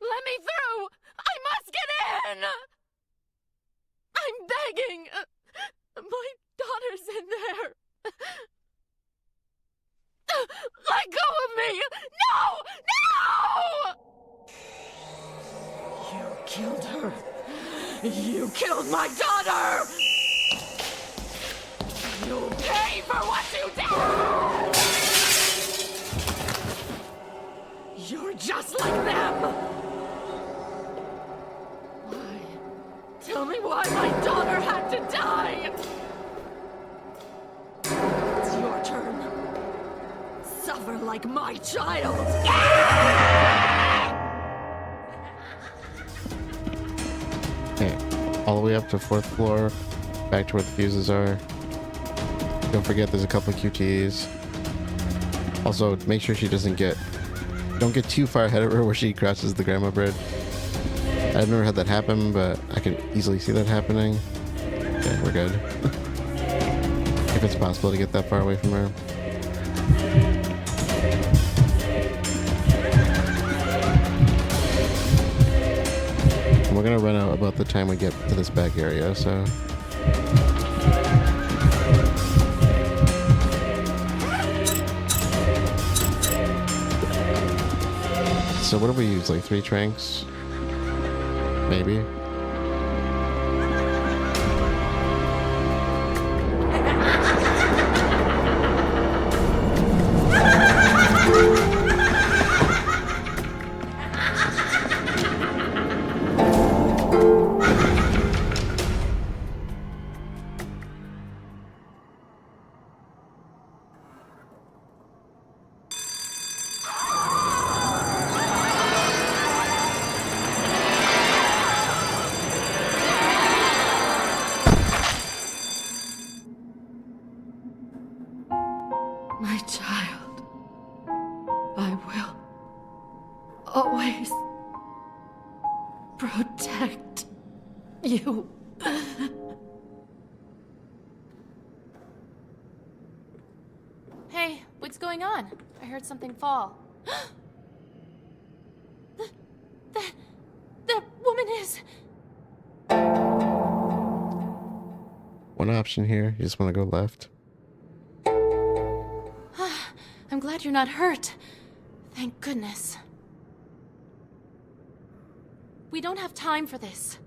C: Let me through! I must get in! I'm begging! My daughter's in there! Let go of me! No! No! You killed her! You killed my daughter! You'll pay
H: you down! You're just like them! Why? Tell me why my daughter had to die! It's your turn. Suffer like my child!
A: Okay, all the way up to 4th floor, back to where the fuses are. Don't forget there's a couple of QTs. Also, make sure she don't get too far ahead of her where she crosses the grandma bridge. I've never had that happen, but I can easily see that happening. Okay, we're good. If it's possible to get that far away from her. And we're gonna run out about the time we get to this back area, so... So what do we use, like 3 tranks? Maybe?
H: My child, I will always protect you.
B: Hey, what's going on? I heard something fall. The woman is...
A: One option here, you just want to go left.
B: I'm glad you're not hurt. Thank goodness. We don't have time for this.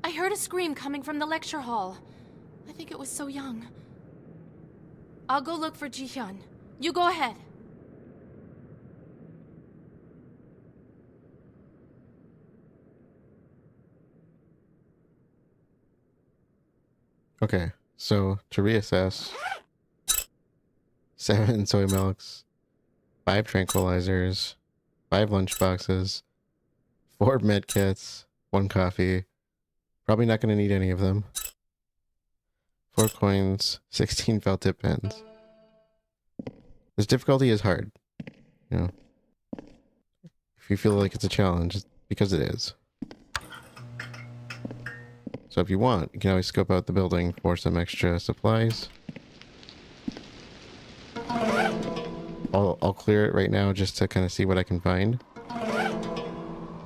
B: I heard a scream coming from the lecture hall. I think it was So Young. I'll go look for Ji-hyeon. You go ahead.
A: Okay, so to reassess, 7 soy milks, 5 tranquilizers, 5 lunchboxes, 4 med kits, 1 coffee. Probably not going to need any of them. 4 coins, 16 felt tip pens. This difficulty is hard. You know, if you feel like it's a challenge, it's because it is. So if you want, you can always scope out the building for some extra supplies. I'll clear it right now just to kind of see what I can find.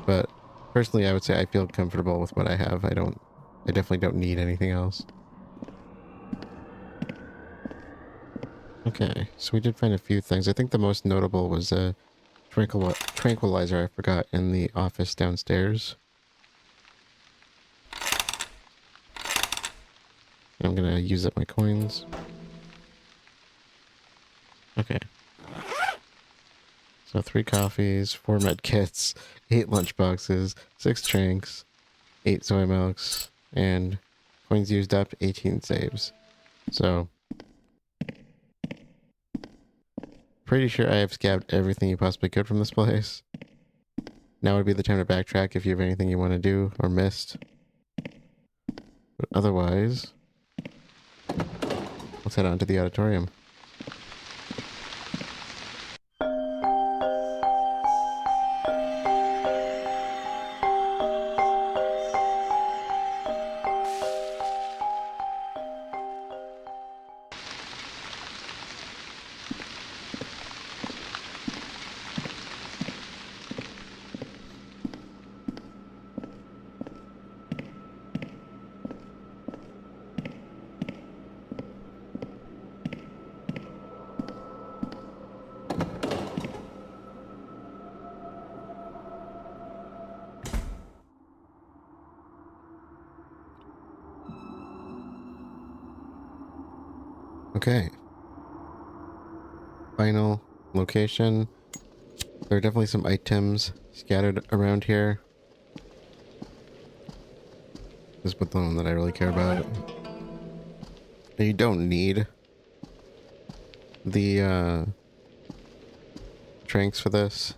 A: But personally, I would say I feel comfortable with what I have. I definitely don't need anything else. Okay, so we did find a few things. I think the most notable was a tranquilizer I forgot in the office downstairs. I'm gonna use up my coins. Okay. So 3 coffees, 4 med kits, 8 lunchboxes, 6 tranks, 8 soy milks, and coins used up, 18 saves. So pretty sure I have scabbed everything you possibly could from this place. Now would be the time to backtrack if you have anything you want to do or missed. But otherwise, let's head on to the auditorium. Okay, final location. There are definitely some items scattered around here. This is the one that I really care about. And you don't need the tranks for this.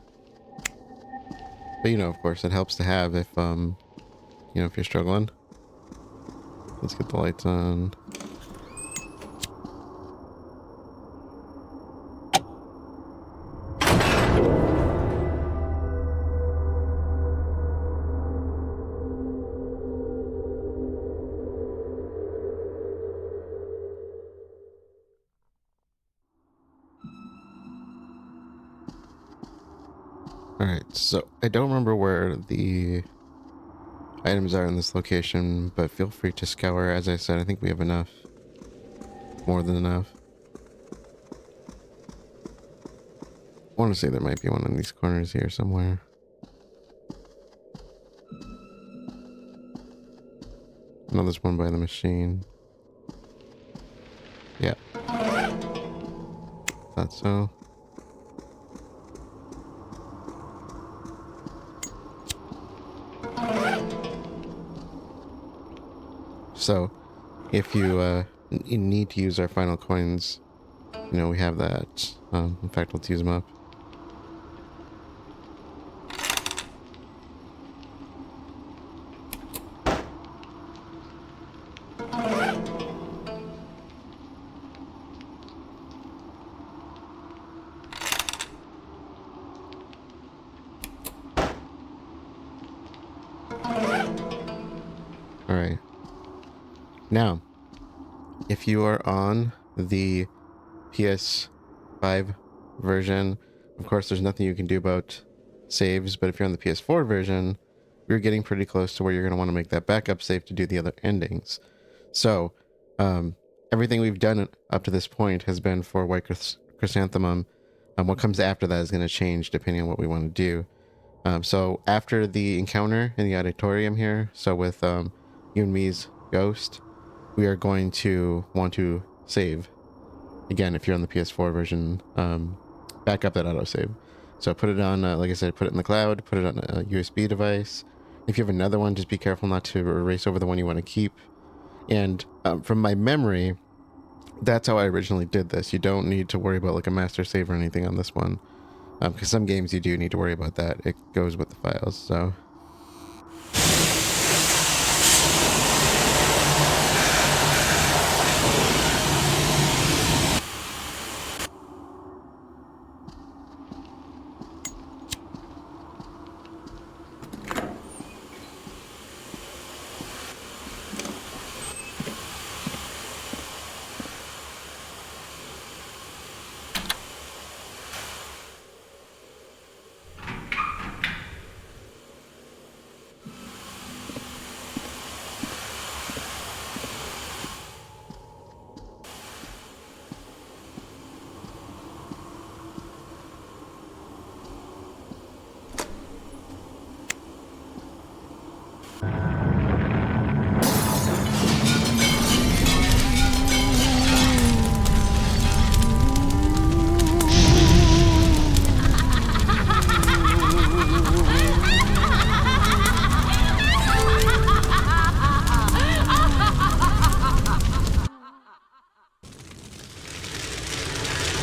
A: But you know, of course, it helps to have if you know, if you're struggling. Let's get the lights on. Alright, so I don't remember where the items are in this location, but feel free to scour. As I said, I think we have enough. More than enough. I want to say there might be one in these corners here somewhere. I know there's one by the machine. Yeah. Thought so. So, if you need to use our final coins, you know, we have that. In fact, let's use them up. Alright. Now, if you are on the PS5 version, of course there's nothing you can do about saves, but if you're on the PS4 version, we're getting pretty close to where you're going to want to make that backup save to do the other endings. So, everything we've done up to this point has been for White Chrysanthemum. What comes after that is going to change depending on what we want to do. So after the encounter in the auditorium here, so with you and me's ghost, we are going to want to save. Again, if you're on the PS4 version, back up that autosave. So put it on, like I said, put it in the cloud, put it on a USB device. If you have another one, just be careful not to erase over the one you want to keep. And from my memory, that's how I originally did this. You don't need to worry about like a master save or anything on this one. Because some games you do need to worry about that. It goes with the files, so...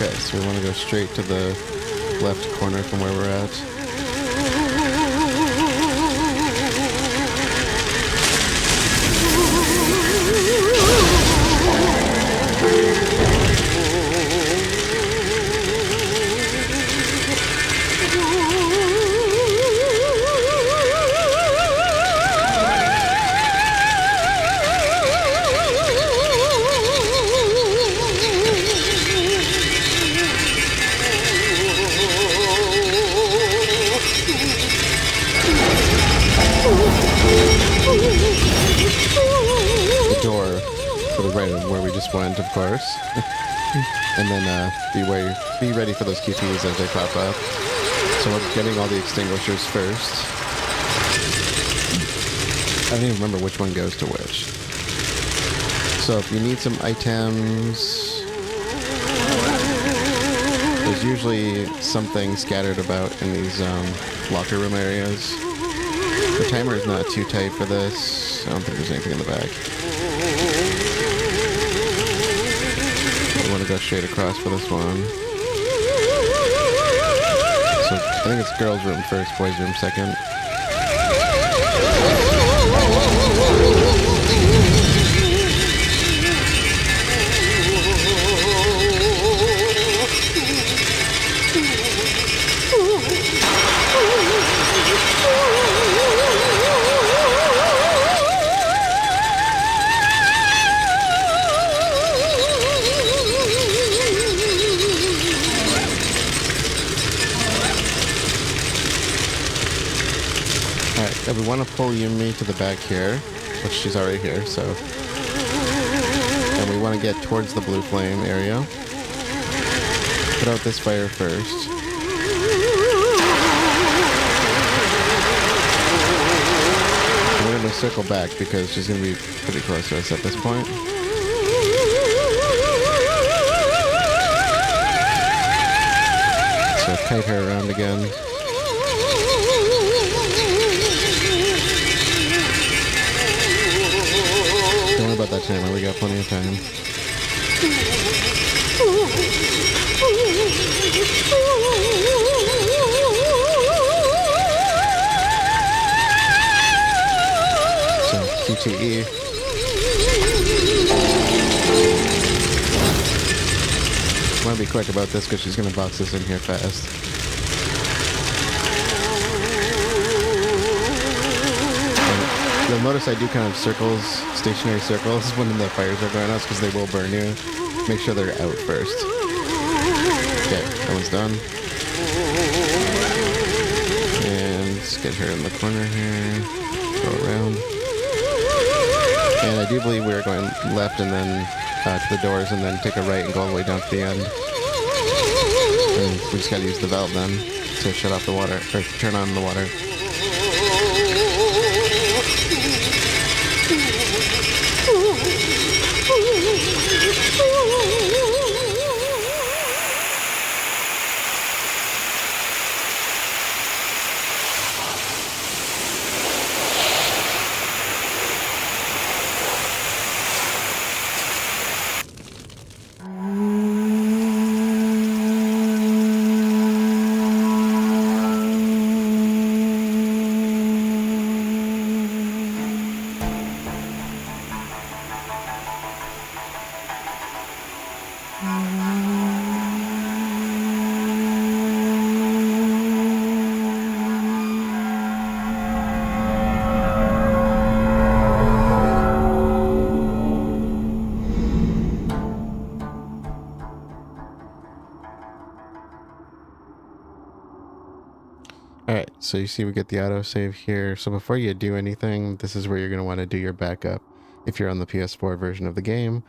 A: Okay, so we want to go straight to the left corner from where we're at. Went, of course. And then be ready for those QPs as they pop up. So we're getting all the extinguishers first. I don't even remember which one goes to which. So if you need some items, There's usually something scattered about in these locker room areas. The timer is not too tight for this. I don't think there's anything in the back. I want to go straight across for this one. So I think it's girls' room first, boys' room second. We want to pull Yumi to the back here, which she's already here, so. And we want to get towards the blue flame area. Put out this fire first. And we're going to circle back because she's going to be pretty close to us at this point. So kite her around again. Don't worry about that timer, we got plenty of time. So, QTE. I want to be quick about this because she's going to box this in here fast. You'll notice I do kind of circles, stationary circles, when the fires are going out because they will burn you. Make sure they're out first. Okay, that one's done. And let's get her in the corner here. Go around. And I do believe we're going left and then to the doors and then take a right and go all the way down to the end. And we just gotta use the valve then to shut off the water, or turn on the water. Alright, so you see we get the autosave here. So before you do anything, this is where you're going to want to do your backup if you're on the PS4 version of the game.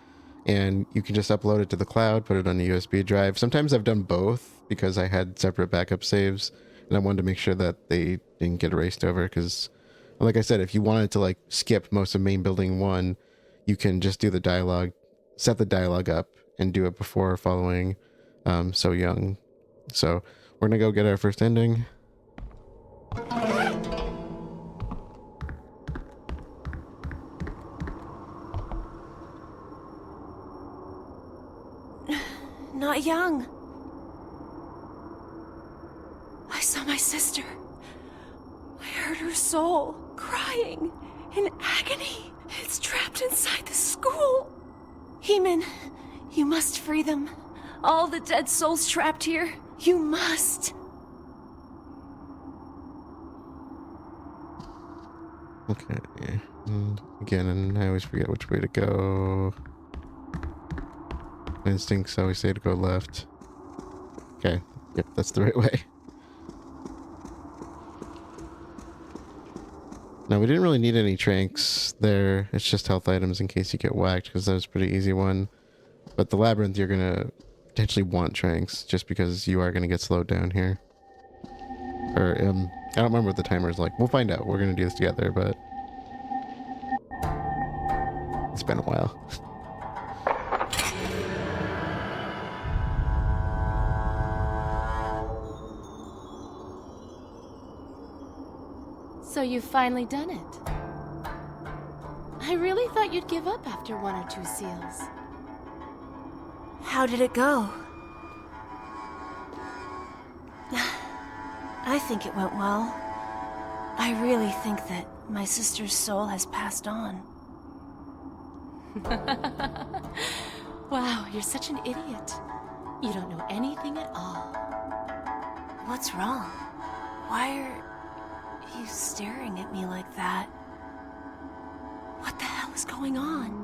A: And you can just upload it to the cloud, put it on a USB drive. Sometimes I've done both because I had separate backup saves. And I wanted to make sure that they didn't get erased over because, like I said, if you wanted to like skip most of main building 1, you can just do the dialogue, set the dialogue up, and do it before following So Young. So we're going to go get our first ending.
E: Not Young. I saw my sister. I heard her soul crying in agony. It's trapped inside the school. Heeman, you must free them. All the dead souls trapped here. You must.
A: Okay. And again, and I always forget which way to go. My instincts always say to go left. Okay. Yep, that's the right way. Now, we didn't really need any tranks there. It's just health items in case you get whacked, because that was a pretty easy one. But the labyrinth, you're going to potentially want tranks, just because you are going to get slowed down here. Or, I don't remember what the timer is like. We'll find out. We're going to do this together, but it's been a while.
B: So you've finally done it. I really thought you'd give up after 1 or 2 seals.
E: How did it go? I think it went well. I really think that my sister's soul has passed on.
B: Wow, you're such an idiot. You don't know anything at all.
E: What's wrong? Why are you staring at me like that? What the hell is going on?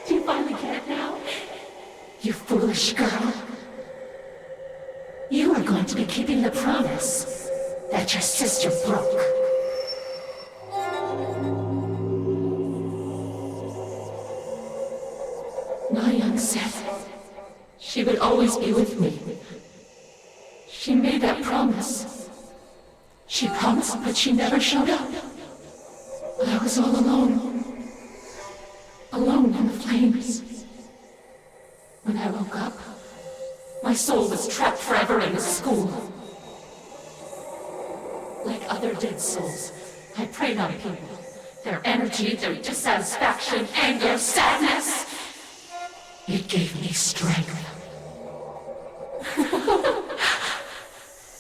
H: Do you finally get it now? You foolish girl. You are going to be keeping the promise that your sister broke. Ji-hyeon said she would always be with me. She made that promise. She promised, but she never showed up. I was all alone. Alone in the flames. When I woke up, my soul was trapped forever in the school. Like other dead souls, I preyed on people. Their energy, their dissatisfaction, anger, sadness. It gave me strength.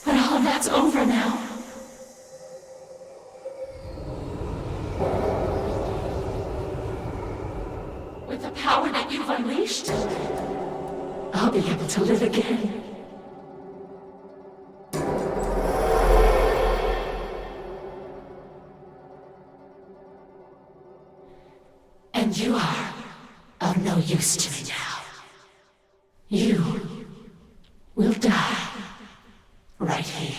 H: But all that's over now. With the power that you've unleashed, I'll be able to live again. And you are of no use to me now. You will die right here.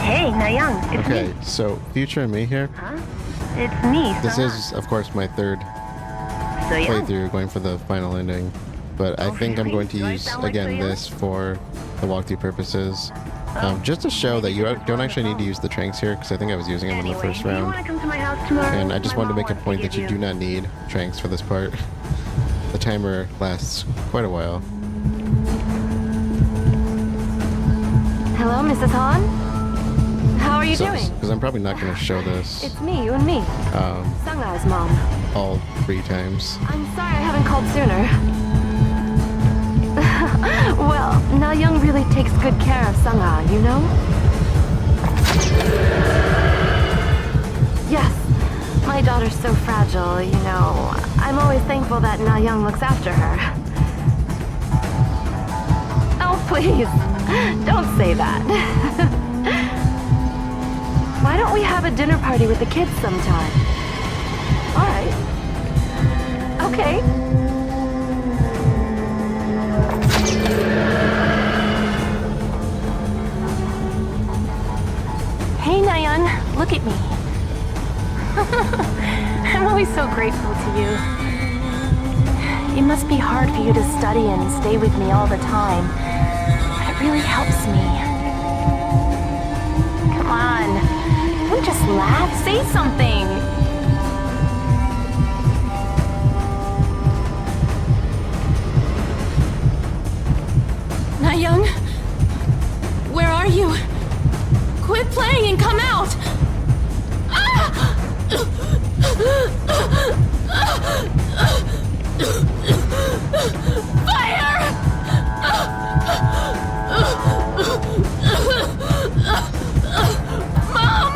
E: Hey, Nayoung, it's me.
A: Okay, so Future and me here.
E: Huh? It's me,
A: This is, of course, my third playthrough, going for the final ending. But I think I'm going to use, again, this for the walkthrough purposes. Just to show that you don't actually need to use the tranks here, because I think I was using them in the first round. And I just wanted to make a point that you do not need tranks for this part. The timer lasts quite a while.
C: Hello, Mrs. Han? How are you doing?
A: Because I'm probably not going to show this
C: It's me, you and me. Sangha's mom.
A: all 3 times.
C: I'm sorry I haven't called sooner. Well, Na-young really takes good care of Sangha, you know? Yes, my daughter's so fragile, you know. I'm always thankful that Na-young looks after her. Oh, please, don't say that. Why don't we have a dinner party with the kids sometime? All right. Okay. Hey, Nayeon, look at me. I'm always so grateful to you. It must be hard for you to study and stay with me all the time, but it really helps me. Come on, don't just laugh, say something. Nayeon, where are you? Quit playing and come out! Fire! Mom!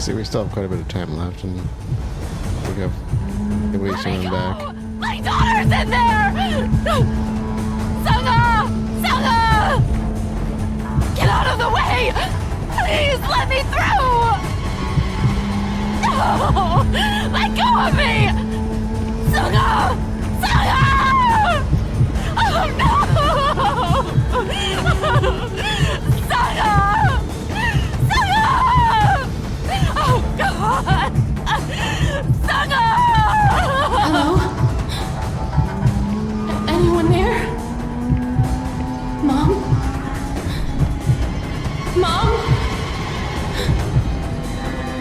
A: See, we still have quite a bit of time left, and we have a ways to run back.
C: My daughter's in there! Sungha! Sungha! Get out of the way! Please let me through! No! Let go of me! Sungha! Sungha! Oh no! Sungha! Sungha! Oh God! Sungha! Hello? Anyone there? Mom? Mom?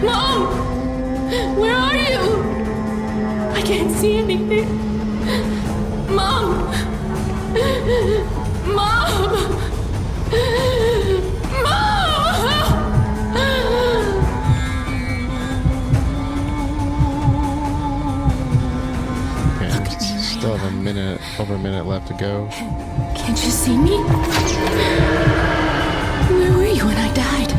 C: Mom! Where are you? I can't see anything. Mom! Mom!
A: Still have over a minute left to go.
C: Can't you see me? Where were you when I died?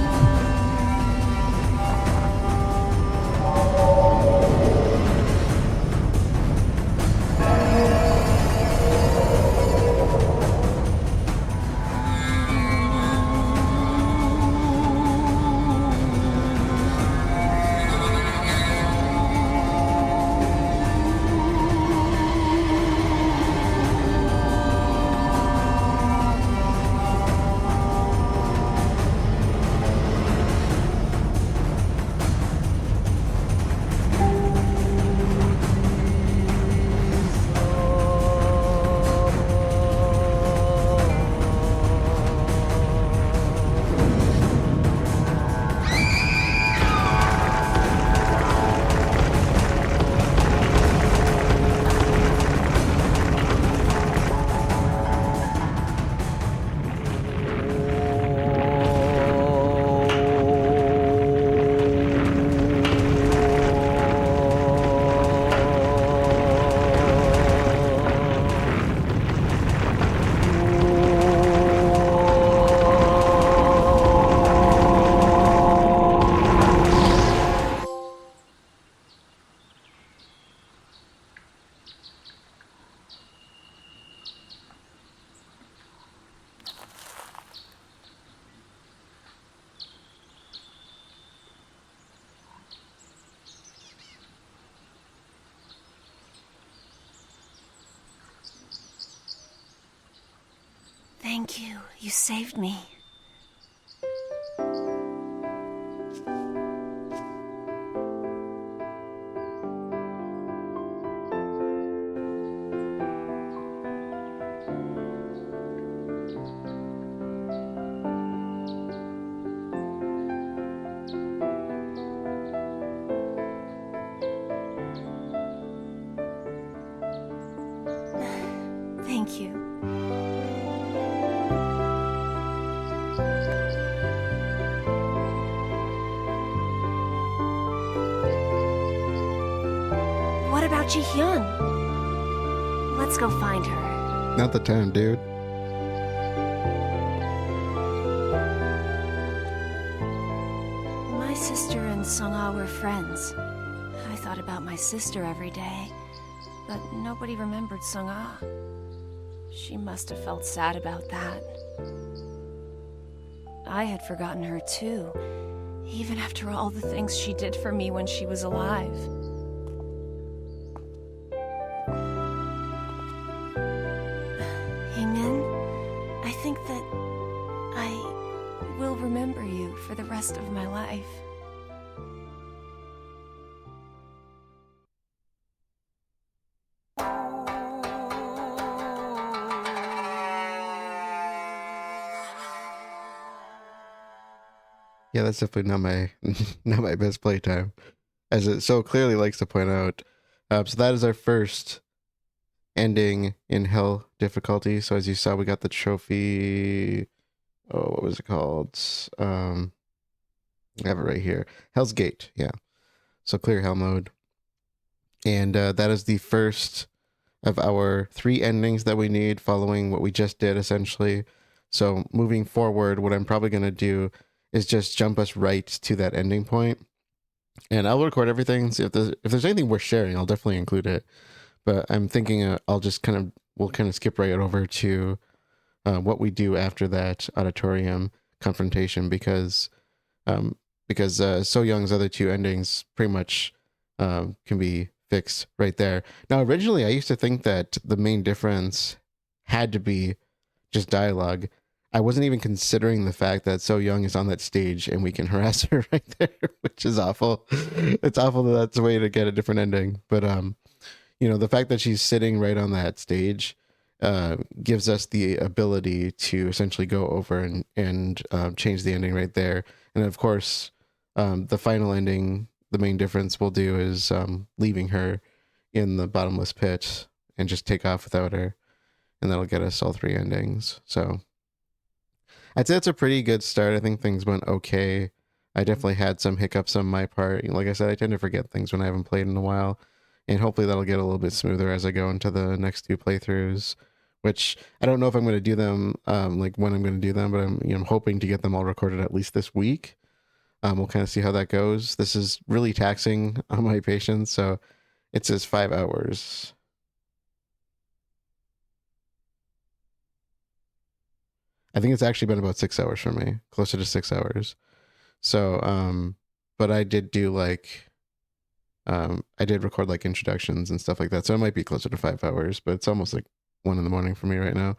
E: Thank you. You saved me. Thank you. What about Ji-hyeon? Let's go find her.
A: Not the time, dude.
E: My sister and Sungha were friends. I thought about my sister every day, but nobody remembered Sungha. She must have felt sad about that. I had forgotten her too, even after all the things she did for me when she was alive. I think that I will remember you for the rest of my life.
A: Yeah, that's definitely not my not my best playtime, as it so clearly likes to point out. So that is our first ending in Hell difficulty. So as you saw, we got the trophy. Oh, what was it called? I have it right here. Hell's Gate. Yeah. So clear Hell mode. And that is the first of our 3 endings that we need following what we just did, essentially. So moving forward, what I'm probably going to do is just jump us right to that ending point. And I'll record everything. So if there's anything worth sharing, I'll definitely include it. But I'm thinking we'll kind of skip right over to what we do after that auditorium confrontation because So Young's other two endings pretty much can be fixed right there. Now, originally, I used to think that the main difference had to be just dialogue. I wasn't even considering the fact that So Young is on that stage and we can harass her right there, which is awful. It's awful that that's a way to get a different ending. But the fact that she's sitting right on that stage gives us the ability to essentially go over and change the ending right there. And of course, the final ending, the main difference we'll do is leaving her in the bottomless pit and just take off without her. And that'll get us all three endings. So I'd say that's a pretty good start. I think things went okay. I definitely had some hiccups on my part. Like I said, I tend to forget things when I haven't played in a while. And hopefully that'll get a little bit smoother as I go into the next two playthroughs, which I don't know if I'm going to do them, like when I'm going to do them, but I'm hoping to get them all recorded at least this week. We'll kind of see how that goes. This is really taxing on my patience. So it says 5 hours. I think it's actually been about 6 hours for me, closer to 6 hours. So, but I did do I did record like introductions and stuff like that. So it might be closer to 5 hours, but it's almost like 1 a.m. for me right now.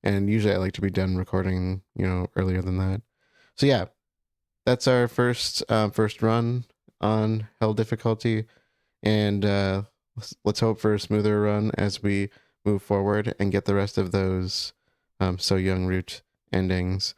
A: And usually I like to be done recording, earlier than that. So yeah, that's our first run on Hell difficulty. And let's hope for a smoother run as we move forward and get the rest of those So Young route endings.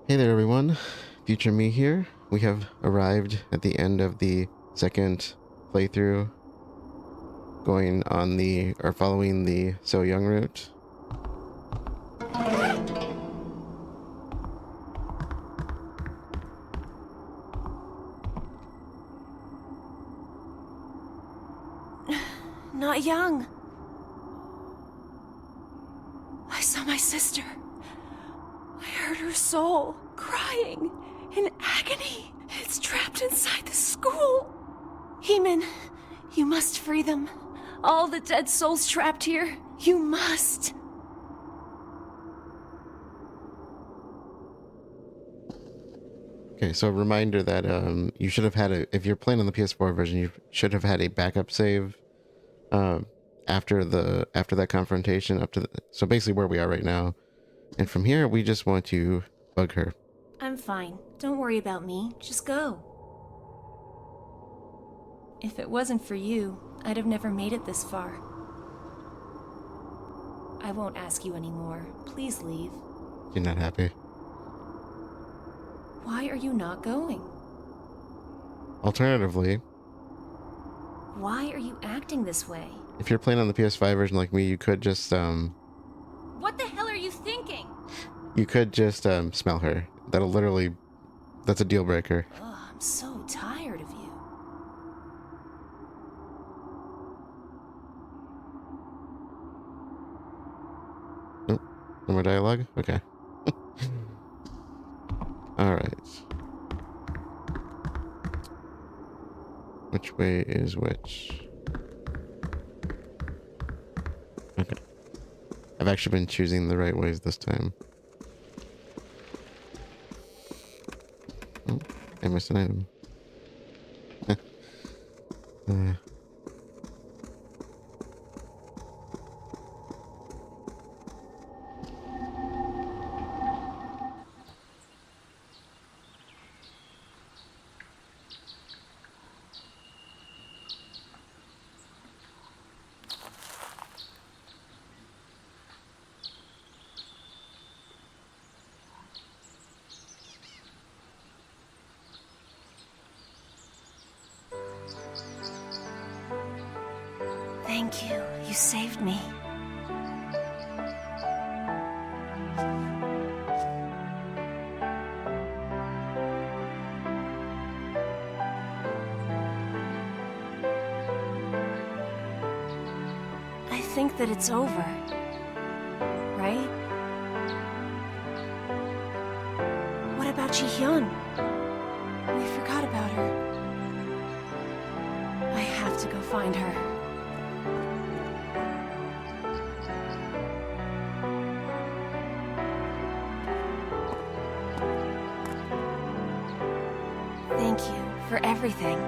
A: Hey there, everyone. Future me here. We have arrived at the end of the second playthrough, following the So Young route.
E: Not Young. I saw my sister. I heard her soul crying in agony. It's trapped inside the school. Heman, you must free them. All the dead souls trapped here. You must.
A: Okay, so a reminder that you should have had if you're playing on the PS4 version, you should have had a backup save after that confrontation so basically where we are right now. And from here, we just want to bug her.
E: I'm fine. Don't worry about me. Just go. If it wasn't for you, I'd have never made it this far. I won't ask you anymore. Please leave.
A: You're not happy?
E: Why are you not going?
A: Alternatively,
E: why are you acting this way?
A: If you're playing on the PS5 version like me, you could just
E: What the hell are you thinking?
A: You could just smell her. That's a deal breaker.
E: Ugh, I'm so tired of you.
A: Nope. No more dialogue? Okay. Alright. Which way is which? Okay. I've actually been choosing the right ways this time. Oh, I missed an item.
E: Thank you. You saved me. I think that it's over. Right? What about Ji-hyeon? We forgot about her. I have to go find her. Thank you for everything.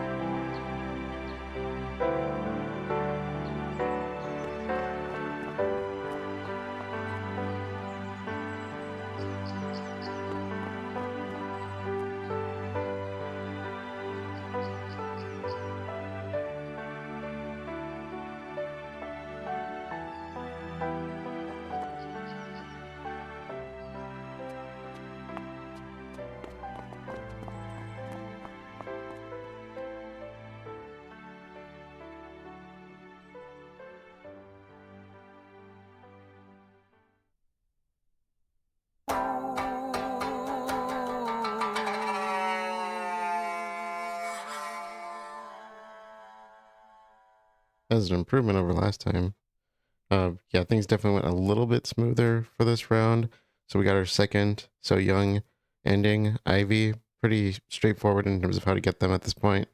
A: As an improvement over last time. Yeah, things definitely went a little bit smoother for this round. So we got our second So Young ending, Ivy. Pretty straightforward in terms of how to get them at this point.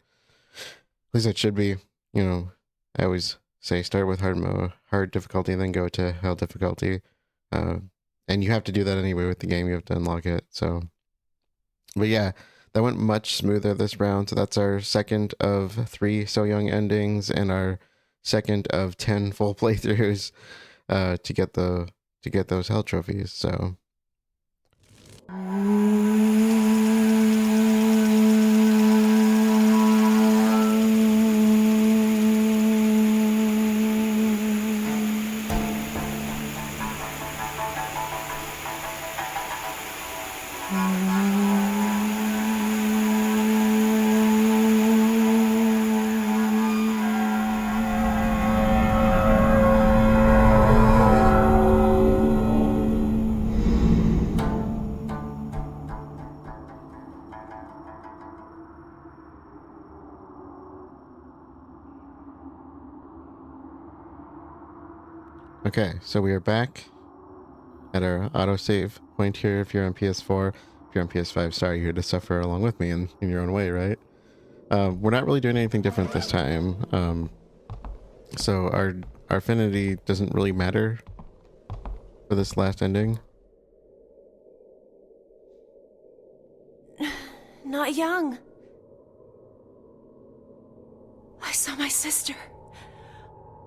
A: At least it should be. You know, I always say start with hard difficulty, and then go to hell difficulty. And you have to do that anyway with the game. You have to unlock it. So, but yeah, that went much smoother this round. So that's our second of 3 So Young endings and our second of 10 full playthroughs to get those hell trophies. So okay, so we are back at our autosave point here. If you're on PS4, if you're on PS5, sorry, you're here to suffer along with me in your own way, right? We're not really doing anything different this time. So our affinity doesn't really matter for this last ending.
E: Not young. I saw my sister.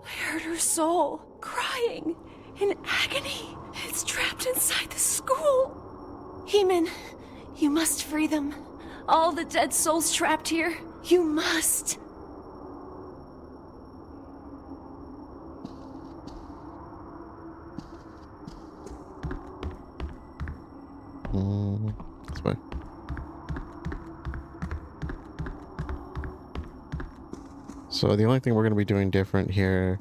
E: I heard her soul crying in agony. It's trapped inside the school. Heeman, you must free them. All the dead souls trapped here. You must.
A: This way. So the only thing we're going to be doing different here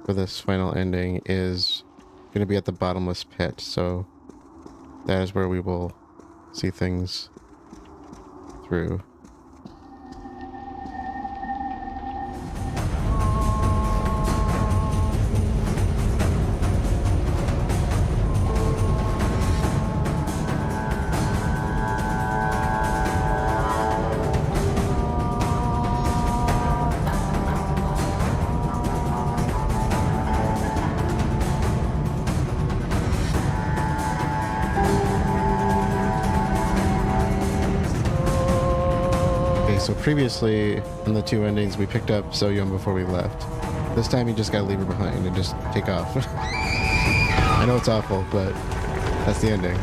A: for this final ending is going to be at the Bottomless Pit. So that is where we will see things through. So previously, in the 2 endings, we picked up So Young before we left. This time, you just gotta leave her behind and just take off. I know it's awful, but that's the ending.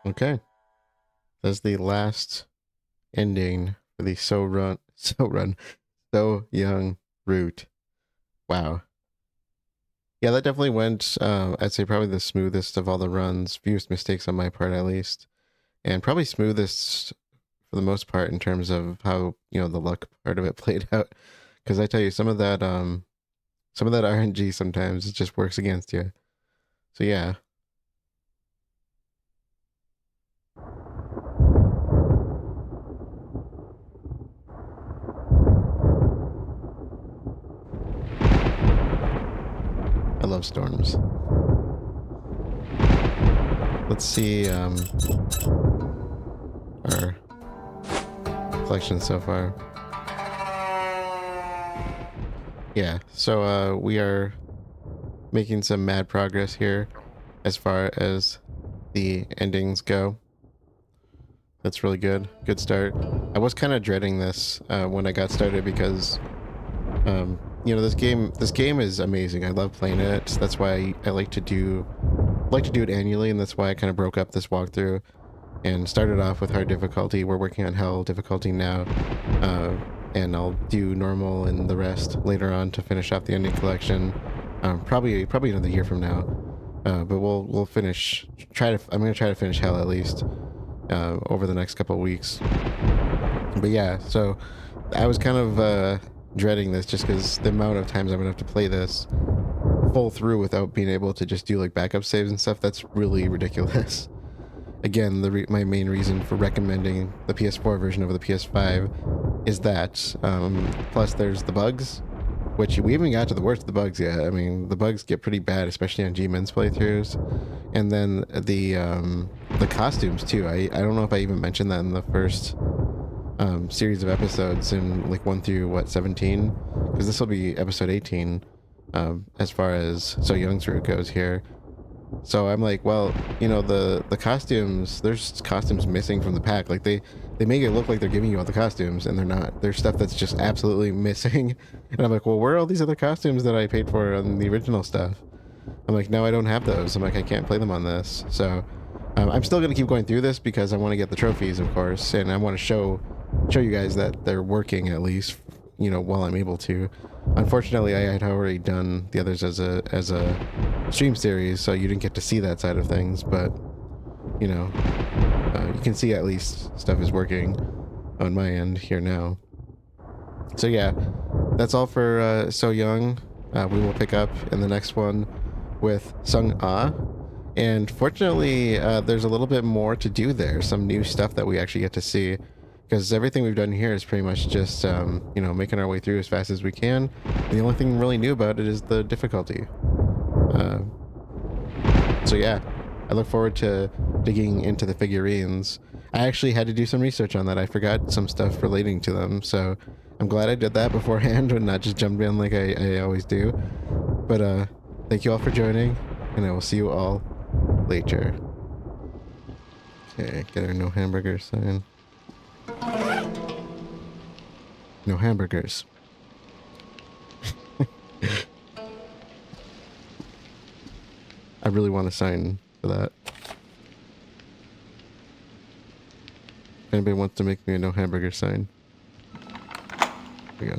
A: Okay. That's the last ending for the So Young route. Wow. Yeah, that definitely went, I'd say probably the smoothest of all the runs. Fewest mistakes on my part, at least. And probably smoothest for the most part in terms of how, you know, the luck part of it played out. Because I tell you, some of that RNG sometimes it just works against you. So yeah. I love storms. Let's see our collection so far. Yeah, so we are making some mad progress here as far as the endings go. That's really good. Good start. I was kind of dreading this when I got started because you know, this game is amazing. I love playing it. That's why I like to do it annually, and that's why I kind of broke up this walkthrough and started off with hard difficulty. We're working on hell difficulty now, and I'll do normal and the rest later on to finish off the ending collection. Probably another year from now, but we'll finish. I'm gonna try to finish hell at least over the next couple of weeks. But yeah, so I was kind of dreading this just because the amount of times I'm gonna have to play this full through without being able to just do like backup saves and stuff. That's really ridiculous. Again, my main reason for recommending the PS4 version over the PS5 is that plus there's the bugs, which we haven't got to the worst of the bugs yet. I mean, the bugs get pretty bad, especially on G-Men's playthroughs. And then the costumes too. I don't know if I even mentioned that in the first series of episodes in like 1 through 17, because this will be episode 18 as far as So Young's route goes here. So I'm like, well, you know, the costumes, there's costumes missing from the pack. Like they make it look like they're giving you all the costumes, and they're not. There's stuff that's just absolutely missing. And I'm like, well, where are all these other costumes that I paid for on the original stuff? I'm like, no, I don't have those. I'm like, I can't play them on this. So I'm still going to keep going through this because I want to get the trophies, of course, and I want to show you guys that they're working at least, you know, while I'm able to. Unfortunately, I had already done the others as a stream series, so you didn't get to see that side of things, but you know, you can see at least stuff is working on my end here now. So yeah, that's all for So Young. We will pick up in the next one with Sung Ah, and fortunately there's a little bit more to do there, some new stuff that we actually get to see, because everything we've done here is pretty much just you know, making our way through as fast as we can, and the only thing really new about it is the difficulty. So yeah, I look forward to digging into the figurines. I actually had to do some research on that. I forgot some stuff relating to them, so I'm glad I did that beforehand and not just jumped in like I always do. But thank you all for joining, and I will see you all later. Okay, get our no hamburger sign. No hamburgers. I really want a sign for that. If anybody wants to make me a no hamburger sign. There we go.